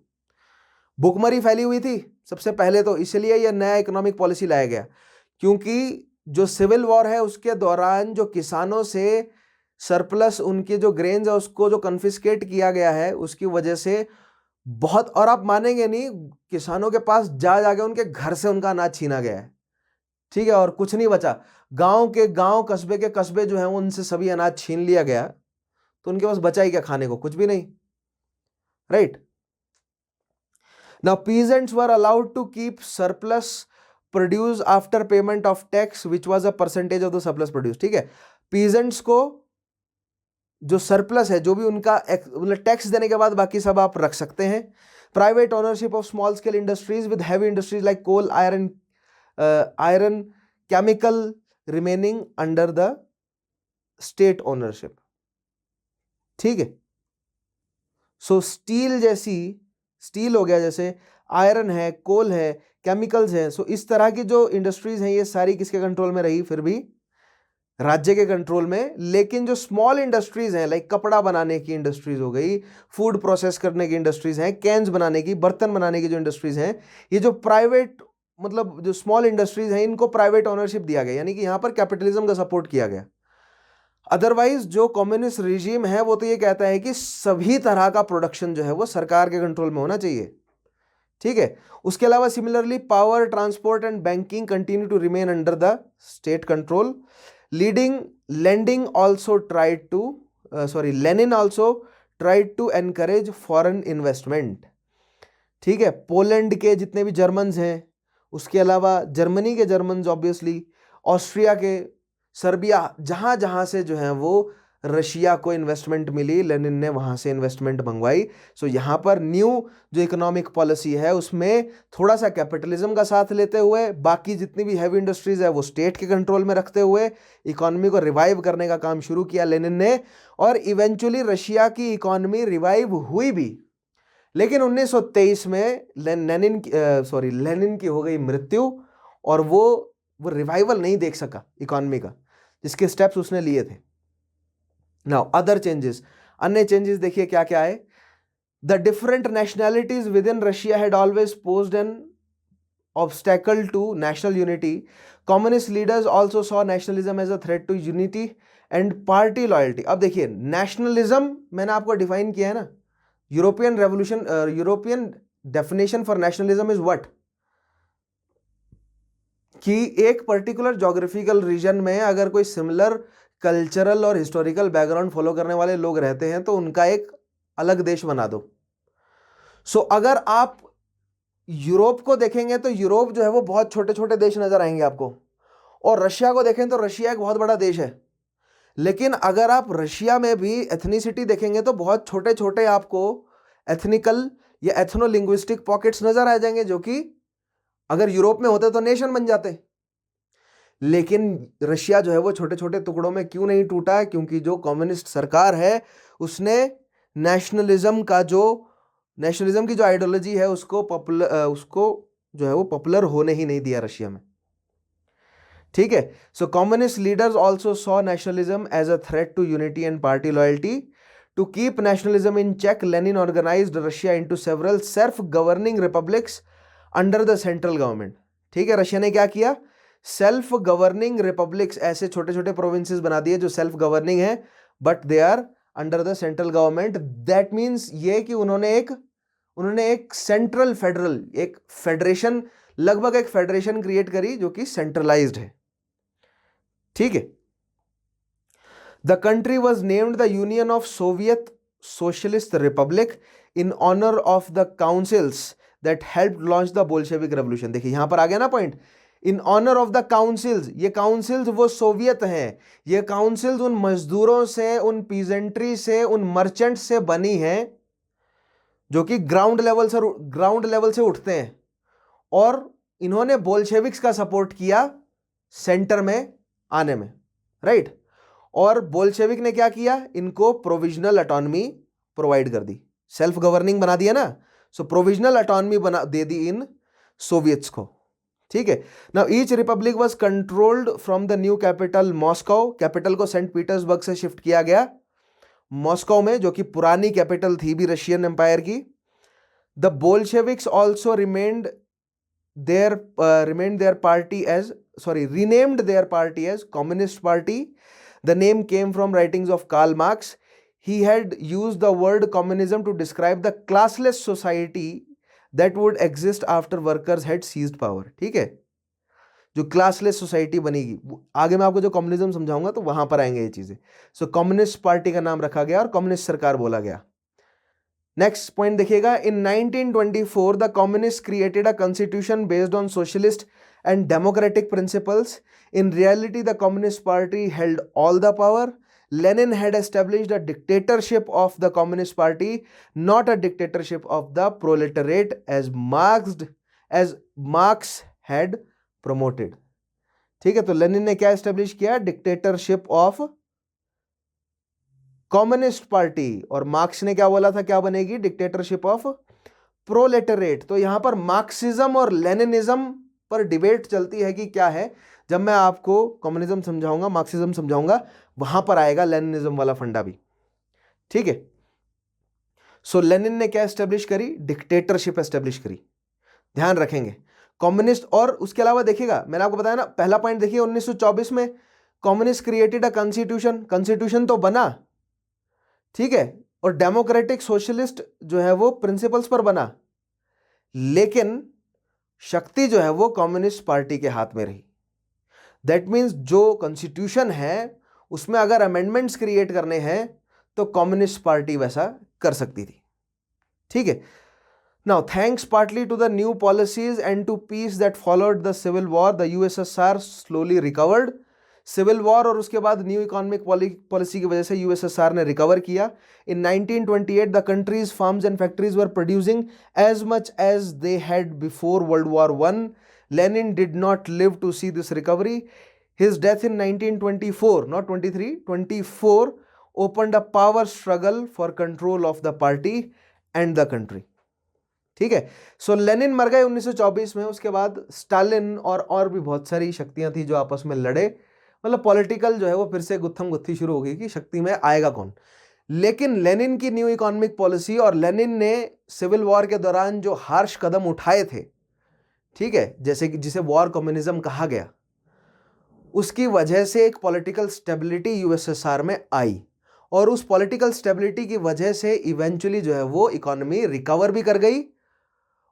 Speaker 1: भुखमरी फैली हुई थी सबसे पहले तो, इसलिए यह नया इकोनॉमिक पॉलिसी लाया गया, क्योंकि जो सिविल वॉर है उसके दौरान जो किसानों से सरप्लस उनके जो ग्रेन्स है उसको जो कन्फिस्केट किया गया है, उसकी वजह से बहुत, और आप मानेंगे नहीं, किसानों के पास जा जाके उनके घर से उनका अनाज छीना गया है, ठीक है, और कुछ नहीं बचा। गांव कस्बे के कस्बे जो हैं उनसे सभी अनाज छीन लिया गया, तो उनके पास बचा ही क्या खाने को? कुछ भी नहीं, right. Now peasants were allowed to keep surplus produce after payment of tax which was a percentage of the surplus produce, ठीक है। पीजेंट्स को जो सरप्लस है, जो भी उनका मतलब टैक्स देने के बाद बाकी सब आप रख सकते हैं। Private ownership of small scale industries with heavy industries like coal, iron, chemical remaining under the state ownership, ठीक है। सो स्टील हो गया, जैसे आयरन है, कोल है, केमिकल्स है, सो इस तरह की जो इंडस्ट्रीज हैं ये सारी किसके कंट्रोल में रही? फिर भी राज्य के कंट्रोल में। लेकिन जो स्मॉल इंडस्ट्रीज हैं, लाइक कपड़ा बनाने की इंडस्ट्रीज हो गई, फूड प्रोसेस करने की इंडस्ट्रीज हैं, कैन्स बनाने की, बर्तन बनाने की जो इंडस्ट्रीज हैं, ये जो प्राइवेट मतलब जो स्मॉल इंडस्ट्रीज हैं इनको प्राइवेट ओनरशिप दिया गया, यानी कि यहां पर कैपिटलिज्म का सपोर्ट किया गया। अदरवाइज जो कम्युनिस्ट रिजीम है वो तो ये कहता है कि सभी तरह का प्रोडक्शन जो है वो सरकार के कंट्रोल में होना चाहिए, ठीक है। उसके अलावा similarly power, transport and banking continue to remain under the state control. Lenin also tried to encourage foreign investment, ठीक है। पोलैंड के जितने भी जर्मन्स हैं, उसके अलावा जर्मनी के जर्मन्स ऑब्वियसली, ऑस्ट्रिया के, सर्बिया, जहां जहां से जो है वो रशिया को इन्वेस्टमेंट मिली, लेनिन ने वहां से इन्वेस्टमेंट मंगवाई। सो यहां पर न्यू जो इकोनॉमिक पॉलिसी है उसमें थोड़ा सा कैपिटलिज्म का साथ लेते हुए, बाकी जितनी भी हैवी इंडस्ट्रीज है वो स्टेट के कंट्रोल में रखते हुए इकोनॉमी को रिवाइव करने का काम शुरू किया लेनिन ने। और इवेंचुअली रशिया की इकोनॉमी रिवाइव हुई भी, लेकिन 1923 में लेनिन की हो गई मृत्यु, और वो रिवाइवल नहीं देख सका इकोनॉमी का, जिसके स्टेप्स उसने लिए थे। नाउ अदर चेंजेस, अन्य चेंजेस देखिए क्या क्या है। The different nationalities within Russia had always posed an obstacle to national unity. Communist leaders also saw nationalism as a threat to unity and party loyalty. अब देखिए nationalism मैंने आपको define किया है ना, European definition for nationalism is what, कि एक particular geographical region में अगर कोई सिमिलर कल्चरल और हिस्टोरिकल बैकग्राउंड फॉलो करने वाले लोग रहते हैं तो उनका एक अलग देश बना दो। सो अगर आप यूरोप को देखेंगे तो यूरोप जो है वो बहुत छोटे छोटे देश नजर आएंगे आपको, और रशिया को देखें तो रशिया एक बहुत बड़ा देश है। लेकिन अगर आप रशिया में भी एथनिसिटी देखेंगे तो बहुत छोटे छोटे आपको एथनिकल या एथनो लिंग्विस्टिक पॉकेट्स नजर आ जाएंगे, जो कि अगर यूरोप में होते तो नेशन बन जाते। लेकिन रशिया जो है वो छोटे छोटे टुकड़ों में क्यों नहीं टूटा है? क्योंकि जो कम्युनिस्ट सरकार है उसने नेशनलिज्म की जो आइडियोलॉजी है उसको जो है वो पॉपुलर होने ही नहीं दिया रशिया में। ठीक है। So communist leaders also saw nationalism as a threat to unity and party loyalty. To keep nationalism in check, Lenin organised Russia into several self governing republics under the central government. ठीक है, Russia ने क्या किया? Self governing republics, ऐसे छोटे छोटे provinces बना दिए जो सेल्फ गवर्निंग है but they are under the central government. That means ये कि उन्होंने एक सेंट्रल फेडरल, एक फेडरेशन, लगभग एक फेडरेशन क्रिएट करी जो कि सेंट्रलाइज्ड है। ठीक है। The country was named the Union of Soviet Socialist Republic in honour of the councils that help launch the Bolshevik revolution. देखिए यहां पर आ गया ना point, in honour of the councils. ये काउंसिल्स वो सोवियत हैं, ये काउंसिल्स उन मजदूरों से, उन पीजेंट्री से, उन मर्चेंट्स से बनी हैं जो कि ग्राउंड लेवल से उठते हैं, और इन्होंने बोल्शेविक्स का सपोर्ट किया सेंटर में आने में, राइट। और बोल्शेविक ने क्या किया? इनको प्रोविजनल ऑटोनॉमी प्रोवाइड कर दी, सेल्फ गवर्निंग बना दिया ना। सो प्रोविजनल ऑटोनॉमी बना दे दी इन सोवियट्स को। ठीक है। Now each Republic was controlled from the new capital Moscow. Capital को सेंट पीटर्सबर्ग से शिफ्ट किया गया मॉस्को में, जो कि पुरानी कैपिटल थी भी रशियन एम्पायर की। The Bolsheviks also renamed their party as Communist Party. The name came from writings of Karl Marx. He had used the word communism to describe the classless society that would exist after workers had seized power. ठीक है, जो classless society बनेगी, आगे मैं आपको जो communism समझाऊंगा तो वहां पर आएंगे ये चीजें। सो कम्युनिस्ट पार्टी का नाम रखा गया और कम्युनिस्ट सरकार बोला गया। नेक्स्ट पॉइंट देखिएगा, इन 1924 the communist created a constitution based on socialist and democratic principles. In reality, the Communist Party held all the power. Lenin had established a dictatorship of the Communist Party, not a dictatorship of the proletariat as Marx had promoted. ठीक है, तो Lenin ने क्या establish किया? Dictatorship of communist party. और Marx ने क्या बोला था, क्या बनेगी? Dictatorship of proletariat. तो यहां पर मार्क्सिज्म और लेनिनिज्म पर डिबेट चलती है कि क्या है। जब मैं आपको कम्युनिज्म समझाऊंगा, मार्क्सिज्म समझाऊंगा, वहां पर आएगा लेनिनिज्म वाला फंडा भी। ठीक है। सो लेनिन ने क्या एस्टेब्लिश करी? डिक्टेटरशिप एस्टेब्लिश करी। ध्यान रखेंगे कम्युनिस्ट। और उसके अलावा देखिएगा, मैंने आपको बताया ना, पहला पॉइंट देखिए, 1924 में कम्युनिस्ट क्रिएटेड अ कॉन्स्टिट्यूशन तो बना, ठीक है, और डेमोक्रेटिक सोशलिस्ट जो है वो प्रिंसिपल्स पर बना, लेकिन शक्ति जो है वो कम्युनिस्ट पार्टी के हाथ में रही। दैट मीन्स जो कॉन्स्टिट्यूशन है उसमें अगर अमेंडमेंट्स क्रिएट करने हैं तो कम्युनिस्ट पार्टी वैसा कर सकती थी। ठीक है। Now thanks partly to the new policies and to peace that followed the civil war, the USSR slowly recovered. Civil war और उसके बाद न्यू इकोनॉमिक पॉलिसी की वजह से यूएसएसआर ने रिकवर किया। In 1928 the countries farms and factories were producing as much as they had before World War One. Lenin did not live to see this recovery. His death in 1924, not 23, 24 opened a power struggle for control of the party and the country. ठीक है। सो Lenin मर गए 1924 में। उसके बाद Stalin और भी बहुत सारी शक्तियां थी जो आपस में लड़े। मतलब पॉलिटिकल जो है वो फिर से गुत्थम गुत्थी शुरू हो गई कि शक्ति में आएगा कौन। लेकिन लेनिन की न्यू इकोनॉमिक पॉलिसी और लेनिन ने सिविल वॉर के दौरान जो हार्श कदम उठाए थे, ठीक है, जैसे कि जिसे वॉर कम्युनिज्म कहा गया, उसकी वजह से एक पॉलिटिकल स्टेबिलिटी यूएसएसआर में आई, और उस पॉलिटिकल स्टेबिलिटी की वजह से इवेंचुअली जो है वो इकोनॉमी रिकवर भी कर गई।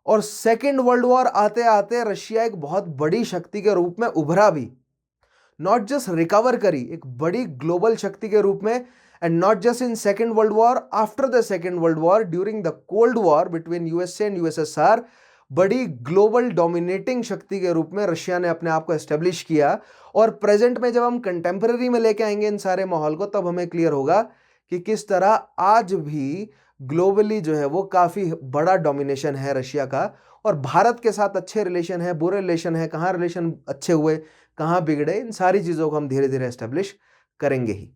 Speaker 1: और सेकेंड वर्ल्ड वॉर आते आते रशिया एक बहुत बड़ी शक्ति के रूप में उभरा भी, नॉट जस्ट रिकवर करी, एक बड़ी ग्लोबल शक्ति के रूप में। and not just in Second World War, after the Second World War, during the Cold War between USA and USSR, बड़ी ग्लोबल डोमिनेटिंग शक्ति के रूप में रशिया ने अपने आप को एस्टेब्लिश किया। और प्रेजेंट में जब हम कंटेम्पररी में लेके आएंगे इन सारे माहौल को, तब हमें क्लियर होगा कि किस तरह आज भी ग्लोबली जो है वो काफ़ी बड़ा डोमिनेशन है रशिया का, और भारत के साथ अच्छे रिलेशन है, बुरे रिलेशन है, कहाँ रिलेशन अच्छे हुए, कहाँ बिगड़े, इन सारी चीज़ों को हम धीरे धीरे एस्टेब्लिश करेंगे ही।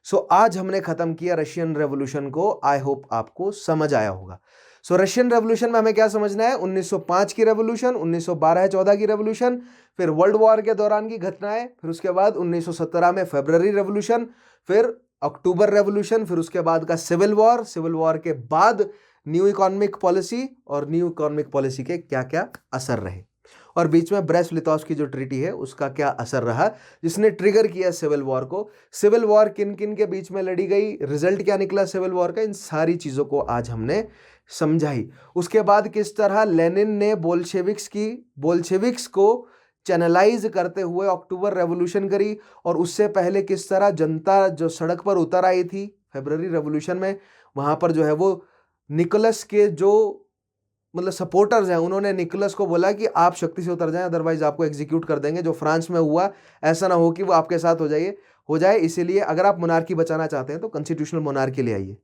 Speaker 1: सो आज हमने ख़त्म किया रशियन रेवोल्यूशन को। आई होप आपको समझ आया होगा। सो रशियन रेवोल्यूशन में हमें क्या समझना है? 1905 की रेवोल्यूशन, 1912-14 की रेवोल्यूशन, फिर वर्ल्ड वॉर के दौरान की घटनाएं, फिर उसके बाद 1917 में फेब्रवरी रेवोल्यूशन, फिर अक्टूबर रेवोल्यूशन, फिर उसके बाद का सिविल वॉर, सिविल वॉर के बाद न्यू इकोनॉमिक पॉलिसी, और न्यू इकोनॉमिक पॉलिसी के क्या क्या असर रहे, और बीच में ब्रेस्ट-लिटोव्स की जो ट्रीटी है उसका क्या असर रहा जिसने ट्रिगर किया सिविल वॉर को। सिविल वॉर किन किन के बीच में लड़ी गई, रिजल्ट क्या निकला सिविल वॉर का, इन सारी चीज़ों को आज हमने समझाई। उसके बाद किस तरह लेनिन ने बोल्शेविक्स को चैनलाइज करते हुए अक्टूबर रेवोल्यूशन करी, और उससे पहले किस तरह जनता जो सड़क पर उतर आई थी फरवरी रेवोल्यूशन में, वहाँ पर जो है वो निकोलस के जो मतलब सपोर्टर्स हैं, उन्होंने निकोलस को बोला कि आप शक्ति से उतर जाएं, अदरवाइज आपको एग्जीक्यूट कर देंगे। जो फ्रांस में हुआ, ऐसा ना हो कि वो आपके साथ हो जाए। इसीलिए अगर आप मोनार्की बचाना चाहते हैं तो कॉन्स्टिट्यूशनल मोनार्की ले आइए।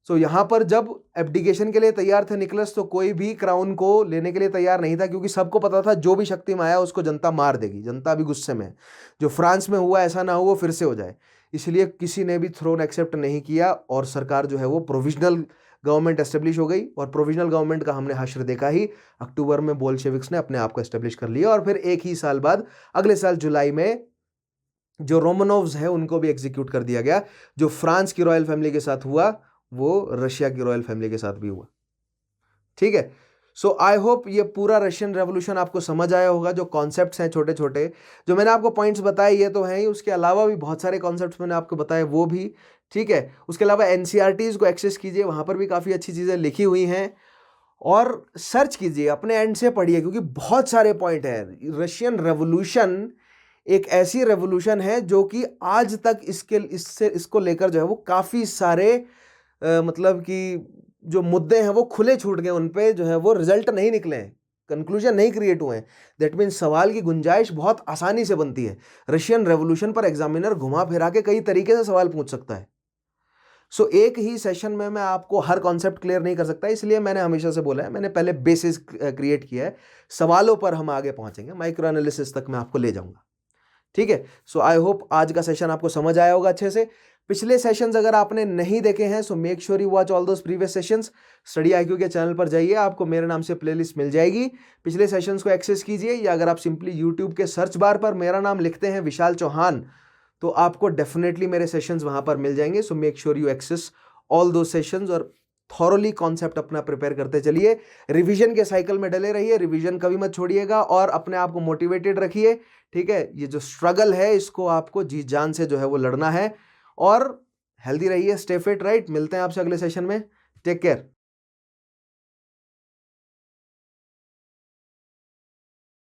Speaker 1: सो यहाँ पर जब एब्डिकेशन के लिए तैयार थे निकोलस, तो कोई भी क्राउन को लेने के लिए तैयार नहीं था, क्योंकि सबको पता था जो भी शक्ति में आया उसको जनता मार देगी, जनता भी गुस्से में है। जो फ्रांस में हुआ ऐसा ना हो वो फिर से हो जाए, इसलिए किसी ने भी थ्रोन एक्सेप्ट नहीं किया, और सरकार जो है वो प्रोविजनल गवर्नमेंट एस्टेब्लिश हो गई। और प्रोविजनल गवर्नमेंट का हमने हश्र देखा ही, अक्टूबर में बोल्शेविक्स ने अपने आप को एस्टेब्लिश कर लिया, और फिर एक ही साल बाद अगले साल जुलाई में जो रोमनोव्स है उनको भी एग्जीक्यूट कर दिया गया। जो फ्रांस की रॉयल फैमिली के साथ हुआ वो रशिया की रॉयल फैमिली के साथ भी हुआ। ठीक है। सो आई होप ये पूरा रशियन रेवोल्यूशन आपको समझ आया होगा। जो कॉन्सेप्ट्स हैं छोटे छोटे, जो मैंने आपको पॉइंट्स बताए, ये तो हैं ही, उसके अलावा भी बहुत सारे कॉन्सेप्ट्स मैंने आपको बताए, वो भी ठीक है। उसके अलावा एनसीईआरटीज को एक्सेस कीजिए, वहाँ पर भी काफ़ी अच्छी चीज़ें लिखी हुई हैं, और सर्च कीजिए, अपने एंड से पढ़िए, क्योंकि बहुत सारे पॉइंट हैं। रशियन रेवोल्यूशन एक ऐसी रेवोल्यूशन है जो कि आज तक इसको लेकर जो है वो काफ़ी सारे मतलब कि जो मुद्दे हैं वो खुले छूट गए, उन पे जो है वो रिजल्ट नहीं निकले हैं, कंक्लूजन नहीं क्रिएट हुए हैं। दैट मीन्स सवाल की गुंजाइश बहुत आसानी से बनती है। रशियन रेवोल्यूशन पर एग्जामिनर घुमा फिरा के कई तरीके से सवाल पूछ सकता है। सो एक ही सेशन में मैं आपको हर कॉन्सेप्ट क्लियर नहीं कर सकता, इसलिए मैंने हमेशा से बोला है, मैंने पहले बेसिस क्रिएट किया है, सवालों पर हम आगे पहुंचेंगे, माइक्रो एनालिसिस तक मैं आपको ले जाऊंगा। ठीक है। सो आई होप आज का सेशन आपको समझ आया होगा अच्छे से। पिछले सेशंस अगर आपने नहीं देखे हैं, सो make sure you watch all those previous sessions. Study IQ के चैनल पर जाइए, आपको मेरे नाम से प्लेलिस्ट मिल जाएगी, पिछले सेशंस को एक्सेस कीजिए, या अगर आप सिंपली यूट्यूब के सर्च बार पर मेरा नाम लिखते हैं विशाल चौहान, तो आपको डेफिनेटली मेरे सेशंस वहां पर मिल जाएंगे। So make sure you access all दो सेशंस, और थॉरली कॉन्सेप्ट अपना प्रिपेयर करते चलिए। रिवीजन के साइकिल में डले रहिए, रिवीजन कभी मत छोड़िएगा, और अपने आप को मोटिवेटेड रखिए। ठीक है। ये जो स्ट्रगल है इसको आपको जी जान से जो है वो लड़ना है, और हेल्दी रहिए, स्टे फिट, राइट। मिलते हैं आपसे अगले सेशन में। Take care.